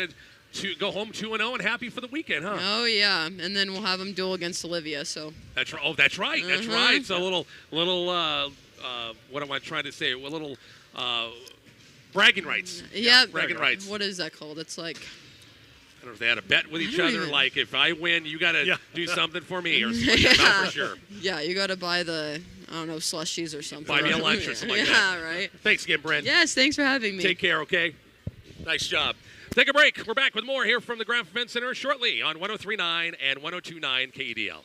to go home 2-0 and happy for the weekend, huh? Oh, yeah. And then we'll have them duel against Olivia. So that's right. Oh, that's right. That's right. So a little what am I trying to say? A little bragging rights. Yeah. Bragging rights. What is that called? It's like, I don't know if they had a bet with each other, like if I win, you got to do something for me or something. Not for sure. Yeah, you got to buy the, slushies or something. Buy me a lunch or something like that. Yeah, right. Thanks again, Brent. Yes, thanks for having me. Take care, okay? Nice job. Take a break. We're back with more here from the Graph Event Center shortly on 103.9 and 102.9 KEDL.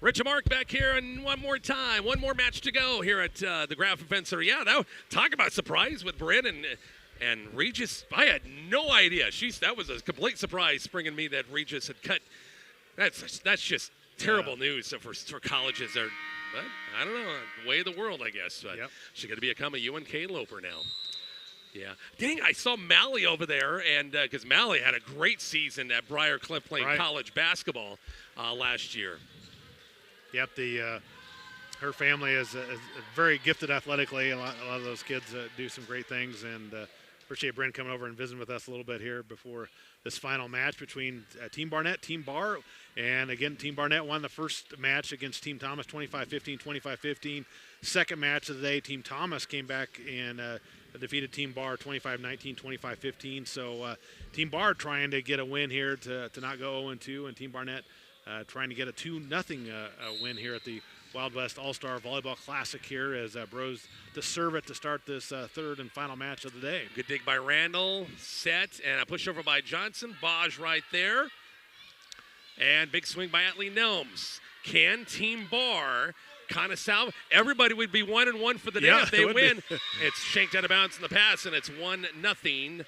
Rich and Mark back here, and one more time, one more match to go here at the Graf Event Center. Yeah, talk about surprise with Bryn and Regis. I had no idea. That was a complete surprise, springing me that Regis had cut. That's just terrible news for colleges there. But I don't know, way of the world, I guess. But she's going to become a UNK Loper now. Yeah. Dang, I saw Mally over there, and because Mally had a great season at Briarcliff playing college basketball last year. Yep, her family is very gifted athletically. A lot of those kids do some great things, and appreciate Brent coming over and visiting with us a little bit here before this final match between Team Barnett, Team Bar. And again, Team Barnett won the first match against Team Thomas 25-15, 25-15. Second match of the day, Team Thomas came back and defeated Team Bar 25-19, 25-15. So Team Bar trying to get a win here to not go 0-2, and Team Barnett trying to get a 2-0 win here at the Wild West All-Star Volleyball Classic here as Bros to serve it to start this third and final match of the day. Good dig by Randall, set, and a push over by Johnson. Baj right there. And big swing by Atlee Nelms. Can Team Bar kind of salve? Everybody would be 1-1 for the day if they win. It's shanked out of bounds in the pass, and it's 1-0.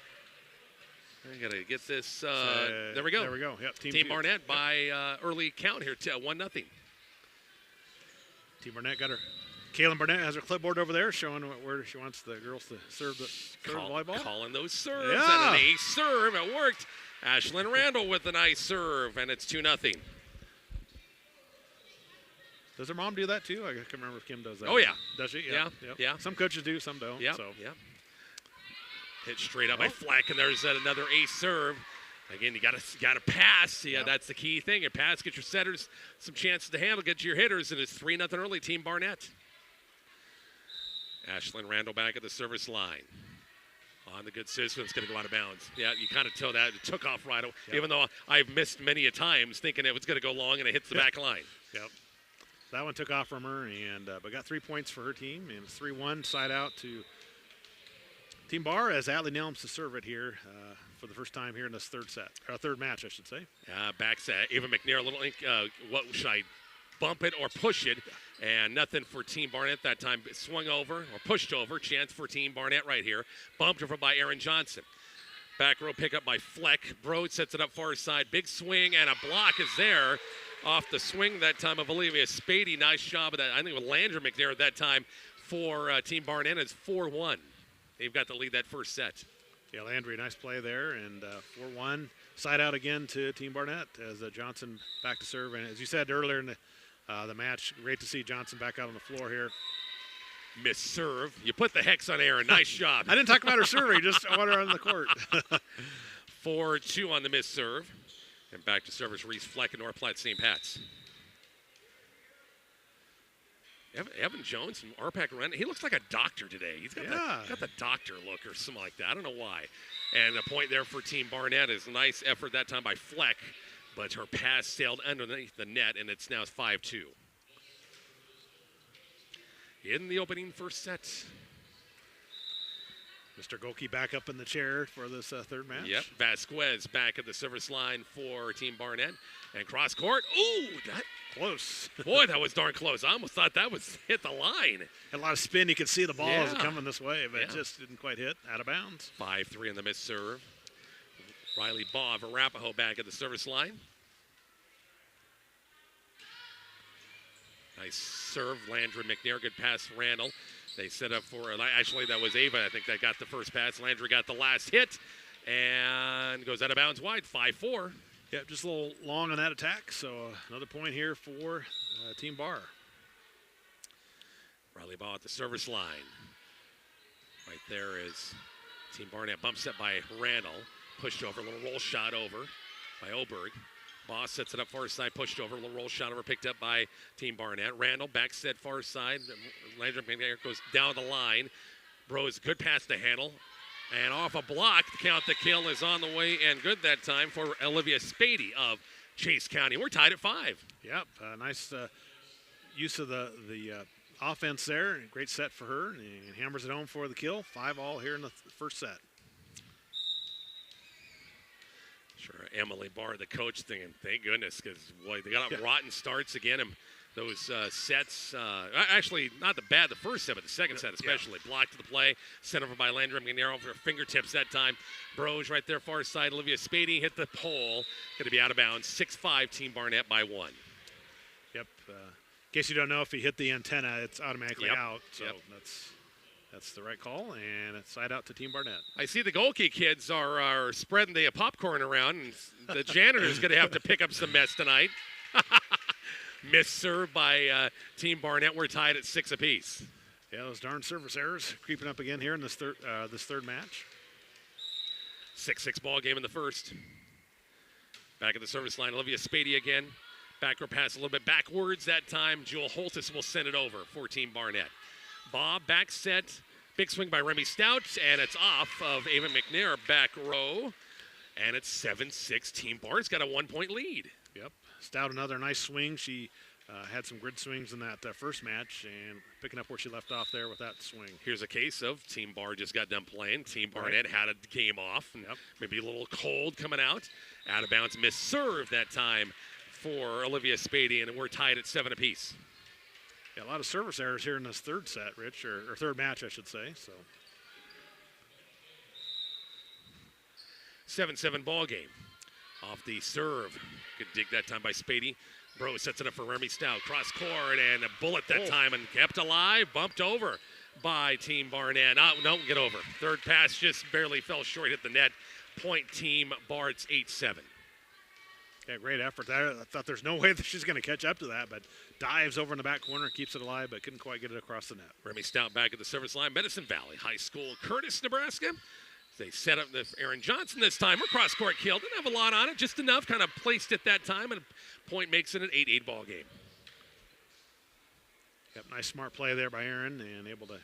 I got to get this. There we go. There we go. Yep, Team Barnett by early count here, 1-0. Team Barnett got her. Kaylin Barnett has her clipboard over there showing where she wants the girls to serve the volleyball. Calling those serves. And an ace serve. It worked. Ashlyn Randall with a nice serve, and it's 2-0. Does her mom do that too? I can't remember if Kim does that. Oh, yeah. Does she? Yeah. Some coaches do, some don't. Yeah. So. Yeah. Hit straight up by Fleck, and there's another ace serve. Again, you got to pass. Yeah, that's the key thing. You pass, get your setters some chances to handle, get your hitters, and it's 3-0 early, Team Barnett. Ashlyn Randall back at the service line. On the good system, it's going to go out of bounds. Yeah, you kind of tell that. It took off right away, even though I've missed many a times thinking it was going to go long, and it hits the back line. Yep. That one took off from her, and but got 3 points for her team, and it's 3-1 side out to Team Bar as Atlee Nelms to serve it here for the first time here in this third match, I should say. Back set. Ava McNair, a little, what should I bump it or push it? And nothing for Team Barnett that time. Swung over or pushed over. Chance for Team Barnett right here. Bumped over by Aaron Johnson. Back row pickup by Fleck. Brode sets it up far side. Big swing and a block is there off the swing that time of Olivia Spady. Nice job of that. I think it was Landry McNair at that time for Team Barnett. It's 4-1. They've got the lead that first set. Yeah, Landry, nice play there. And 4-1. Side out again to Team Barnett as Johnson back to serve. And as you said earlier in the match, great to see Johnson back out on the floor here. Miss serve. You put the hex on Aaron. Nice job. I didn't talk about her serving, just I want her on the court. 4-2 on the miss serve. And back to service, Reese Fleck and North Platte St. Pat's. Evan Jones from RPAC Run. He looks like a doctor today. He's got, got the doctor look or something like that. I don't know why. And a point there for Team Barnett is a nice effort that time by Fleck, but her pass sailed underneath the net, and it's now 5-2. In the opening first set. Mr. Golke back up in the chair for this third match. Yep, Vasquez back at the service line for Team Barnett. And cross court. Ooh, that close. Boy, that was darn close. I almost thought that was hit the line. Had a lot of spin. You could see the ball as it coming this way, but it just didn't quite hit. Out of bounds. 5-3 on the miss serve. Riley Baugh of Arapahoe back at the service line. Nice serve. Landry McNair, good pass Randall. They set up for, actually that was Ava, I think, that got the first pass. Landry got the last hit and goes out of bounds wide, 5-4. Yeah, just a little long on that attack, so another point here for Team Bar. Riley Baugh at the service line. Right there is Team Barnett. Bump set by Randall. Pushed over, a little roll shot over by Oberg. Baugh sets it up far side, pushed over, a little roll shot over, picked up by Team Barnett. Randall back set far side. Landry McNair goes down the line. Bros, good pass to handle. And off a block, the count the kill is on the way and good that time for Olivia Spady of Chase County. We're tied at 5. Yep, nice use of the offense there. Great set for her, and hammers it home for the kill. 5-all here in the first set. Sure, Emily Barr, the coach, thinking, thank goodness, because boy, they got rotten starts again. And those sets. Actually, not the bad the first set, but the second set especially. Blocked to the play, sent over by Landry McNair over her fingertips that time. Brose right there far side. Olivia Spady hit the pole. Going to be out of bounds. 6-5 Team Barnett by 1. Yep. In case you don't know, if he hit the antenna, it's automatically out. So that's the right call, and it's side out to Team Barnett. I see the Goalkey kids are spreading the popcorn around, and the janitor's going to have to pick up some mess tonight. Missed serve by Team Barnett. We're tied at 6 apiece. Yeah, those darn service errors creeping up again here in this third match. 6-6 ball game in the first. Back at the service line, Olivia Spady again. Back row pass a little bit backwards that time. Jewel Holtis will send it over for Team Barnett. Bob back set. Big swing by Remy Stout, and it's off of Ava McNair back row. And it's 7-6. Team Bar's got a 1-point lead. Yep. Stout, another nice swing. She had some grid swings in that first match, and picking up where she left off there with that swing. Here's a case of Team Bar just got done playing. Team Barnett had a game off. And maybe a little cold coming out. Out of bounds, missed serve that time for Olivia Spady, and we're tied at 7 apiece. Yeah, a lot of service errors here in this third set, Rich, or third match, I should say. So 7-7 ball game. Off the serve. Good dig that time by Spady. Bro sets it up for Remy Stout. Cross court and a bullet that time and kept alive. Bumped over by Team Barnett. No, get over. Third pass just barely fell short, hit the net. Point Team Bar, it's 8-7. Yeah, great effort there. I thought there's no way that she's going to catch up to that, but dives over in the back corner, keeps it alive, but couldn't quite get it across the net. Remy Stout back at the service line. Medicine Valley High School, Curtis, Nebraska. They set up the Aaron Johnson this time. Her cross-court kill. Didn't have a lot on it, just enough. Kind of placed it that time, and a point makes it an 8-8 ball game. Yep, nice smart play there by Aaron, and able to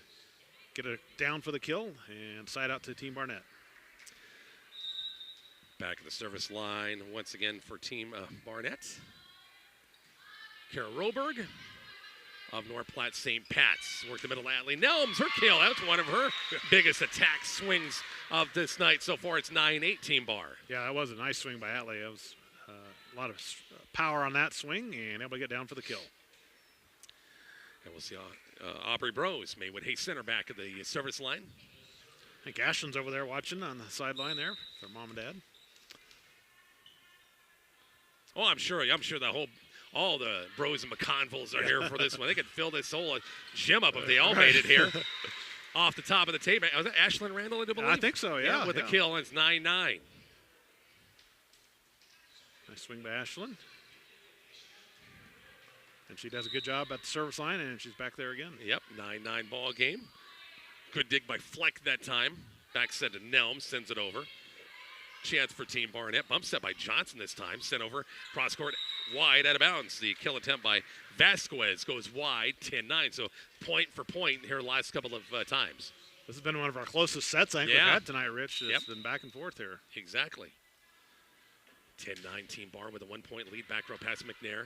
get it down for the kill and side out to Team Barnett. Back at the service line once again for Team Barnett. Kara Roberg of North Platte St. Pat's. Worked the middle Atlee. Nelms, her kill. That's one of her biggest attack swings of this night. So far, it's 9-8 Team Bar. Yeah, that was a nice swing by Atlee. It was a lot of power on that swing and able to get down for the kill. And we'll see Aubrey Brose, Maywood Hay Center, back at the service line. I think Ashland's over there watching on the sideline there for mom and dad. Oh, I'm sure all the Bros and McConvilles are here for this one. They could fill this whole gym up if they all made it here. Off the top of the tape. Was that Ashlyn Randall, I do believe? I think so, yeah. With a kill, and it's 9-9. Nice swing by Ashlyn. And she does a good job at the service line, and she's back there again. Yep, 9-9 ball game. Good dig by Fleck that time. Back set to Nelm, sends it over. Chance for Team Barnett. Bump set by Johnson this time. Sent over. Cross court wide out of bounds. The kill attempt by Vasquez goes wide. 10-9. So point for point here last couple of times. This has been one of our closest sets I think we've had tonight, Rich. It's been back and forth here. Exactly. 10-9 Team Bar with a 1-point lead. Back row pass McNair.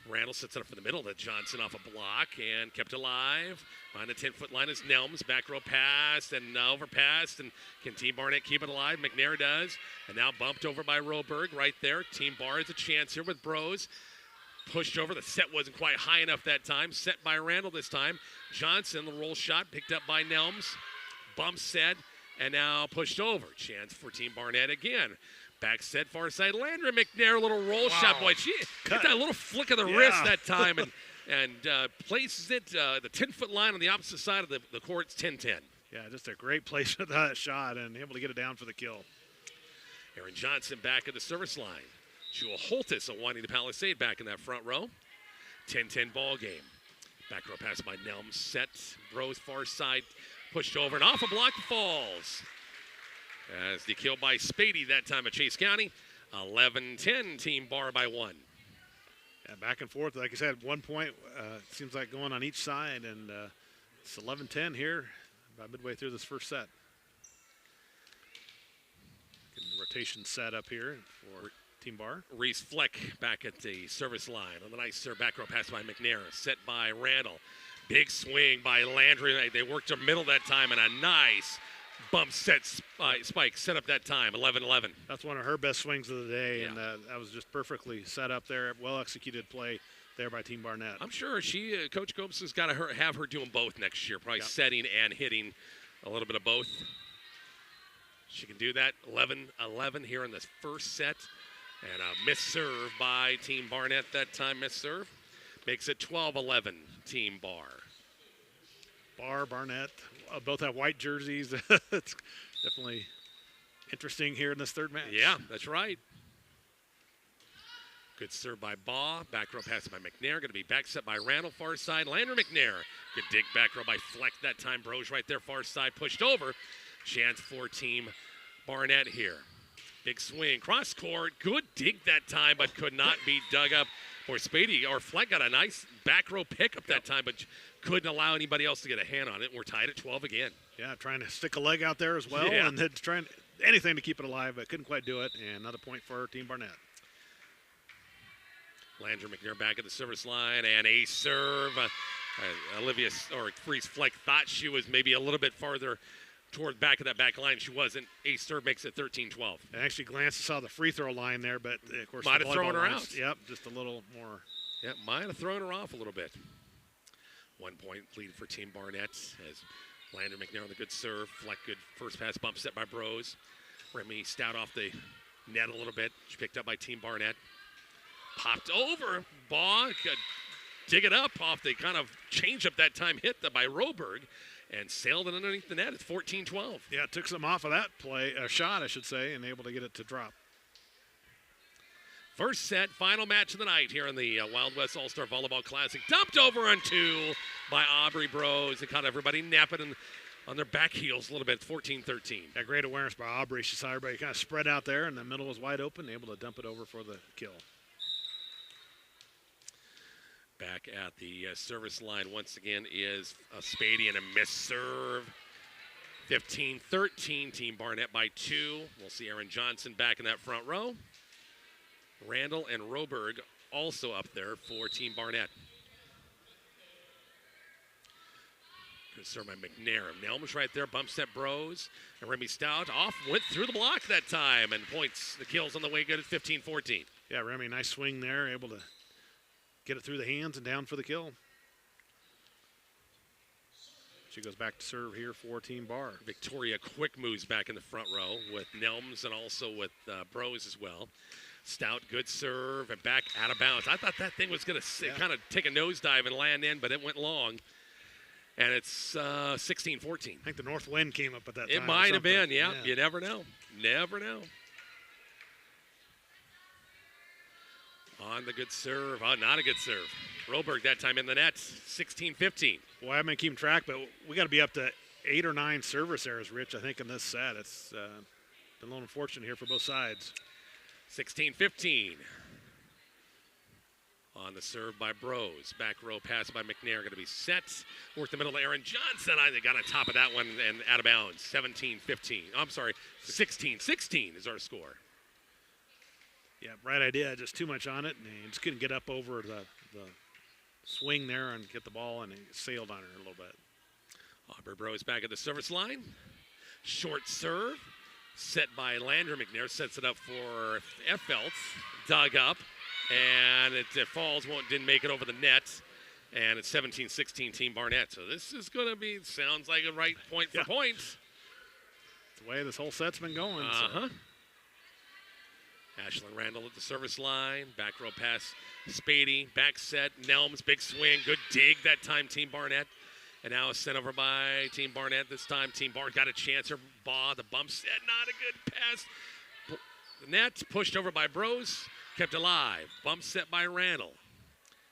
Randall sets it up for the middle to Johnson off a block and kept alive. On the 10-foot line is Nelms. Back row pass and overpassed. And can Team Barnett keep it alive? McNair does. And now bumped over by Roberg right there. Team Bar has a chance here with Bros. Pushed over. The set wasn't quite high enough that time. Set by Randall this time. Johnson, the roll shot picked up by Nelms. Bump set and now pushed over. Chance for Team Barnett again. Back set far side. Landry McNair, a little roll shot. Boy, she got that little flick of the wrist that time and places it the 10-foot line on the opposite side of the court. It's 10-10. Yeah, just a great placement of that shot and able to get it down for the kill. Aaron Johnson back at the service line. Jewel Holtis winding the Palisade back in that front row. 10-10 ball game. Back row pass by Nelm. Set. Bros far side. Pushed over and off a block falls. As the kill by Spady that time at Chase County. 11-10 Team Bar by 1. Yeah, back and forth. Like I said, 1 point seems like going on each side. And it's 11-10 here about midway through this first set. Getting the rotation set up here for Team Bar. Reese Fleck back at the service line. On the nice back row pass by McNair. Set by Randall. Big swing by Landry. They worked to middle that time and a nice bump set spike set up that time. 11-11. That's one of her best swings of the day, and that was just perfectly set up there. Well executed play there by Team Barnett. I'm sure Coach Copes has got to have her doing both next year, probably Yep. setting and hitting a little bit of both. She can do that. 11-11 here in this first set. And a miss serve by Team Barnett that time, miss serve. Makes it 12-11, Team Bar. Barnett, both have white jerseys. It's definitely interesting here in this third match. Yeah, that's right. Good serve by Baugh. Back row pass by McNair. Going to be back set by Randall, far side. Lander McNair. Good dig back row by Fleck that time. Broge right there, far side, pushed over. Chance for Team Barnett here. Big swing, cross court. Good dig that time, but could not be dug up. Or Spady or Fleck got a nice back row pickup that time, but couldn't allow anybody else to get a hand on it. We're tied at 12 again. Yeah, trying to stick a leg out there as well, Yeah. and then trying anything to keep it alive, but couldn't quite do it. And another point for Team Barnett. Landry McNair back at the service line, and a serve. Olivia Freeze Fleck thought she was maybe a little bit farther toward the back of that back line. She wasn't. A serve makes it 13-12. I actually glanced and saw the free throw line there, but of course Might the have thrown volleyball her line's- out. Yep, just a little more. Yep, might have thrown her off a little bit. 1 point lead for Team Barnett as Landry McNair on the good serve. Fleck good first pass bump set by Bros. Remy Stout off the net a little bit. She picked up by Team Barnett. Popped over. Baugh could dig it up off the kind of change up that time hit by Roberg and sailed it underneath the net. It's 14-12. Yeah, took some off of that play, a shot I should say, and able to get it to drop. First set, final match of the night here in the Wild West All-Star Volleyball Classic. Dumped over on two by Aubrey Bros. They caught everybody napping on their back heels a little bit. 14-13. Yeah, great awareness by Aubrey. She saw everybody kind of spread out there, and the middle was wide open, able to dump it over for the kill. Back at the service line once again is Spady and a miss serve. 15-13, Team Barnett by 2. We'll see Aaron Johnson back in that front row. Randall and Roberg also up there for Team Barnett. Good serve by McNair. Nelms right there, bump set Bros. And Remy Stout off, went through the block that time, and points. The kill's on the way good at 15-14. Yeah, Remy, nice swing there, able to get it through the hands and down for the kill. She goes back to serve here for Team Bar. Victoria quick moves back in the front row with Nelms and also with Bros as well. Stout, good serve, and back out of bounds. I thought that thing was going to kind of take a nosedive and land in, but it went long. And it's 16-14. I think the north wind came up at that time. It or might have something. been, yeah. You never know. Never know. On the good serve. Oh, not a good serve. Roberg that time in the net. 16-15. Well, I haven't been keeping track, but we got to be up to 8 or 9 service errors, Rich, I think, in this set. It's been a little unfortunate here for both sides. 16-15. On the serve by Bros. Back row pass by McNair. Going to be set. Work the middle to Aaron Johnson. I think got on top of that one and out of bounds. 17-15. I'm sorry. 16-16 is our score. Yeah, right idea. Just too much on it, and he just couldn't get up over the swing there and get the ball, and he sailed on her a little bit. Aubrey Bros back at the service line. Short serve. Set by Landry McNair. Sets it up for Effeldt. Dug up. And it falls. Didn't make it over the net. And it's 17-16 Team Barnett. So this is going to be, sounds like a right point for points. That's the way this whole set's been going. Uh-huh. Ashlyn Randall at the service line. Back row pass, Spady. Back set, Nelms, big swing. Good dig that time, Team Barnett. And now it's sent over by Team Barnett this time. Team Bar got a chance. Her Baugh, the bump set, not a good pass. The net pushed over by Bros, kept alive. Bump set by Randall.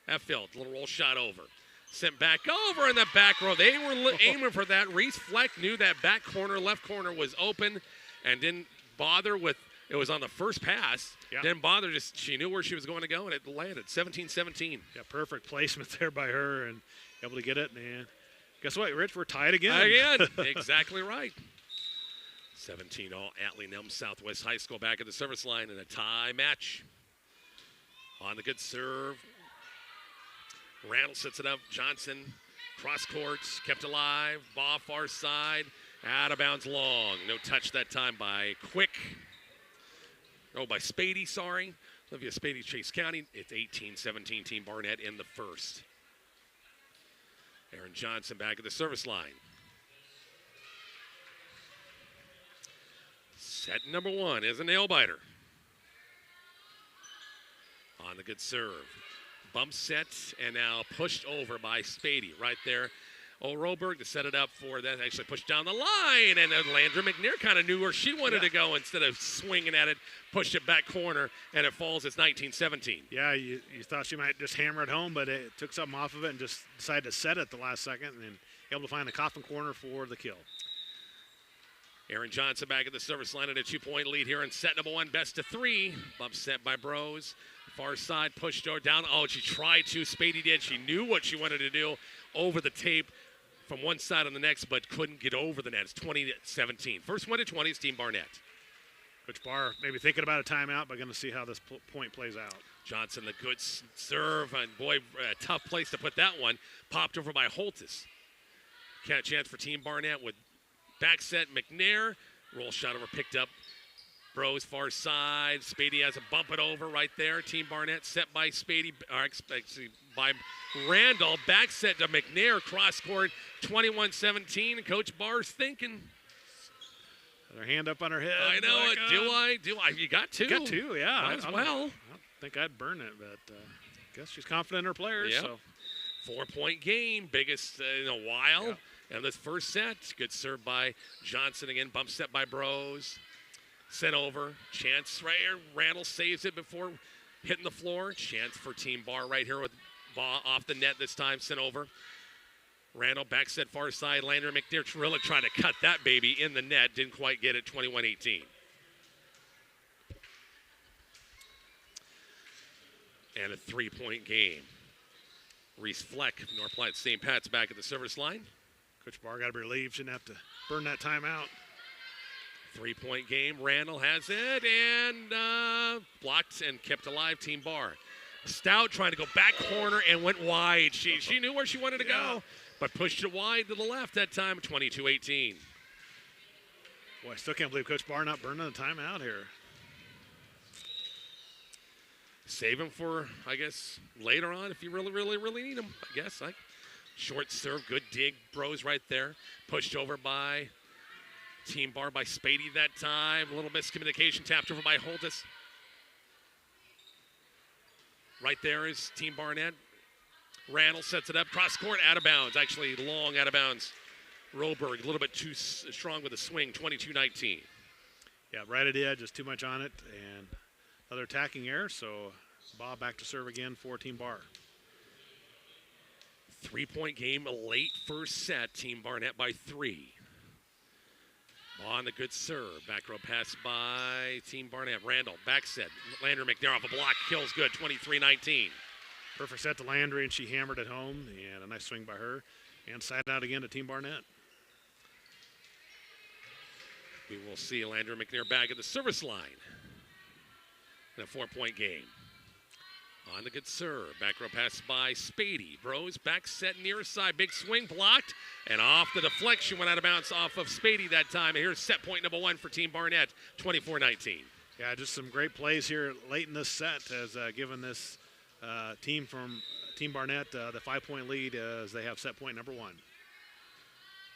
Effeldt, little roll shot over. Sent back over in the back row. They were aiming for that. Reese Fleck knew that back corner, left corner was open and didn't bother with. It was on the first pass. Yeah. Didn't bother. Just she knew where she was going to go, and it landed. 17-17. Yeah, perfect placement there by her and able to get it. And guess what, Rich? We're tied again. Again, exactly right. 17 all Atlee Nelms Southwest High School back at the service line in a tie match. On the good serve. Randall sets it up. Johnson, cross courts, kept alive. Baugh far side. Out of bounds long. No touch that time by Quick. Oh, by Spady, sorry. Olivia Spady, Chase County. It's 18-17 Team Barnett in the first. Aaron Johnson back at the service line. Set number one is a nail biter. On the good serve. Bump set and now pushed over by Spady right there. Roberg to set it up for that. Actually pushed down the line, and Landra McNair kind of knew where she wanted to go instead of swinging at it. Pushed it back corner, and it falls. It's 19-17. Yeah, you thought she might just hammer it home, but it took something off of it and just decided to set it the last second and able to find the coffin corner for the kill. Aaron Johnson back at the service line at a 2-point lead here in set number one, best of three. Bump set by Bros. Far side, pushed down. Oh, she tried to. Spady did. She knew what she wanted to do over the tape from one side on the next, but couldn't get over the net. It's 20-17. First one to 20 is Team Barnett. Coach Barr maybe thinking about a timeout, but going to see how this point plays out. Johnson, the good serve, and boy, a tough place to put that one. Popped over by Holtis. Cat chance for Team Barnett with back set McNair. Roll shot over, picked up. Bros far side. Spady has a bump it over right there. Team Barnett set by Spady, or actually by Randall. Back set to McNair, cross court, 21-17. Coach Barr's thinking. Her hand up on her head. I know it. Do I? You got two. Got two, yeah. Might as well. I don't think I'd burn it, but I guess she's confident in her players. Yep. So 4-point game, biggest in a while. Yep. And this first set, good serve by Johnson again. Bump set by Bros. Sent over. Chance right here. Randall saves it before hitting the floor. Chance for Team Bar right here with ball off the net this time. Sent over. Randall back set far side. Landry McNair really trying to cut that baby in the net. Didn't quite get it. 21-18. And a 3-point game. Reese Fleck, North Platte St. Pat's back at the service line. Coach Barr got to be relieved. Shouldn't have to burn that timeout. 3-point game. Randall has it and blocked and kept alive. Team Bar. Stout trying to go back corner and went wide. She knew where she wanted to go, but pushed it wide to the left that time. 22-18. Boy, I still can't believe Coach Barr not burning the timeout here. Save him for, I guess, later on if you really, really, really need him, I guess. Short serve, good dig. Bros right there. Pushed over by Team Bar by Spady that time. A little miscommunication, tapped over by Holtis. Right there is Team Barnett. Randall sets it up. Cross court, out of bounds. Actually, long out of bounds. Roberg, a little bit too strong with the swing. 22-19. Yeah, right at the edge. Just too much on it. And another attacking error. So Bob back to serve again for Team Bar. 3-point game, a late first set. Team Barnett by 3. On the good serve. Back row pass by Team Barnett. Randall, back set. Landry McNair off a block. Kills good. 23-19. Perfect set to Landry, and she hammered it home. And a nice swing by her. And side out again to Team Barnett. We will see Landry McNair back at the service line in a 4-point game. On the good serve. Back row pass by Spady. Bros back set near side. Big swing blocked. And off the deflection went out of bounds off of Spady that time. And here's set point number 1 for Team Barnett. 24-19. Yeah, just some great plays here late in this set has given this team from Team Barnett the 5-point lead as they have set point number 1.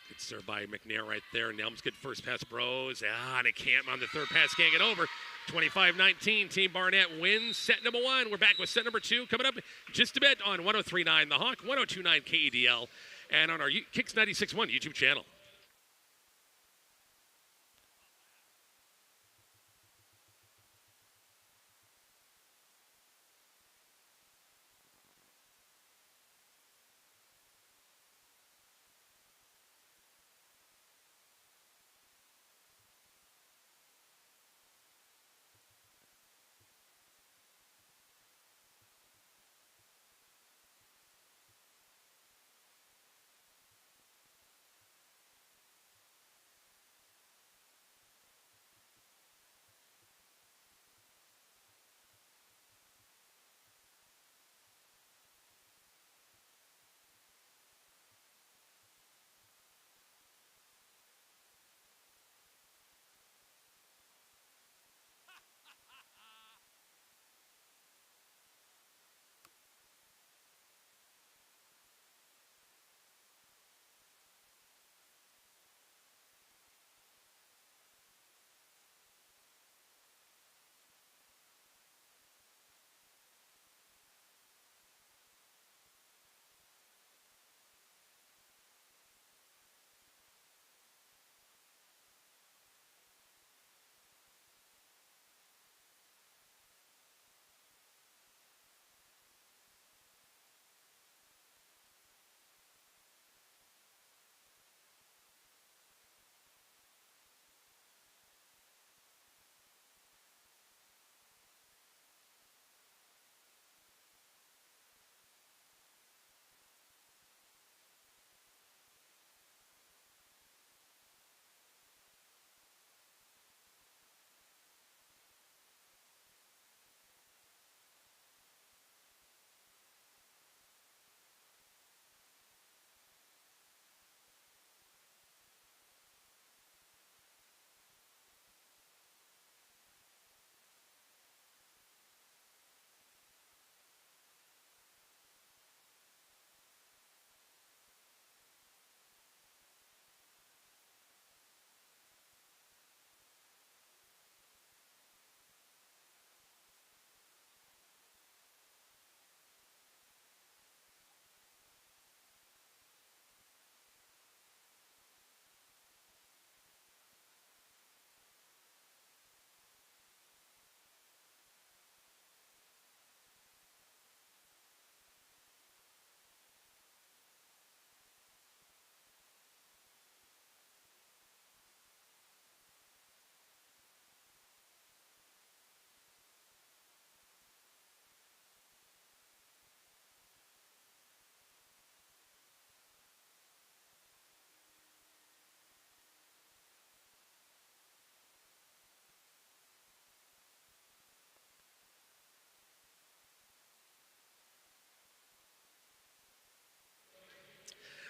Good serve by McNair right there. Nelms good first pass. Bros. And it can't on the third pass. Can't get over. 25-19. Team Barnett wins set number 1. We're back with set number 2 coming up just a bit on 103.9 The Hawk, 102.9 KEDL, and on our Kicks 96.1 YouTube channel.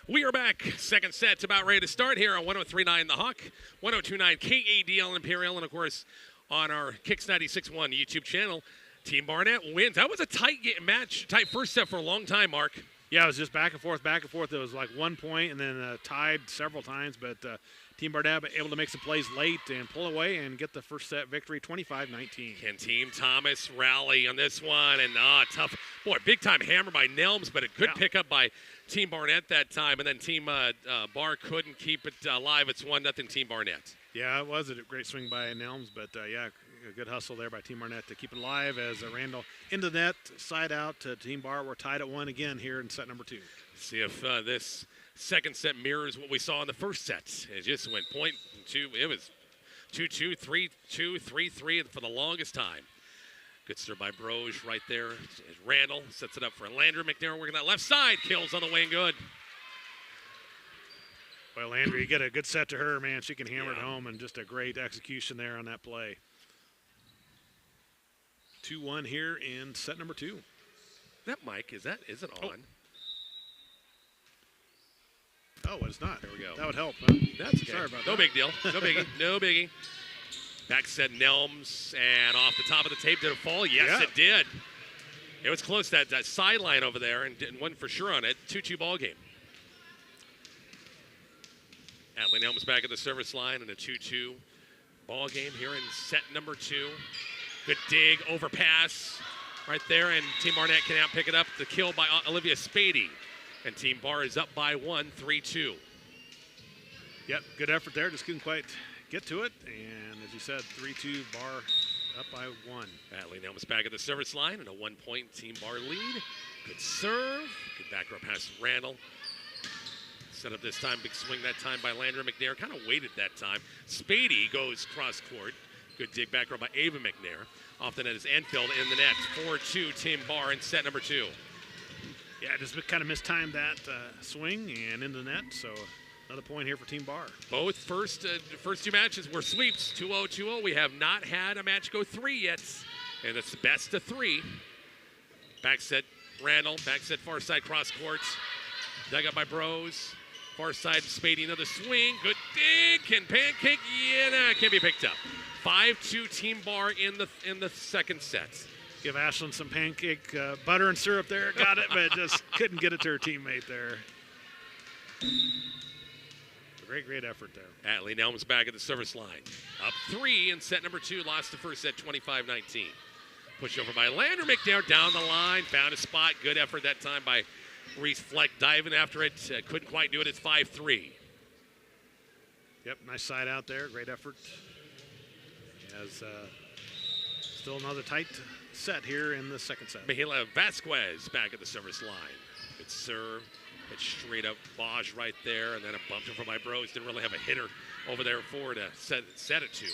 We are back. Second set's about ready to start here on 103.9 The Hawk, 102.9 KADL Imperial, and of course on our Kicks 96.1 YouTube channel. Team Barnett wins. That was a tight match, tight first set for a long time, Mark. Yeah, it was just back and forth, back and forth. It was like 1 point and then tied several times, but Team Barnett able to make some plays late and pull away and get the first set victory, 25-19. Can Team Thomas rally on this one? And tough. Boy, big-time hammer by Nelms, but a good pickup by Team Barnett that time. And then Team Bar couldn't keep it alive. It's 1-0 Team Barnett. Yeah, it was a great swing by Nelms, but, a good hustle there by Team Barnett to keep it alive as Randall into the net, side out to Team Bar. We're tied at 1 again here in set number 2. See if this second set mirrors what we saw in the first set. It just went point two. It was 2-2, 3-2, 3-3 for the longest time. Good serve by Broge right there. Randall sets it up for Landry. McNair working that left side. Kills on the wing. Good. Well, Landry, you get a good set to her, man. She can hammer it home, and just a great execution there on that play. 2-1 here in set number 2. That mic, is it on? Oh, it's not. There we go. That would help. Huh? That's okay. Sorry about no that. big deal. No biggie. No biggie. Back set Nelms, and off the top of the tape, did it fall? Yes, it did. It was close, that sideline over there, and wasn't for sure on it. 2-2 ball game. Atlee Nelms back at the service line in a 2-2 ball game here in set number 2. Good dig, overpass right there, and Team Barnett can now pick it up. The kill by Olivia Spady. And Team Bar is up by 1, 3-2. Yep, good effort there. Just couldn't quite get to it. And as you said, 3-2, Bar up by 1. Atlee Nelms back at the service line and a 1-point Team Bar lead. Good serve. Good back row pass to Randall. Set up this time. Big swing that time by Landry McNair. Kind of waited that time. Spady goes cross court. Good dig back row by Ava McNair. Off the net is Enfield in the net. 4-2 Team Bar in set number 2. Yeah, just kind of mistimed that swing and in the net. So another point here for Team Bar. Both first 2 matches were sweeps. 2-0, 2-0. We have not had a match go 3 yet. And it's the best of 3. Back set Randall. Back set far side cross courts. Dug up by Bros. Far side Spady, another swing. Good dig. Can pancake? Yeah, nah, can't be picked up. 5-2 Team Bar in the second set. Give Ashlyn some pancake butter and syrup there. Got it, but just couldn't get it to her teammate there. Great effort there. Atlee Nelms back at the service line. Up 3 in set number 2. Lost the first set 25-19. Push over by Landry McNair down the line. Found a spot. Good effort that time by Reese Fleck diving after it. Couldn't quite do it. It's 5-3. Yep, nice side out there. Great effort. As still another tight set here in the second set. Mahila Vasquez back at the service line. Good serve. It's straight up Bosch right there, and then a bump from my Bros. Didn't really have a hitter over there for to set it to.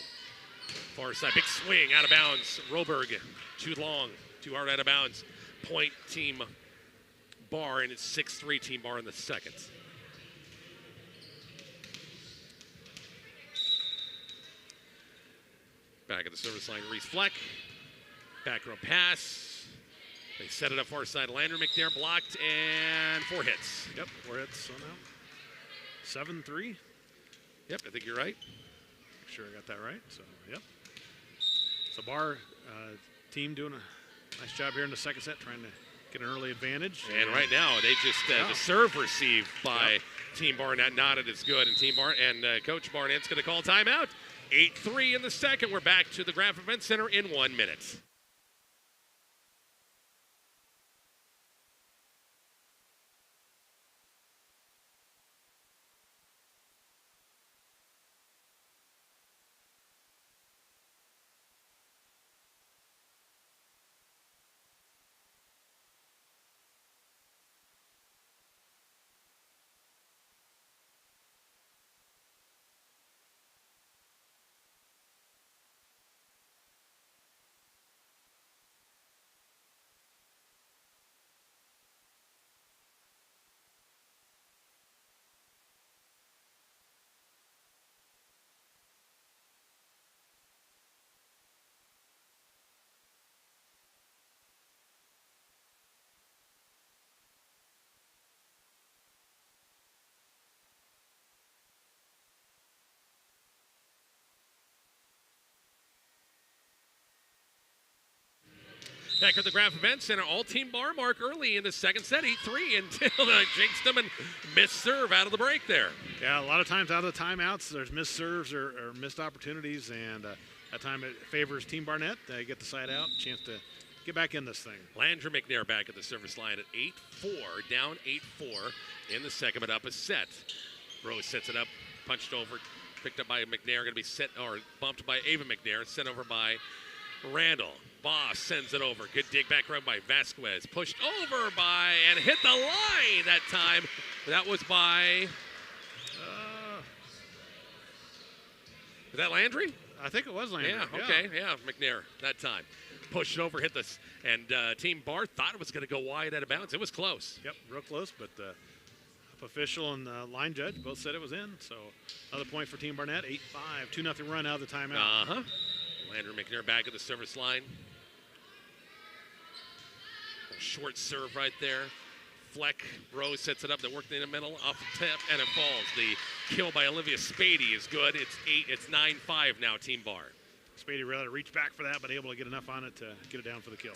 Far side, big swing out of bounds. Roberg, too long, too hard out of bounds. Point Team Bar, and it's 6-3 Team Bar in the second. Back at the service line, Reese Fleck. Back row pass. They set it up far side. Landry McNair blocked, and 4 hits. Yep, 4 hits somehow. 7-3. Yep, I think you're right. Make sure I got that right. So, yep. So Bar team doing a nice job here in the second set, trying to get an early advantage. And right now, they just the serve received by Team Barnett not as good, and Team Bar and Coach Barnett's going to call timeout. 8-3 in the second. We're back to the Graph Event Center in 1 minute. Back at the Graph Event Center, all-team bar mark early in the second set, 8-3 until jinxed them and missed serve out of the break there. Yeah, a lot of times out of the timeouts, there's missed serves or missed opportunities, and that time it favors Team Barnett. They get the side out, chance to get back in this thing. Landry McNair back at the service line at 8-4, down 8-4 in the second, but up a set. Rose sets it up, punched over, picked up by McNair, going to be set or bumped by Ava McNair, sent over by Randall. Boss sends it over. Good dig back run by Vasquez. Pushed over by and hit the line that time. That was by. Was that Landry? I think it was Landry. Yeah, okay. Yeah, McNair that time. Pushed it over, hit this. And Team Bar thought it was going to go wide out of bounds. It was close. Yep, real close, but official and line judge both said it was in. So another point for Team Barnett, 8-5. 2-0 run out of the timeout. Uh-huh. Landry McNair back at the service line. Short serve right there. Fleck, Rose sets it up. They work in the middle, off the tip, and it falls. The kill by Olivia Spady is good. It's 9-5 now, Team Bar. Spady rather reached back for that, but able to get enough on it to get it down for the kill.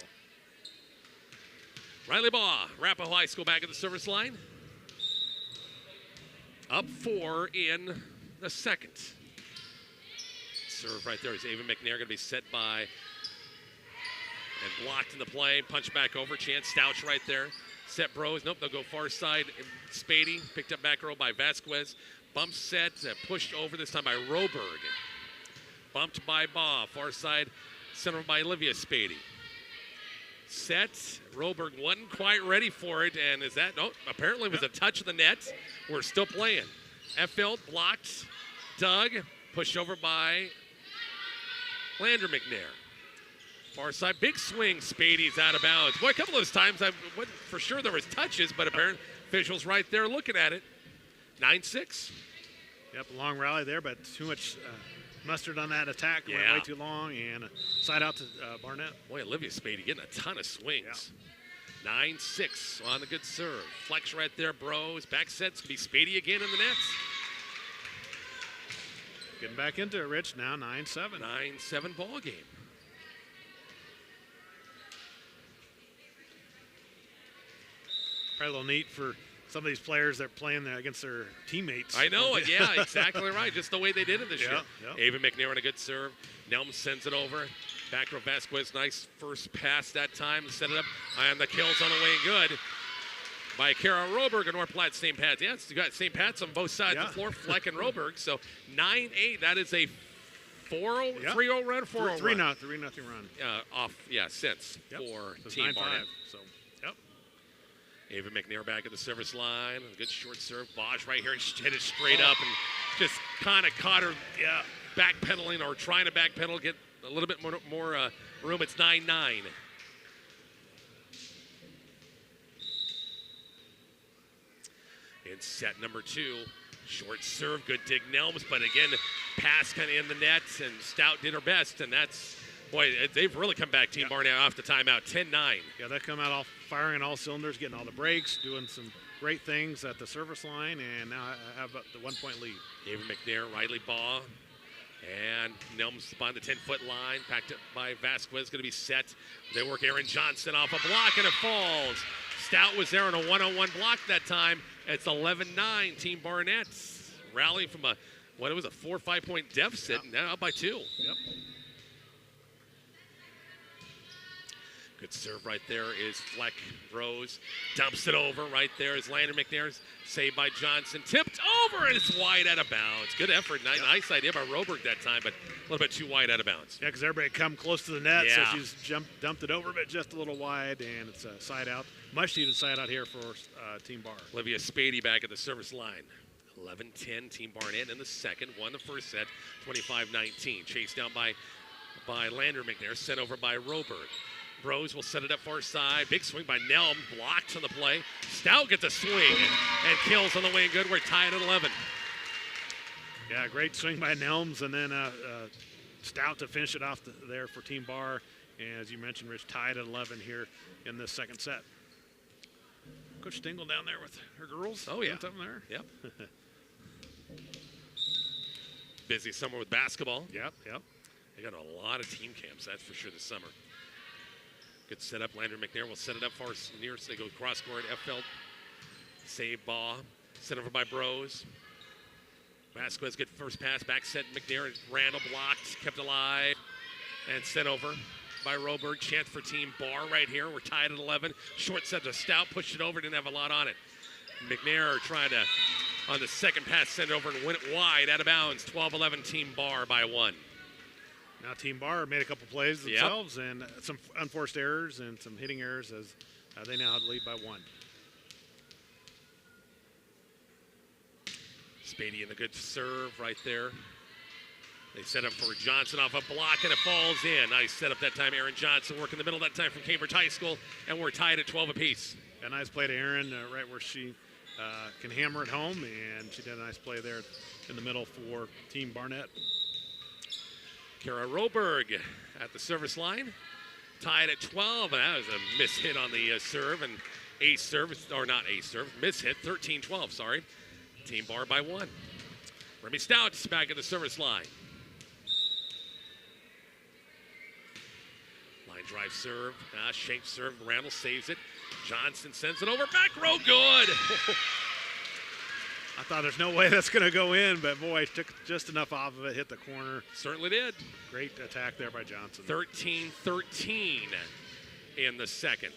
Riley Baugh, Arapahoe High School back at the service line. Up 4 in the second. Serve right there is Ava McNair, going to be set by and blocked in the play. Punch back over. Chance Stouch right there. Set Bros. Nope, they'll go far side. Spady picked up back row by Vasquez. Bump set, pushed over this time by Roberg. Bumped by Baugh. Far side, sent over by Olivia Spady. Set. Roberg wasn't quite ready for it, and is that? No, apparently it was a touch of the net. We're still playing. Effield blocked. Doug pushed over by Landry McNair. Far side, big swing. Spady's out of bounds. Boy, a couple of those times I wasn't for sure there was touches, but apparently officials right there looking at it. 9-6. Yep, a long rally there, but too much mustard on that attack. Yeah. Went way too long, and side out to Barnett. Boy, Olivia Spady getting a ton of swings. Yeah. 9-6 on the good serve. Flex right there, Bros. Back sets can be Spady again in the nets. Getting back into it, Rich. Now 9-7. 9-7 ball game. Probably a little neat for some of these players that are playing against their teammates. I know it. Yeah, exactly right. Just the way they did it this year. Yeah. Ava McNair on a good serve. Nelm sends it over. Back row Vasquez, nice first pass that time. Set it up. And the kill's on the way good by Kara Roberg and North Platte St. Pat's. Yeah, you got St. Pat's on both sides of the floor, Fleck and Roberg. So 9-8. That is a 4-0, 3-0 run, 4-0 run. 3-0 run. Since for Team 9-5. Barnett. So, yep. Ava McNair back at the service line. A good short serve. Bosch right here. She hit it straight up and just kind of caught her backpedaling or trying to backpedal, get a little bit more room. It's 9-9. In set number 2, short serve, good dig Nelms, but again, pass kind of in the net, and Stout did her best, and that's, boy, they've really come back, Team Barnett, off the timeout, 10-9. Yeah, they come out all firing on all cylinders, getting all the breaks, doing some great things at the service line, and now have the 1-point lead. Ava McNair, Riley Baugh, and Nelms behind the 10-foot line, packed up by Vasquez, going to be set. They work Aaron Johnson off a block, and it falls. Stout was there on a one-on-one block that time. It's 11-9, Team Barnett rallying from a 4 or 5 point deficit, and now up by 2. Yep. Good serve right there is Fleck. Rose dumps it over. Right there is Landry McNair's saved by Johnson. Tipped over, and it's wide out of bounds. Good effort. Nice idea by Roberg that time, but a little bit too wide out of bounds. Yeah, because everybody come close to the net, so she's dumped it over, but just a little wide, and it's a side out. Much needed side out here for Team Bar. Olivia Spady back at the service line. 11-10, Team Barnett in the second. Won the first set, 25-19. Chased down by Landry McNair, sent over by Roberg. Bros will set it up far side. Big swing by Nelm, blocked on the play. Stout gets a swing and kills on the way good. We're tied at 11. Yeah, great swing by Nelms, and then Stout to finish it off there for Team Bar. And as you mentioned, Rich, tied at 11 here in this second set. Coach Stingle down there with her girls. Oh, yeah. Something there. Yep. Busy summer with basketball. Yep. They got a lot of team camps, that's for sure, this summer. Good setup. Landry McNair will set it up far near, so they go cross court. Effeld save ball. Sent over by Bros. Vasquez, good first pass. Back set. McNair and Randall blocked, kept alive, and sent over by Roberg. Chance for Team Bar right here. We're tied at 11. Short set to Stout. Pushed it over. Didn't have a lot on it. McNair trying to, on the second pass, send it over and win it wide, out of bounds. 12-11 Team Bar by 1. Now Team Bar made a couple plays themselves and some unforced errors and some hitting errors as they now lead by 1. Spady in the good serve right there. They set up for Johnson off a block, and it falls in. Nice setup that time. Aaron Johnson working the middle that time from Cambridge High School, and we're tied at 12 apiece. A nice play to Aaron right where she can hammer it home, and she did a nice play there in the middle for Team Barnett. Kara Roberg at the service line, tied at 12, and that was a miss hit on the serve, and ace serve, or not ace serve, miss hit, 13-12, sorry. Team Bar by 1. Remy Stout's back at the service line. Line drive serve, shape serve, Randall saves it. Johnson sends it over, back row, good. I thought there's no way that's going to go in, but boy, took just enough off of it, hit the corner. Certainly did. Great attack there by Johnson. 13-13 in the second.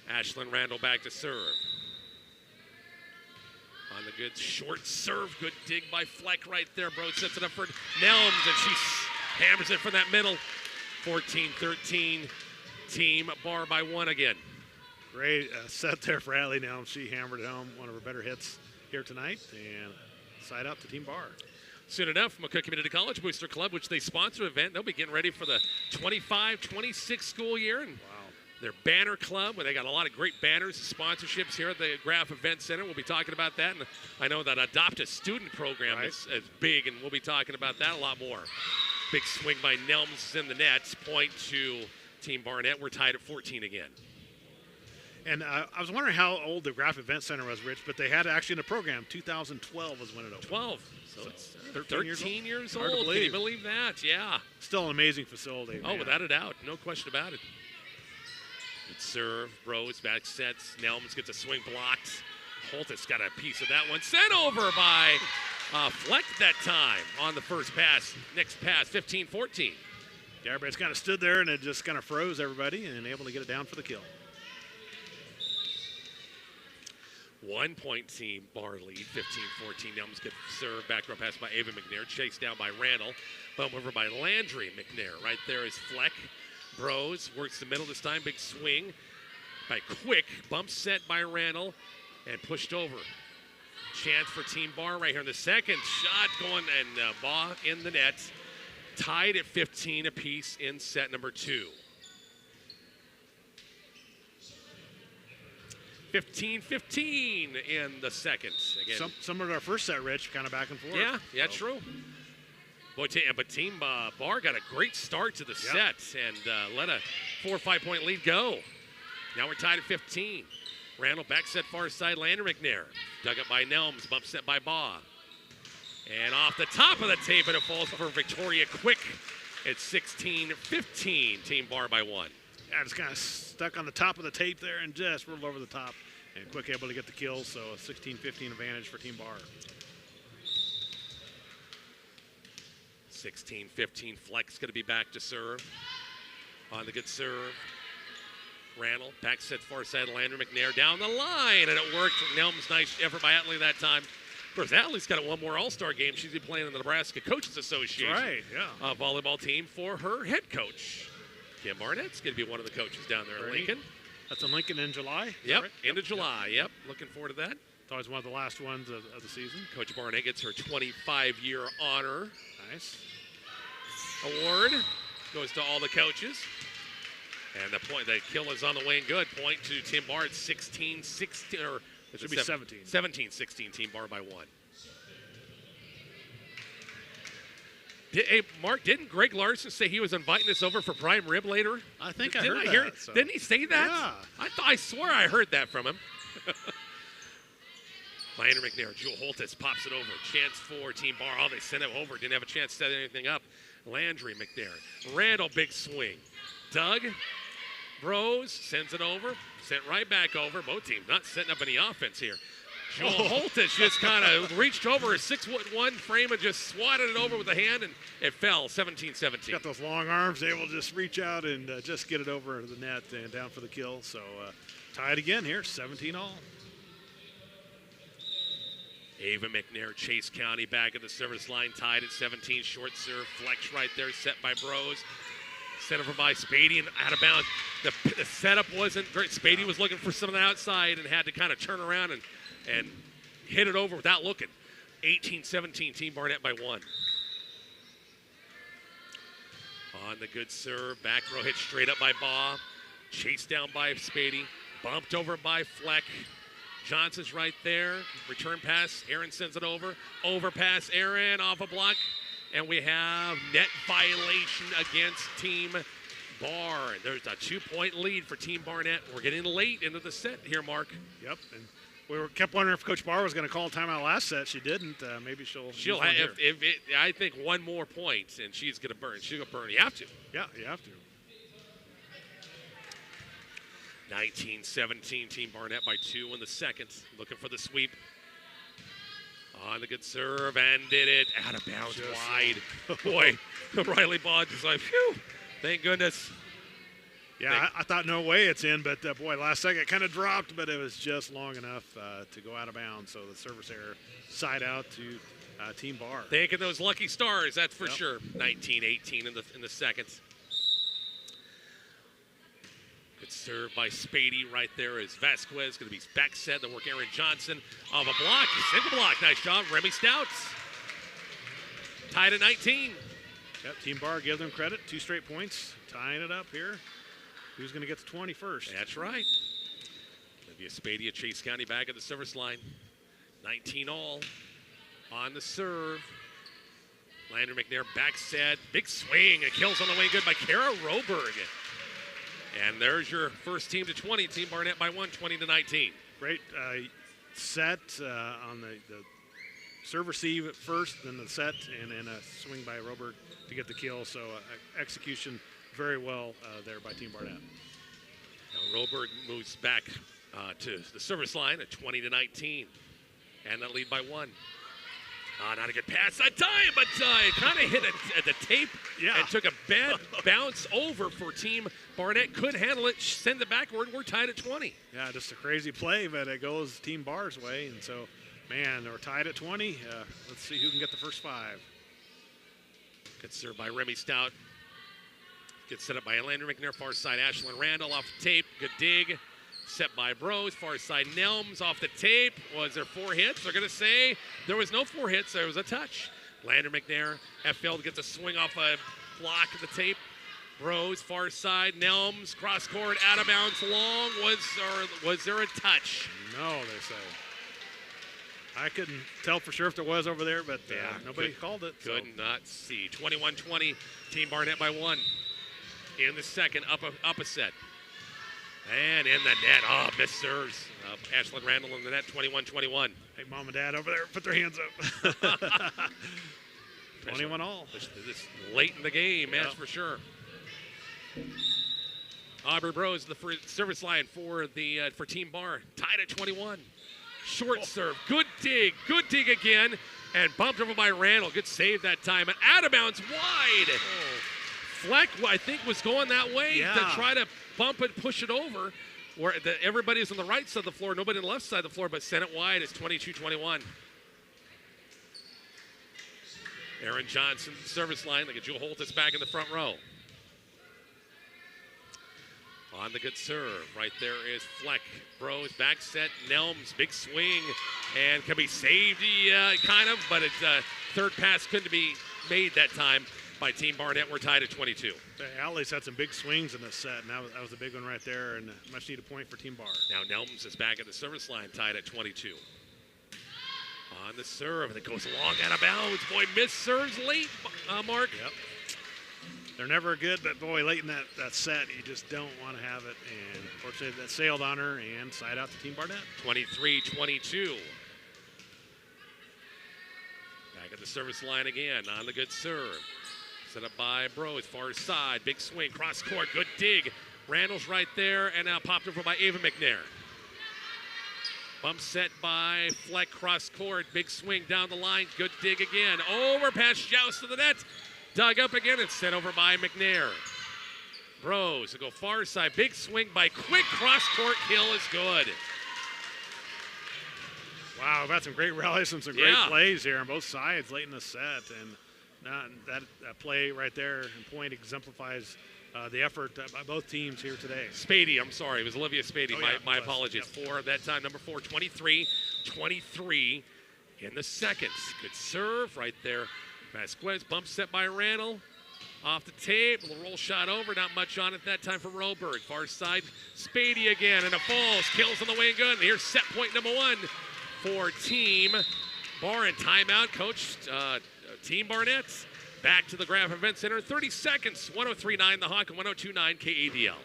Ashlyn Randall back to serve. On the good short serve, good dig by Fleck right there. Bro sets it up for Nelms, and she hammers it from that middle. 14-13, Team Bar by 1 again. Great set there for Allie Nelms. She hammered it home, one of her better hits here tonight, and side up to Team Bar. Soon enough, McCook Community College Booster Club, which they sponsor event, they'll be getting ready for the 25-26 school year. And their banner club, where they got a lot of great banners and sponsorships here at the Graf Event Center. We'll be talking about that. And I know that Adopt a Student program is big, and we'll be talking about that a lot more. Big swing by Nelms in the net. Point to Team Barnett. We're tied at 14 again. And I was wondering how old the Graf Event Center was, Rich, but they had actually in the program, 2012 was when it opened. 12. So it's 13 years old. Hard to believe. Can you believe that? Yeah. Still an amazing facility. Oh, without a doubt. No question about it. Good serve. Rose back sets. Nelms gets a swing blocked. Holtis got a piece of that one. Sent over by Fleck that time on the first pass. Next pass, 15-14. Yeah, everybody's kind of stood there, and it just kind of froze everybody and able to get it down for the kill. 1 point Team Bar lead, 15-14. Nelms get served, back row pass by Ava McNair, chased down by Randall. Bump over by Landry McNair. Right there is Fleck. Bros works the middle this time, big swing by Quick. Bump set by Randall and pushed over. Chance for Team Bar right here in the second. Shot going, and Baugh in the net. Tied at 15 apiece in set number 2. 15-15 in the second. Again, Some of our first set, Rich, kind of back and forth. Yeah, true. Boy, but Team Bar got a great start to the set and let a 4 or 5 point lead go. Now we're tied at 15. Randall back set far side, Landry McNair. Dug up by Nelms, bump set by Baugh. And off the top of the tape, and it falls for Victoria Quick. It's 16-15, Team Bar by 1. Yeah, just kind of stuck on the top of the tape there and just rolled over the top. And Quick able to get the kill, so a 16-15 advantage for Team Bar. 16-15, Fleck's going to be back to serve. On the good serve. Randall, back set far side, Landry McNair down the line, and it worked. Nelms, nice effort by Atlee that time. Of course, Atlee's got one more All-Star game. She's been playing in the Nebraska Coaches Association. Right, yeah. Volleyball team for her head coach. Kim Barnett's going to be one of the coaches down there in Lincoln. That's in Lincoln in July? Yep, right? end of July. Yep, looking forward to that. It's always one of the last ones of the season. Coach Barnett gets her 25-year honor. Nice. Award goes to all the coaches. And the kill is on the way and good. Point to Tim Bar at 16-16, or it should be 17. 17-16, Team Bar by 1. Hey, Mark, didn't Greg Larson say he was inviting us over for prime rib later? I think I Didn't heard hear that. it? So. Didn't he say that? Yeah. I swear I heard that from him. Lander McNair, Jewel Holtis pops it over. Chance for Team Bar. Oh, they sent it over. Didn't have a chance to set anything up. Landry McNair. Randall, big swing. Doug Rose sends it over. Sent right back over. Both teams not setting up any offense here. Jewel Holtis just kind of reached over a 6'1" frame and just swatted it over with a hand, and it fell 17-17. Got those long arms, able to just reach out and just get it over the net and down for the kill. So tied again here, 17-all. Ava McNair, Chase County back at the service line, tied at 17. Short serve, flex right there, set by Bros. Set over by Spady and out of bounds. The setup wasn't great. Spady was looking for some of the outside and had to kind of turn around and hit it over without looking. 18-17, Team Barnett by 1. On the good serve, back row hit straight up by Baugh. Chased down by Spady. Bumped over by Fleck. Johnson's right there. Return pass. Aaron sends it over. Overpass. Aaron off a block. And we have net violation against Team Bar. There's a 2-point lead for Team Barnett. We're getting late into the set here, Mark. Yep. And we kept wondering if Coach Barr was going to call a timeout last set. She didn't. Maybe she'll have, I think one more point, and she's going to burn. She's going to burn. You have to. Yeah, you have to. 19-17, Team Barnett by 2 in the second. Looking for the sweep. On the good serve, and did it out of bounds wide. Boy, Riley Baugh just like, phew, thank goodness. Yeah, I thought no way it's in, but boy, last second it kind of dropped, but it was just long enough to go out of bounds. So the service error, side out to Team Bar. Thanking those lucky stars, that's for sure. 19-18 in the second. Good serve by Spady right there is Vasquez. Going to be back set. The work Aaron Johnson off a block. Single block. Nice job. Remy Stouts. Tied at 19. Yep, Team Bar, give them credit. 2 straight points. Tying it up here. Who's going to get to 20 first? That's right. Olivia Spady at Chase County back at the service line. 19-all. On the serve. Lander McNair back set. Big swing. It kills on the way good by Kara Roberg. And there's your first team to 20. Team Barnett by 1, 20-19. Great set on the serve receive at first, then the set, and a swing by Robert to get the kill. So execution very well there by Team Barnett. Now Roberg moves back to the service line at 20-19. And that lead by 1. Not a good pass that time, but it kind of hit at the tape and took a bad bounce over for Team Barnett. Could handle it, send it backward. We're tied at 20. Yeah, just a crazy play, but it goes Team Bar's way. And so, man, we're tied at 20. Let's see who can get the first 5. Good serve by Remy Stout. Gets set up by Lander McNair, far side. Ashlyn Randall off the tape. Good dig. Set by Bros, far side Nelms off the tape. Was there 4 hits? They're going to say there was no 4 hits. There was a touch. Lander McNair, Feld gets a swing off a block of the tape. Bros, far side. Nelms, cross court, out of bounds, long. Was there a touch? No, they say. I couldn't tell for sure if there was over there, but nobody called it. Could not see. 21-20, Team Barnett by 1. In the second, up a set. And in the net, missed serves. Ashlyn Randall in the net, 21-21. Hey, Mom and Dad over there, put their hands up. 21 all. This late in the game, that's for sure. Aubrey Bros, the service line for Team Bar, tied at 21. Short serve, good dig again, and bumped over by Randall. Good save that time, and out of bounds wide. Fleck, I think, was going that way to try to bump it, push it over, where everybody's on the right side of the floor, nobody on the left side of the floor, but sent it wide. It's 22-21. Aaron Johnson, service line. Like a Jewel Holtis back in the front row. On the good serve, right there is Fleck. Bros, back set, Nelms, big swing, and can be saved, kind of, but it's third pass couldn't be made that time by Team Barnett. We're tied at 22. The Alley's had some big swings in this set, and that was a big one right there, and much needed point for Team Bar. Now Nelms is back at the service line, tied at 22. On the serve, and it goes long out of bounds. Boy, missed serves late, Mark. Yep. They're never good, but boy, late in that set, you just don't want to have it. And unfortunately, that sailed on her and side out to Team Barnett. 23-22. the service line again on the good serve. Set up by Bros, far side, big swing, cross court, good dig. Randall's right there, and now popped over by Ava McNair. Bump set by Fleck, cross court, big swing down the line, good dig again. Over past Joust to the net, dug up again and sent over by McNair. Bros will go far side, big swing by Quick, cross court kill is good. Wow, we've had some great rallies and some great plays here on both sides late in the set. And that play right there and point exemplifies the effort by both teams here today. Spady, I'm sorry. It was Olivia Spady. My apologies. Yep. For that time, number 4, 23 in the second. Good serve right there. Vasquez, bump set by Randall. Off the tape, a little roll shot over. Not much on it that time for Roberg. Far side, Spady again, and it falls. Kills on the way and good. And here's set point number 1 for Team Barnett. Timeout, Coach Team Barnett. Back to the Graph Event Center. 30 seconds. 103.9 The Hawk and 102.9 KADL.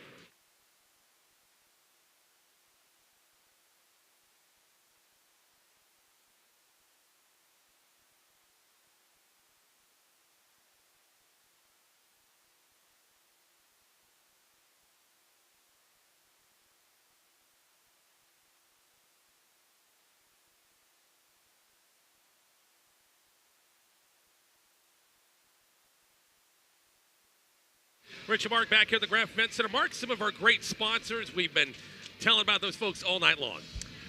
Rich and Mark back here at the Graph Event Center. Mark, some of our great sponsors. We've been telling about those folks all night long.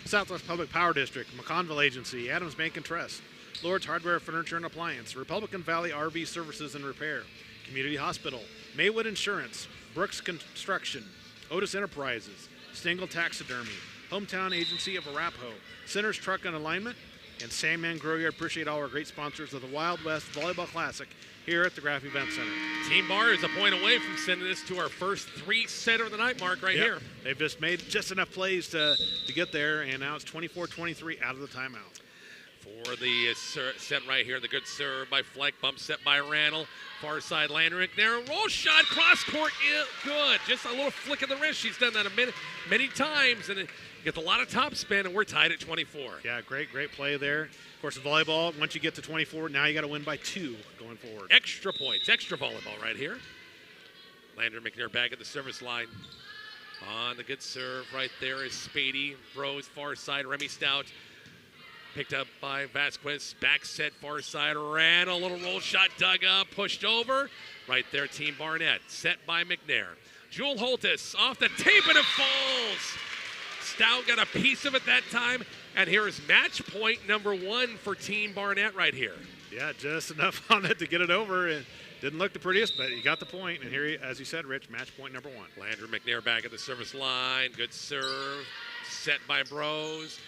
Southwest Public Power District, McConville Agency, Adams Bank and Trust, Lord's Hardware, Furniture and Appliance, Republican Valley RV Services and Repair, Community Hospital, Maywood Insurance, Brooks Construction, Otis Enterprises, Stengel Taxidermy, Hometown Agency of Arapahoe, Centers Truck and Alignment, and Sandman Grow Yard. Appreciate all our great sponsors of the Wild West Volleyball Classic here at the Graph Event Center. Team Bar is a point away from sending this to our first 3-setter of the night, Mark, right here. They've just made just enough plays to get there, and now it's 24-23 out of the timeout. For the set right here, the good serve by Fleck, bump set by Randall. Far side, Landry McNair, roll shot, cross court, good. Just a little flick of the wrist. She's done that many times, and it gets a lot of top spin, and we're tied at 24. Yeah, great play there. Of course, in volleyball, once you get to 24, now you got to win by 2 going forward. Extra points, extra volleyball right here. Landry McNair back at the service line. On the good serve right there is Spady. Rose far side, Remy Stout. Picked up by Vasquez. Back set far side, ran a little roll shot, dug up, pushed over. Right there, Team Barnett. Set by McNair. Jewel Holtis off the tape and it falls. Stout got a piece of it that time. And here is match point number 1 for Team Barnett right here. Yeah, just enough on it to get it over. It didn't look the prettiest, but he got the point. And here, as you said, Rich, match point number 1. Landry McNair back at the service line. Good serve. Set by Bros.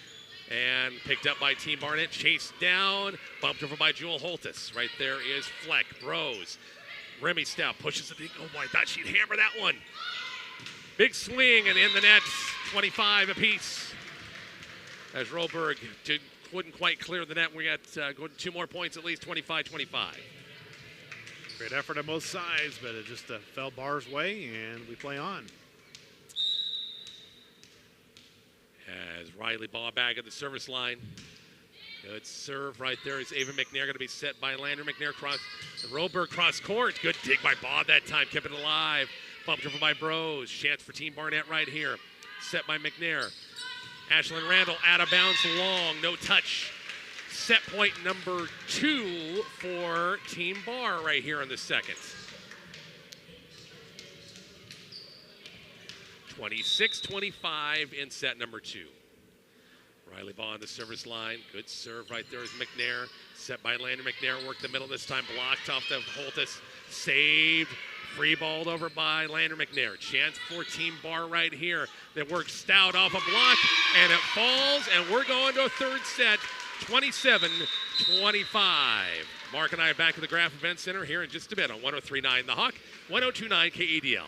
And picked up by Team Barnett. Chased down. Bumped over by Jewel Holtis. Right there is Fleck. Bros. Remy Stout pushes it. Oh, boy, I thought she'd hammer that one. Big swing and in the net. 25 apiece. As Roberg couldn't quite clear the net. We got 2 more points at least, 25-25. Great effort on both sides, but it just fell Bar's way, and we play on. As Riley Baugh back at the service line. Good serve right there is Ava McNair, going to be set by Landry McNair. Roberg cross court. Good dig by Baugh that time, kept it alive. Bumped over by Bros. Chance for Team Barnett right here. Set by McNair. Ashlyn Randall out of bounds long, no touch. Set point number 2 for Team Bar right here in the second. 26-25 in set number 2. Riley Baugh on the service line. Good serve right there is McNair. Set by Landry McNair. Worked the middle this time. Blocked off the Holtis. Saved. Free balled over by Landry McNair. Chance for Team Bar right here. That works Stout off a block, and it falls, and we're going to a third set, 27-25. Mark and I are back at the Graph Event Center here in just a bit on 103.9 The Hawk, 102.9 KADL.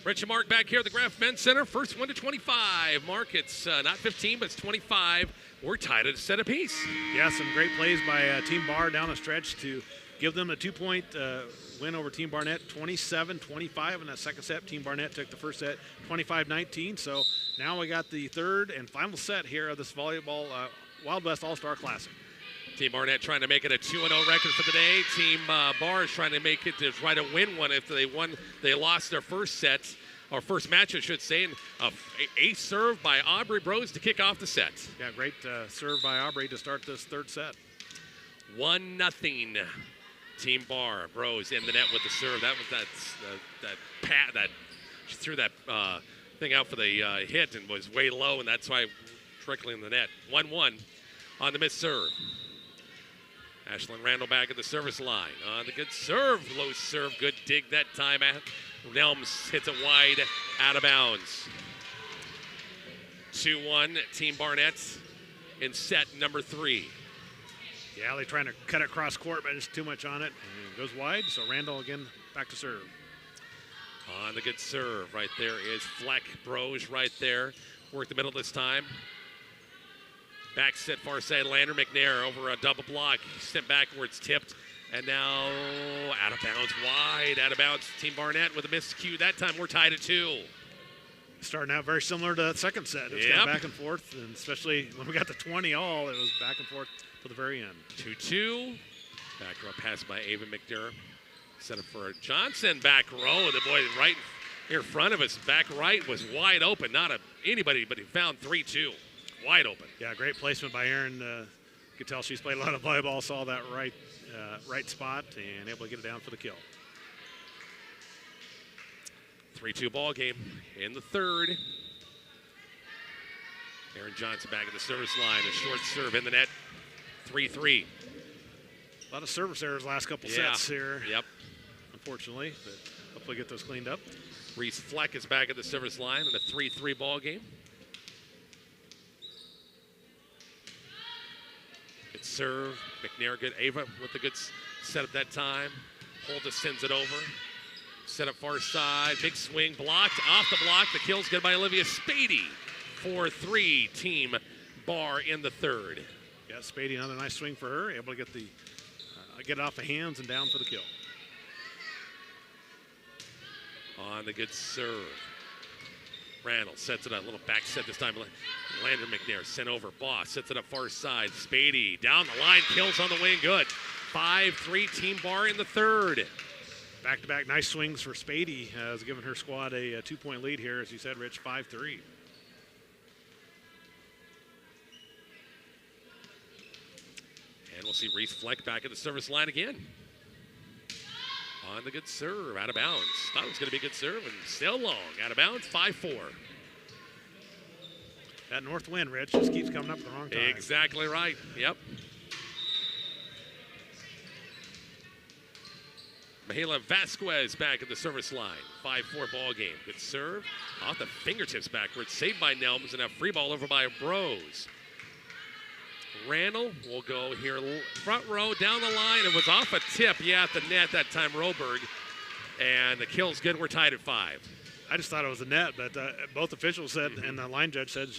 Rich and Mark back here at the Graf Men's Center. First one to 25. Mark, it's not 15, but it's 25. We're tied at a set apiece. Yeah, some great plays by Team Bar down the stretch to give them a 2-point win over Team Barnett, 27-25 in that second set. Team Barnett took the first set 25-19. So now we got the third and final set here of this volleyball Wild West All-Star Classic. Team Barnett trying to make it a 2-0 record for the day. Team Bar is trying to make it to try to win one. If they lost their first set, or first match, I should say. And ace serve by Aubrey Bros to kick off the set. Yeah, great serve by Aubrey to start this third set. 1-0. Team Bar. Bros in the net with the serve. That was that she threw that thing out for the hit and was way low, and that's why trickling in the net. 1-1 on the missed serve. Ashlyn Randall back at the service line. On the good serve, low serve, good dig that time. Nelms hits it wide, out of bounds. 2-1, Team Barnett in set number 3. Yeah, they're trying to cut it across court, but it's too much on it. And it goes wide, so Randall again back to serve. On the good serve, right there is Fleck. Bros right there. Work the middle this time. Back set far side, Lander McNair over a double block. Sent backwards, tipped, and now out of bounds, wide, out of bounds. Team Barnett with a missed cue. That time we're tied at 2. Starting out very similar to that second set. It's going back and forth, and especially when we got to 20 all, it was back and forth to the very end. 2-2. Back row pass by Ava McNair. Set up for Johnson, back row. The boy right here in front of us, back right, was wide open. Not anybody, but he found 3-2. Wide open. Yeah, great placement by Erin. You could tell she's played a lot of volleyball, saw that right spot, and able to get it down for the kill. 3-2 ball game in the third. Aaron Johnson back at the service line. A short serve in the net. 3-3. A lot of service errors last couple sets here. Yep. Unfortunately, but hopefully get those cleaned up. Reese Fleck is back at the service line in a 3-3 ball game. Good serve. McNair good. Ava with the good setup that time. Holda sends it over. Set up far side. Big swing. Blocked. Off the block. The kill's good by Olivia Spady. 4-3 Team Bar in the third. Yeah, Spady, another nice swing for her. Able to get the get it off the hands and down for the kill. On the good serve. Randall sets it up. A little back set this time. Lander McNair sent over. Boss sets it up far side. Spady down the line. Kills on the wing. Good. 5-3 Team Bar in the third. Back-to-back nice swings for Spady. Has given her squad a 2-point lead here, as you said, Rich, 5-3. And we'll see Reese Fleck back at the service line again. On the good serve, out of bounds. Thought it was going to be a good serve, and still long. Out of bounds, 5-4. That north wind, Rich, just keeps coming up at the wrong time. Exactly right. Yep. Mahela Vasquez back at the service line. 5-4 ball game. Good serve. Off the fingertips backwards. Saved by Nelms, and a free ball over by Bros. Randall will go here front row down the line. It was off a tip, at the net that time, Roberg. And the kill's good. We're tied at 5. I just thought it was a net, but both officials said, and the line judge said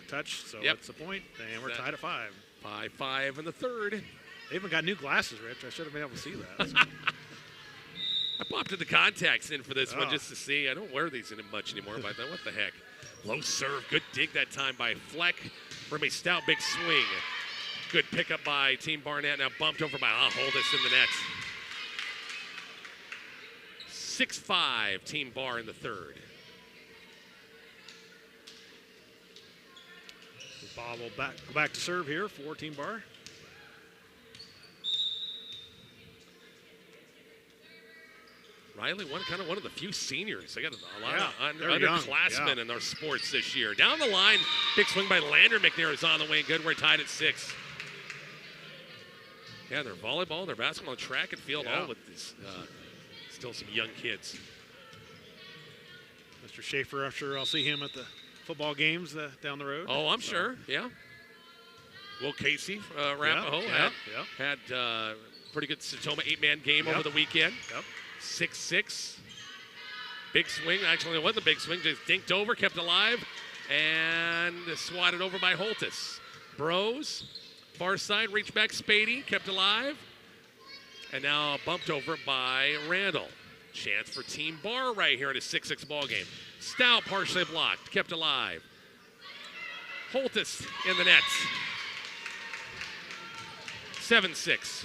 touch, so it's a point, and we're tied at 5. 5-5 in the third. They even got new glasses, Rich. I should have been able to see that. I popped in the contacts in for this one just to see. I don't wear these much anymore, but I thought, what the heck. Low serve, good dig that time by Fleck. Remy Stout, big swing. Good pickup by Team Barnett, now bumped over by Holdus in the net. 6-5 Team Bar in the third. Bob will go back to serve here for Team Bar. Riley, one of the few seniors. They got a lot of they're underclassmen in our sports this year. Down the line, big swing by Lander McNair is on the way. Good, we're tied at 6. Yeah, their volleyball, their basketball, track and field, all with this, still some young kids. Mr. Schaefer, I'm sure I'll see him at the football games down the road. Oh, I'm sure, yeah. Will Casey, Arapahoe, had pretty good Satoma 8-man game over the weekend. 6-6. Big swing. Actually, it wasn't a big swing. Just dinked over, kept alive, and swatted over by Holtis. Bros, far side, reached back. Spady, kept alive. And now bumped over by Randall. Chance for Team Bar right here in a 6-6 ball game. Stout partially blocked, kept alive. Holtis in the net. 7-6.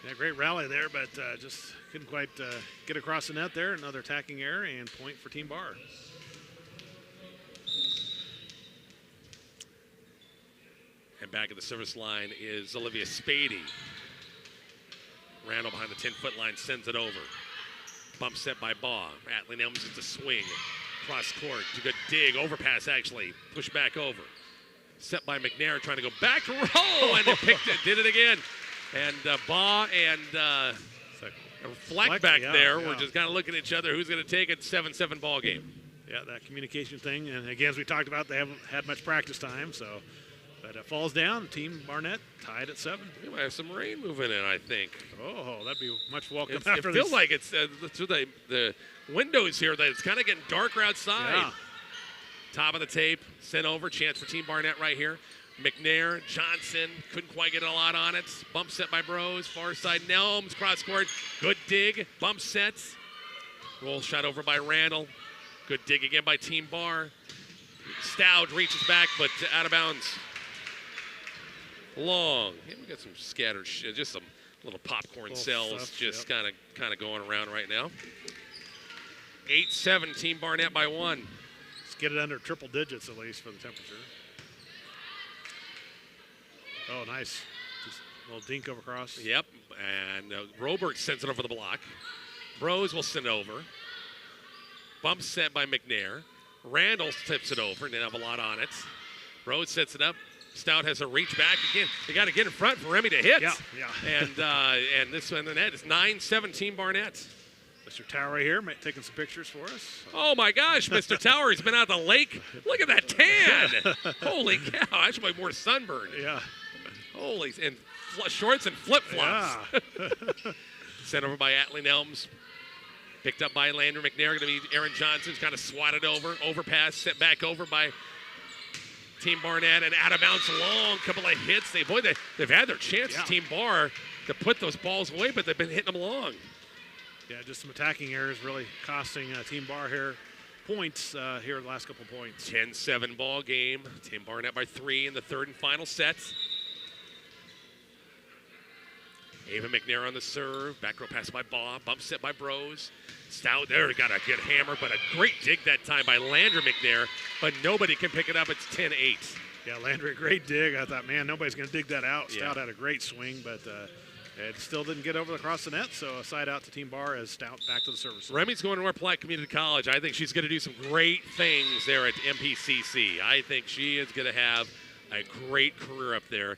Yeah, great rally there, but just couldn't quite get across the net there. Another attacking error and point for Team Bar. And back at the service line is Olivia Spady. Randall behind the 10-foot line sends it over. Bump set by Baugh. Atlee Nelms gets a swing. Cross court. A good dig. Overpass, actually. Push back over. Set by McNair trying to go back. Roll! And it picked it. Did it again. And Baugh and Fleck back there were just kind of looking at each other. Who's going to take it? 7-7 ball game. Yeah, that communication thing. And again, as we talked about, they haven't had much practice time. So, but it falls down. Team Barnett tied at 7. We might have some rain moving in, I think. Oh, that'd be much welcome It after feels this. like it's through the windows here that it's kind of getting darker outside. Yeah. Top of the tape, sent over, chance for Team Barnett right here. McNair, Johnson, couldn't quite get a lot on it. Bump set by Bros, far side, Nelms, cross court, good dig, bump sets. Roll shot over by Randall. Good dig again by Team Bar. Stout reaches back, but out of bounds. Long. Yeah, we got some scattered, just some little popcorn Little cells stuff, just yep. kind of going around right now. 8-7, Team Barnett by 1. Let's get it under triple digits at least for the temperature. Oh, nice. Just a little dink over across. Yep, and Robert sends it over the block. Bros will send it over. Bump set by McNair. Randall tips it over, didn't have a lot on it. Bros sets it up. Stout has a reach back again. They got to get in front for Remy to hit. Yeah. And this one in the net is 9-7 Team Barnett. Mr. Tower here taking some pictures for us. Oh my gosh, Mr. Tower, he's been out the lake. Look at that tan. Holy cow, I should be more sunburned. Yeah. Holy, and shorts and flip-flops. Yeah. Sent over by Atlee Nelms. Picked up by Landry McNair. Going to be Aaron Johnson's kind of swatted over. Overpass, set back over by Team Barnett. And out of bounds long. Couple of hits. They've had their chances, Yeah. Team Bar, to put those balls away, but they've been hitting them long. Yeah, just some attacking errors really costing Team Bar here points here the last couple points. 10-7 ball game. Team Barnett by 3 in the third and final set. Ava McNair on the serve. Back row pass by Baugh. Bump set by Bros. Stout there. Got a good hammer, but a great dig that time by Landry McNair. But nobody can pick it up. It's 10-8. Yeah, Landry, great dig. I thought, man, nobody's going to dig that out. Yeah. Stout had a great swing, but it still didn't get over across the net. So a side out to Team Bar as Stout back to the service. Remy's going to North Platte Community College. I think she's going to do some great things there at MPCC. I think she is going to have a great career up there.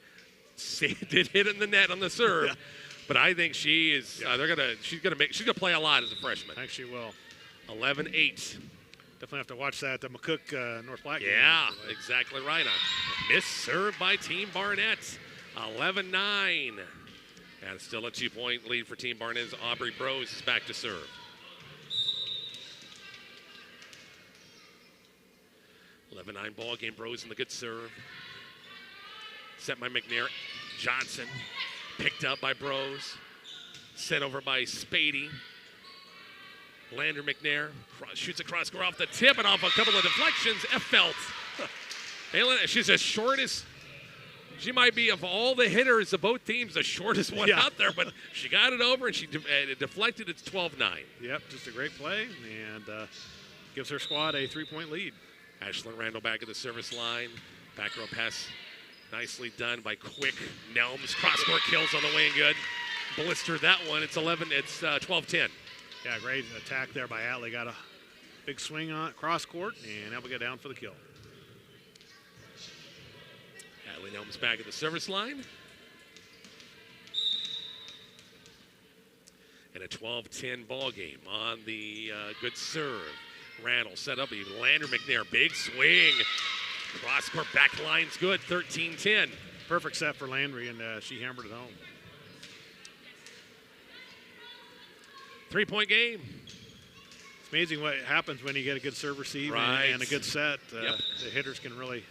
Did hit in the net on the serve. Yeah. But I think she is. She's gonna play a lot as a freshman. I think she will. 11-8. Definitely have to watch that McCook North Platte game. Yeah, exactly right. A miss serve by Team Barnett. 11-9. And still a 2-point lead for Team Barnett as Aubrey Bros is back to serve. 11-9 ball game. Bros in the good serve. Set by McNair. Johnson. Picked up by Bros. Sent over by Spady. Landry McNair shoots across, go off the tip and off a couple of deflections. Effelt. She's the shortest. She might be, of all the hitters of both teams, the shortest one out there, but she got it over and she deflected. It's 12-9. Yep, just a great play and gives her squad a 3-point lead. Ashlyn Randall back at the service line. Back row pass. Nicely done by Quick. Nelms cross-court kills on the way and good. Blistered that one. It's 12-10. Yeah, great attack there by Atlee. Got a big swing on cross-court, and now we go down for the kill. Atlee Nelms back at the service line. And a 12-10 ball game on the good serve. Randall set up. Landry McNair, big swing. Cross-court back line's good, 13-10. Perfect set for Landry, and she hammered it home. 3-point game. Let's amazing what happens when you get a good serve receive Right. and a good set. Yep. The hitters can really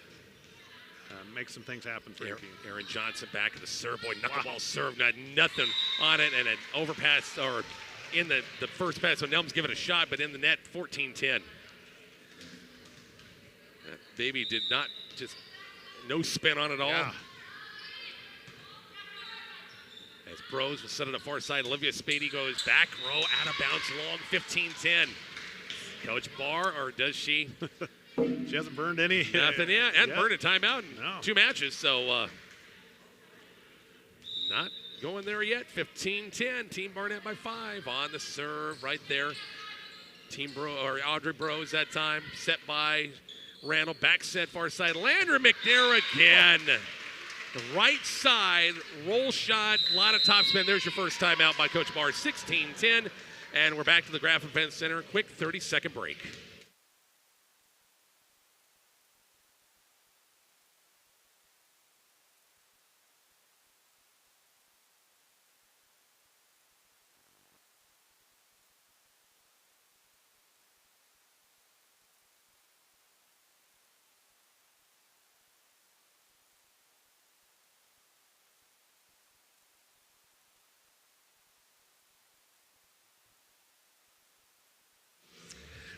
make some things happen for your team. Aaron Johnson back at the serve. Boy, knuckleball serve, got nothing on it, and an overpass, or in the first pass, so Nelm's giving it a shot, but in the net, 14-10. That baby did not, just no spin on it all. Yeah. As Bros will set it up far side, Olivia Spady goes back row, out of bounds, long, 15-10. Coach Barr, or does she? She hasn't burned any. Nothing yet. And burned a timeout in No. 2 matches, so not going there yet. 15-10. Team Barnett by 5 on the serve right there. Audrey Bros that time, set by Randall. Back set far side. Landra McNair again. The right side roll shot, a lot of topspin. There's your first timeout by Coach Barr. 16-10, and we're back to the Graph Event Center. Quick 30-second break.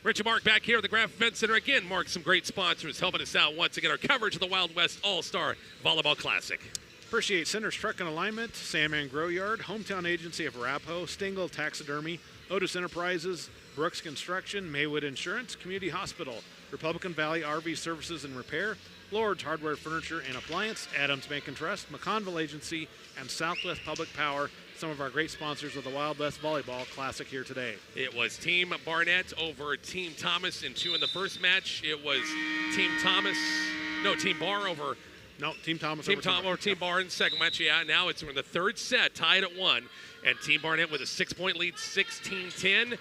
Rich and Mark back here at the Graph Event Center again. Mark, some great sponsors helping us out once again. Our coverage of the Wild West All-Star Volleyball Classic. Appreciate Center's Truck and Alignment, Sandman Grow Yard, Hometown Agency of Arapahoe, Stingle Taxidermy, Otis Enterprises, Brooks Construction, Maywood Insurance, Community Hospital, Republican Valley RV Services and Repair, Lord's Hardware, Furniture and Appliance, Adams Bank and Trust, McConville Agency, and Southwest Public Power, some of our great sponsors of the Wild West Volleyball Classic here today. It was Team Barnett over Team Thomas in 2 in the first match. It was Team Barr over Team Thomas Team Barr in the second match. Yeah, now we're in the third set, tied at 1, and Team Barnett with a 6-point lead, 16-10.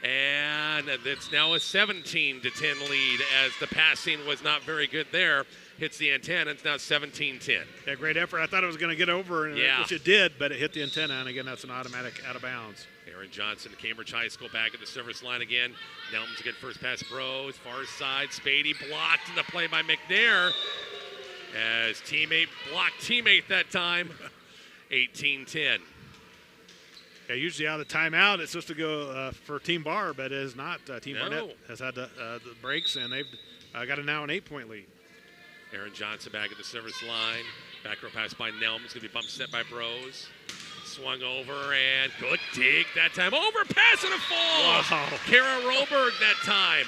And it's now a 17-10 lead as the passing was not very good there. Hits the antenna. It's now 17-10. Yeah, great effort. I thought it was going to get over, which it did, but it hit the antenna, and again, that's an automatic out of bounds. Aaron Johnson, Cambridge High School, back at the service line again. Nelms again, first pass, Bros, far side. Spady blocked in the play by McNair. As blocked teammate that time. 18-10. Yeah, usually out of the timeout, it's supposed to go for Team Barr, but it is not. Team No. Barnett has had the breaks, and they've got now an 8-point lead. Aaron Johnson back at the service line. Back row pass by Nelms. Going to be bumped set by Bros. Swung over and good dig that time. Overpass and a fall. Wow. Kara Roberg that time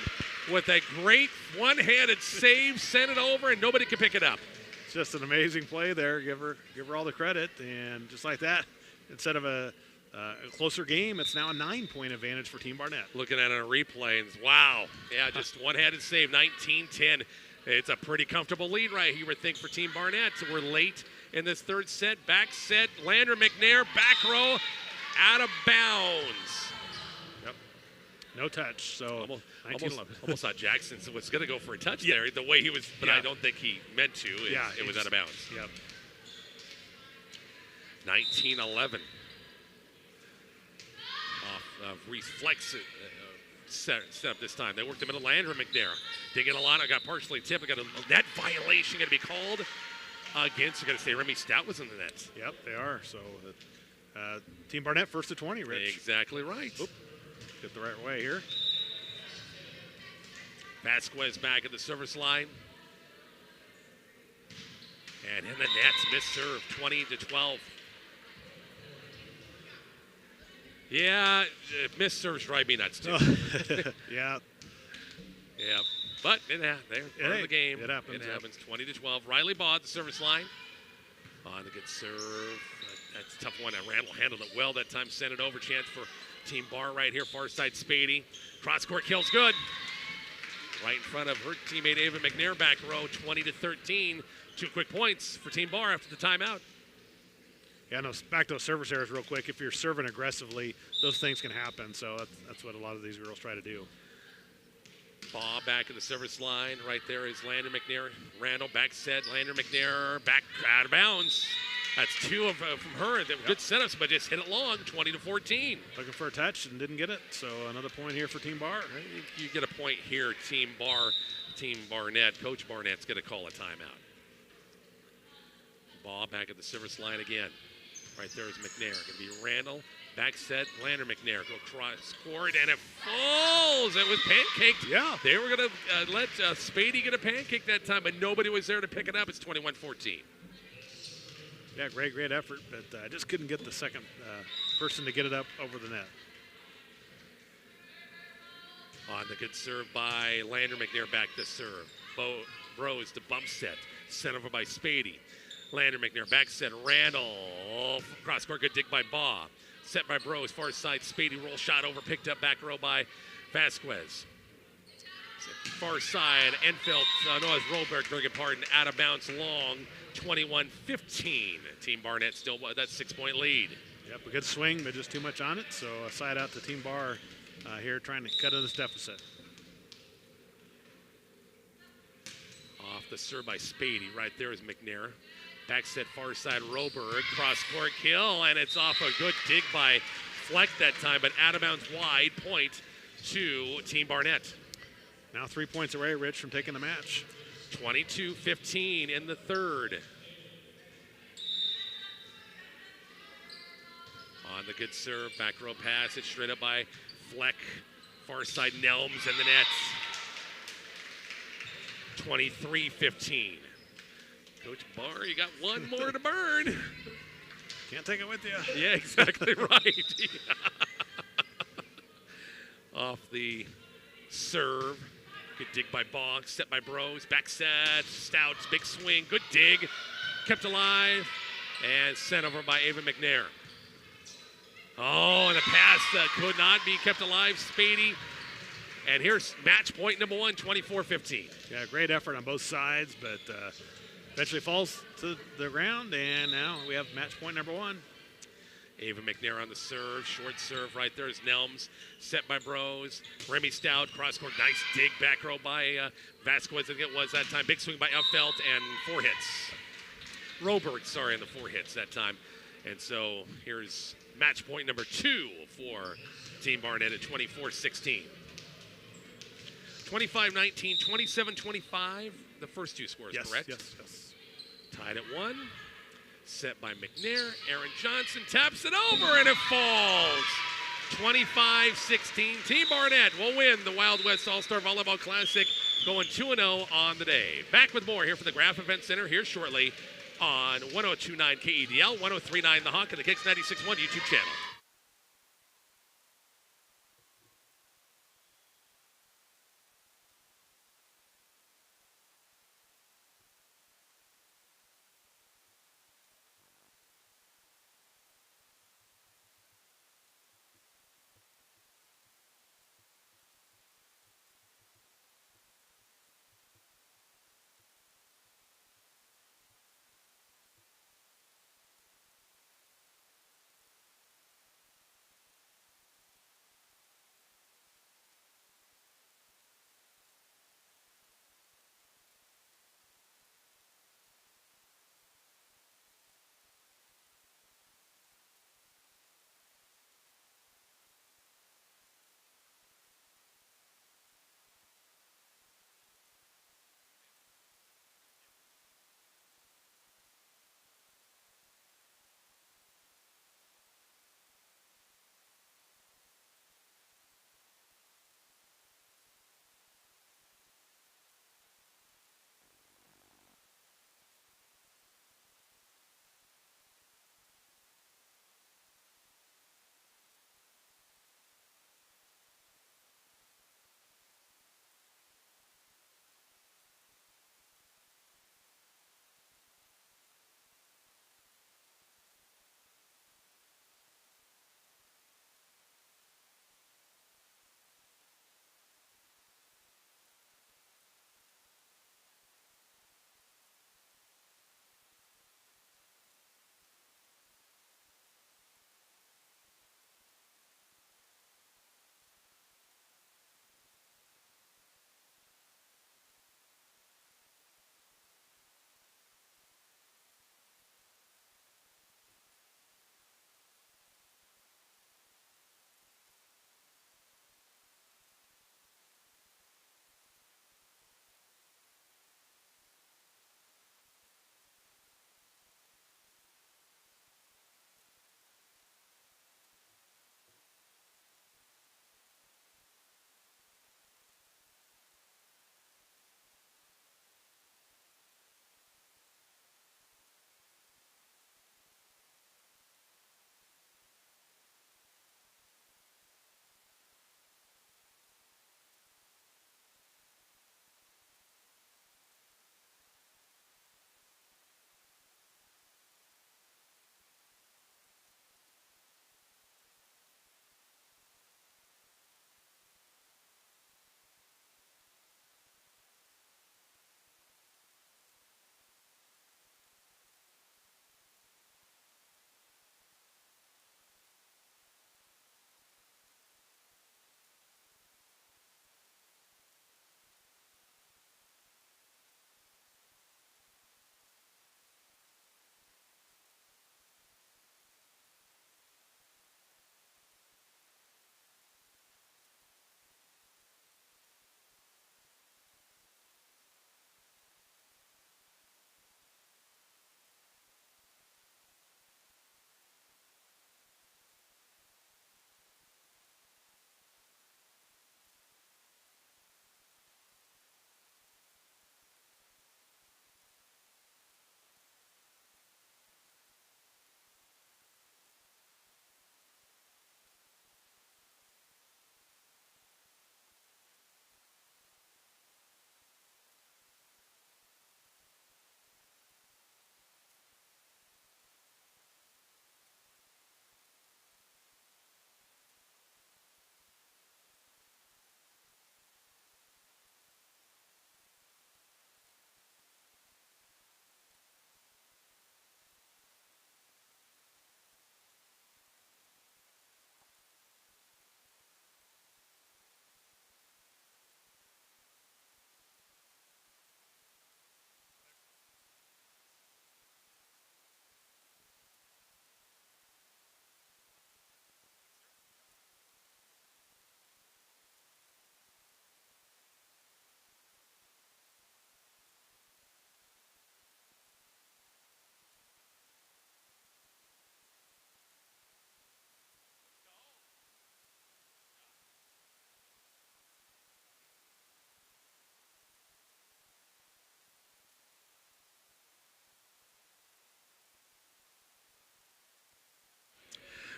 with a great one-handed save. Sent it over and nobody could pick it up. It's just an amazing play there. Give her all the credit. And just like that, instead of a closer game, it's now a 9-point advantage for Team Barnett. Looking at it on a replay, and wow. Yeah, just one-handed save, 19-10. It's a pretty comfortable lead right here, you would think, for Team Barnett. So we're late in this third set. Back set, Landra McNair, back row, out of bounds. Yep. No touch, so almost thought Jackson was going to go for a touch there, the way he was, but I don't think he meant to. It was out of bounds. Yep. 19-11. Off reflex set up this time. They worked the middle. Landra McNair digging a lot. I got partially tipped. I got a net violation going to be called against. I got to say, Remy Stout was in the net. Yep, they are. So Team Barnett first to 20, Rich. Exactly right. Oop. Get the right way here. Vasquez back at the service line. And in the nets, missed serve, 20-12. Yeah, missed serves drive me nuts too. Yeah. Yeah, but they're part of the game. It happens. It happens. 20-12. Riley Baugh at the service line. On a good serve. That's a tough one. Randall handled it well that time. Sent it over. Chance for Team Barr right here. Far side Spady. Cross court kill's good. Right in front of her teammate Ava McNair, back row. 20-13. 2 quick points for Team Barr after the timeout. Yeah, no, back to those service errors real quick. If you're serving aggressively, those things can happen. So that's what a lot of these girls try to do. Baugh back at the service line. Right there is Landra McNair. Randall back set. Landra McNair back out of bounds. That's two from her. They were good setups, but just hit it long, 20-14. Looking for a touch and didn't get it. So another point here for Team Bar. You get a point here, Team Barnett. Coach Barnett's going to call a timeout. Ball back at the service line again. Right there is McNair. Going to be Randall. Back set, Lander McNair. Go cross court, and it falls. It was pancaked. Yeah. They were going to let Spady get a pancake that time, but nobody was there to pick it up. It's 21-14. Yeah, great effort, but I just couldn't get the second person to get it up over the net. On the good serve by Lander McNair, back to serve. Bros to bump set. Sent over by Spady. Lander McNair, back set. Randall. Cross court, good dig by Baugh. Set by Bros, far side. Spady roll shot over, picked up back row by Vasquez. Far side, Enfield, no, it's Roberg, begging pardon, out of bounds long, 21-15. Team Barnett still that 6-point lead. Yep, a good swing, but just too much on it. So a side out to Team Bar here trying to cut in this deficit. Off the serve by Spady, right there is McNair. Back set far side, Roberg, cross court kill, and it's off a good dig by Fleck that time, but out of bounds wide, point to Team Barnett. Now 3 points away, Rich, from taking the match. 22-15 in the third. On the good serve, back row pass, it's straight up by Fleck. Far side, Nelms in the net. 23-15. Coach Barr, you got one more to burn. Can't take it with you. Yeah, exactly right. Off the serve. Good dig by Boggs, set by Bros, back set, Stouts, big swing, good dig, kept alive, and sent over by Ava McNair. Oh, and the pass could not be kept alive, Spady. And here's match point number one, 24-15. Yeah, great effort on both sides, but eventually falls to the ground, and now we have match point number one. Ava McNair on the serve, short serve right there is Nelms, set by Bros. Remy Stout, cross court, nice dig back row by Vasquez, I think it was that time. Big swing by Uffelt and 4 hits. Roberg, sorry, on the 4 hits that time. And so here's match point number 2 for Team Barnett at 24-16. 25-19, 27-25, the first two scores, Yes, correct? yes. Tied at 1. Set by McNair. Aaron Johnson taps it over, and it falls. 25-16. Team Barnett will win the Wild West All-Star Volleyball Classic, going 2-0 on the day. Back with more here from the Graf Event Center here shortly on 102.9 KEDL, 103.9 The Hawk, and the Kicks 96.1 YouTube channel.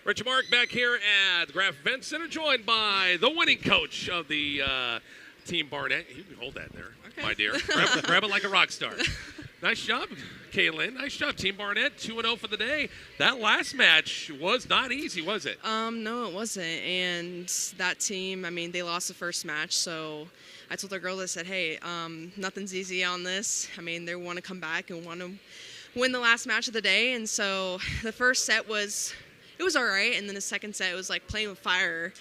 Rich and Mark back here at the Graph Event Center, joined by the winning coach of the Team Barnett. You can hold that there, my dear. Grab it like a rock star. Nice job, Kaylin. Nice job, Team Barnett. 2-0 for the day. That last match was not easy, was it? No, it wasn't. And that team, I mean, they lost the first match, so I told our girls, I said, hey, nothing's easy on this. I mean, they want to come back and want to win the last match of the day. And so the first set was all right. And then the second set, it was like playing with fire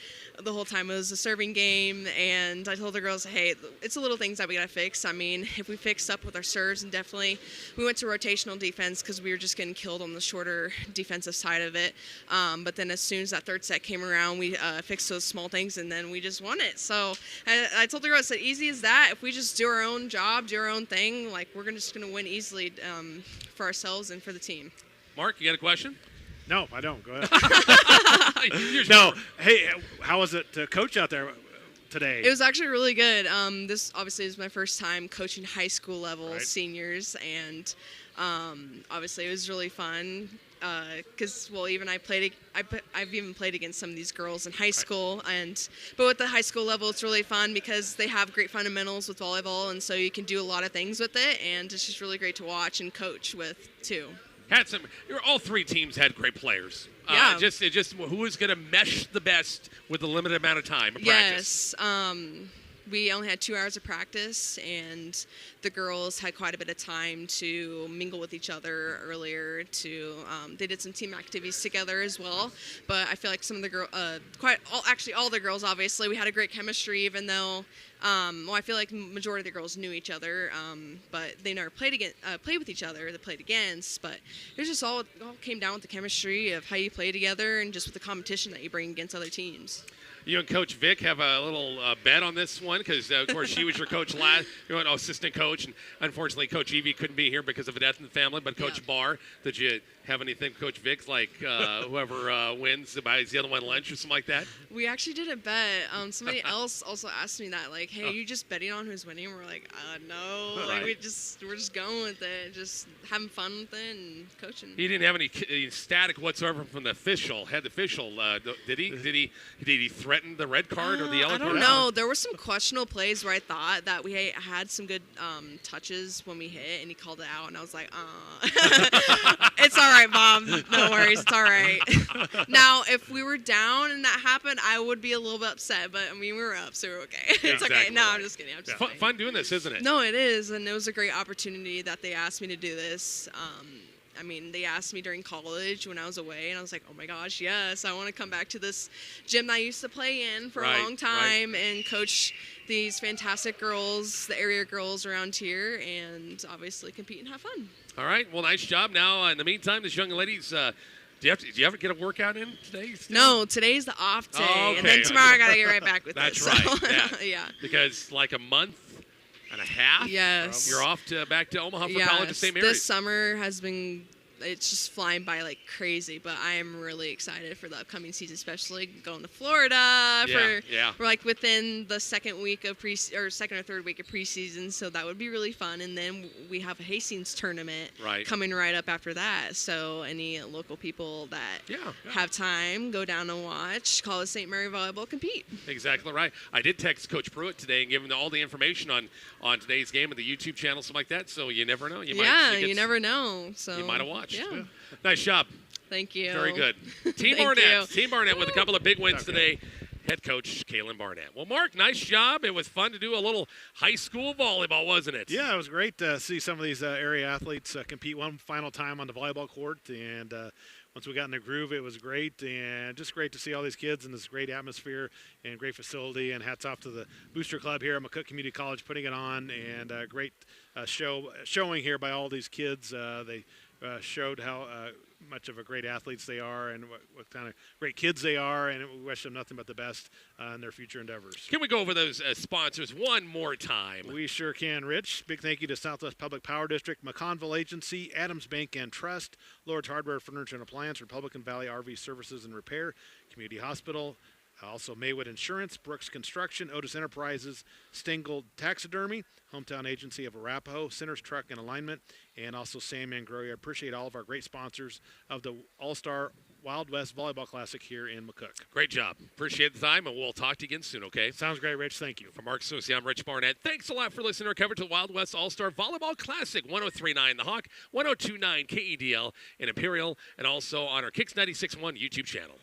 the whole time. It was a serving game. And I told the girls, hey, it's the little things that we got to fix. I mean, if we fixed up with our serves, and definitely we went to rotational defense because we were just getting killed on the shorter defensive side of it. But then as soon as that third set came around, we fixed those small things, and then we just won it. So I told the girls, I said, easy as that. If we just do our own job, do our own thing, like we're just going to win easily for ourselves and for the team. Mark, you got a question? No, I don't. Go ahead. No. Hey, how was it to coach out there today? It was actually really good. This obviously is my first time coaching high school level seniors, and obviously it was really fun. Because even I've even played against some of these girls in high school, but with the high school level, it's really fun because they have great fundamentals with volleyball, and so you can do a lot of things with it, and it's just really great to watch and coach with too. All three teams had great players. Yeah. Just who was going to mesh the best with a limited amount of time of practice? Yes. We only had 2 hours of practice, and the girls had quite a bit of time to mingle with each other earlier. They did some team activities together as well. But I feel like some of the girls, all the girls, obviously, we had a great chemistry. Even though, I feel like the majority of the girls knew each other, but they never played with each other. They played against, but it was just all came down with the chemistry of how you play together and just with the competition that you bring against other teams. You and Coach Vic have a little bet on this one because, of course, she was your coach last, assistant coach, and unfortunately, Coach Evie couldn't be here because of a death in the family. But Coach Barr, did you have anything, Coach Vic, like whoever wins buys the other one lunch or something like that? We actually did a bet. Somebody else also asked me that, like, hey, are you just betting on who's winning? And we're like, no, like we're just going with it, just having fun with it and coaching. He didn't have any static whatsoever from the official. Had the official? Did he? Did he threaten the red card or the yellow card? I don't know. There were some questionable plays where I thought that we had some good touches when we hit, and he called it out, and I was like, it's all right, Bob. No worries. It's all right. Now, if we were down and that happened, I would be a little bit upset, but I mean, we were up, so we're okay. It's okay. No, I'm just kidding. I'm just kidding. Fun doing this, isn't it? No, it is, and it was a great opportunity that they asked me to do this. I mean, they asked me during college when I was away, and I was like, oh my gosh, yes, I want to come back to this gym that I used to play in for a long time and coach these fantastic girls, the area girls around here, and obviously compete and have fun. All right, well, nice job. Now, in the meantime, this young lady's, do you ever get a workout in today? Still? No, today's the off day, okay. and then tomorrow I got to get right back with it. That's right. Yeah. Because like a month and a half, you're off back to Omaha for College of St. Mary's. This summer has been, it's just flying by like crazy, but I am really excited for the upcoming season, especially going to Florida. We're like within the second or third week of preseason, so that would be really fun. And then we have a Hastings tournament coming right up after that. So any local people that have time, go down and watch College St. Mary Volleyball compete. Exactly right. I did text Coach Pruitt today and give him all the information on today's game and the YouTube channel, something like that. So you never know. You never know. So you might have watched. Yeah. Nice job. Thank you. Very good. Team Barnett with a couple of big wins today. Head coach Kaylin Barnett. Well, Mark, nice job. It was fun to do a little high school volleyball, wasn't it? Yeah, it was great to see some of these area athletes compete one final time on the volleyball court. And once we got in the groove, it was great. And just great to see all these kids in this great atmosphere and great facility. And hats off to the Booster Club here at McCook Community College putting it on. And great showing here by all these kids. They showed how much of a great athletes they are and what kind of great kids they are, and we wish them nothing but the best in their future endeavors. Can we go over those sponsors one more time? We sure can, Rich. Big thank you to Southwest Public Power District, McConville Agency, Adams Bank and Trust, Lord's Hardware, Furniture and Appliance, Republican Valley RV Services and Repair, Community Hospital, also Maywood Insurance, Brooks Construction, Otis Enterprises, Stengel Taxidermy, Hometown Agency of Arapahoe, Centers Truck and Alignment, and also Sandman Grow. I appreciate all of our great sponsors of the All-Star Wild West Volleyball Classic here in McCook. Great job. Appreciate the time, and we'll talk to you again soon, okay? Sounds great, Rich. Thank you. For Mark Susi, I'm Rich Barnett. Thanks a lot for listening to our coverage of the Wild West All-Star Volleyball Classic, 103.9 The Hawk, 102.9 KEDL in Imperial, and also on our Kicks 96.1 YouTube channel.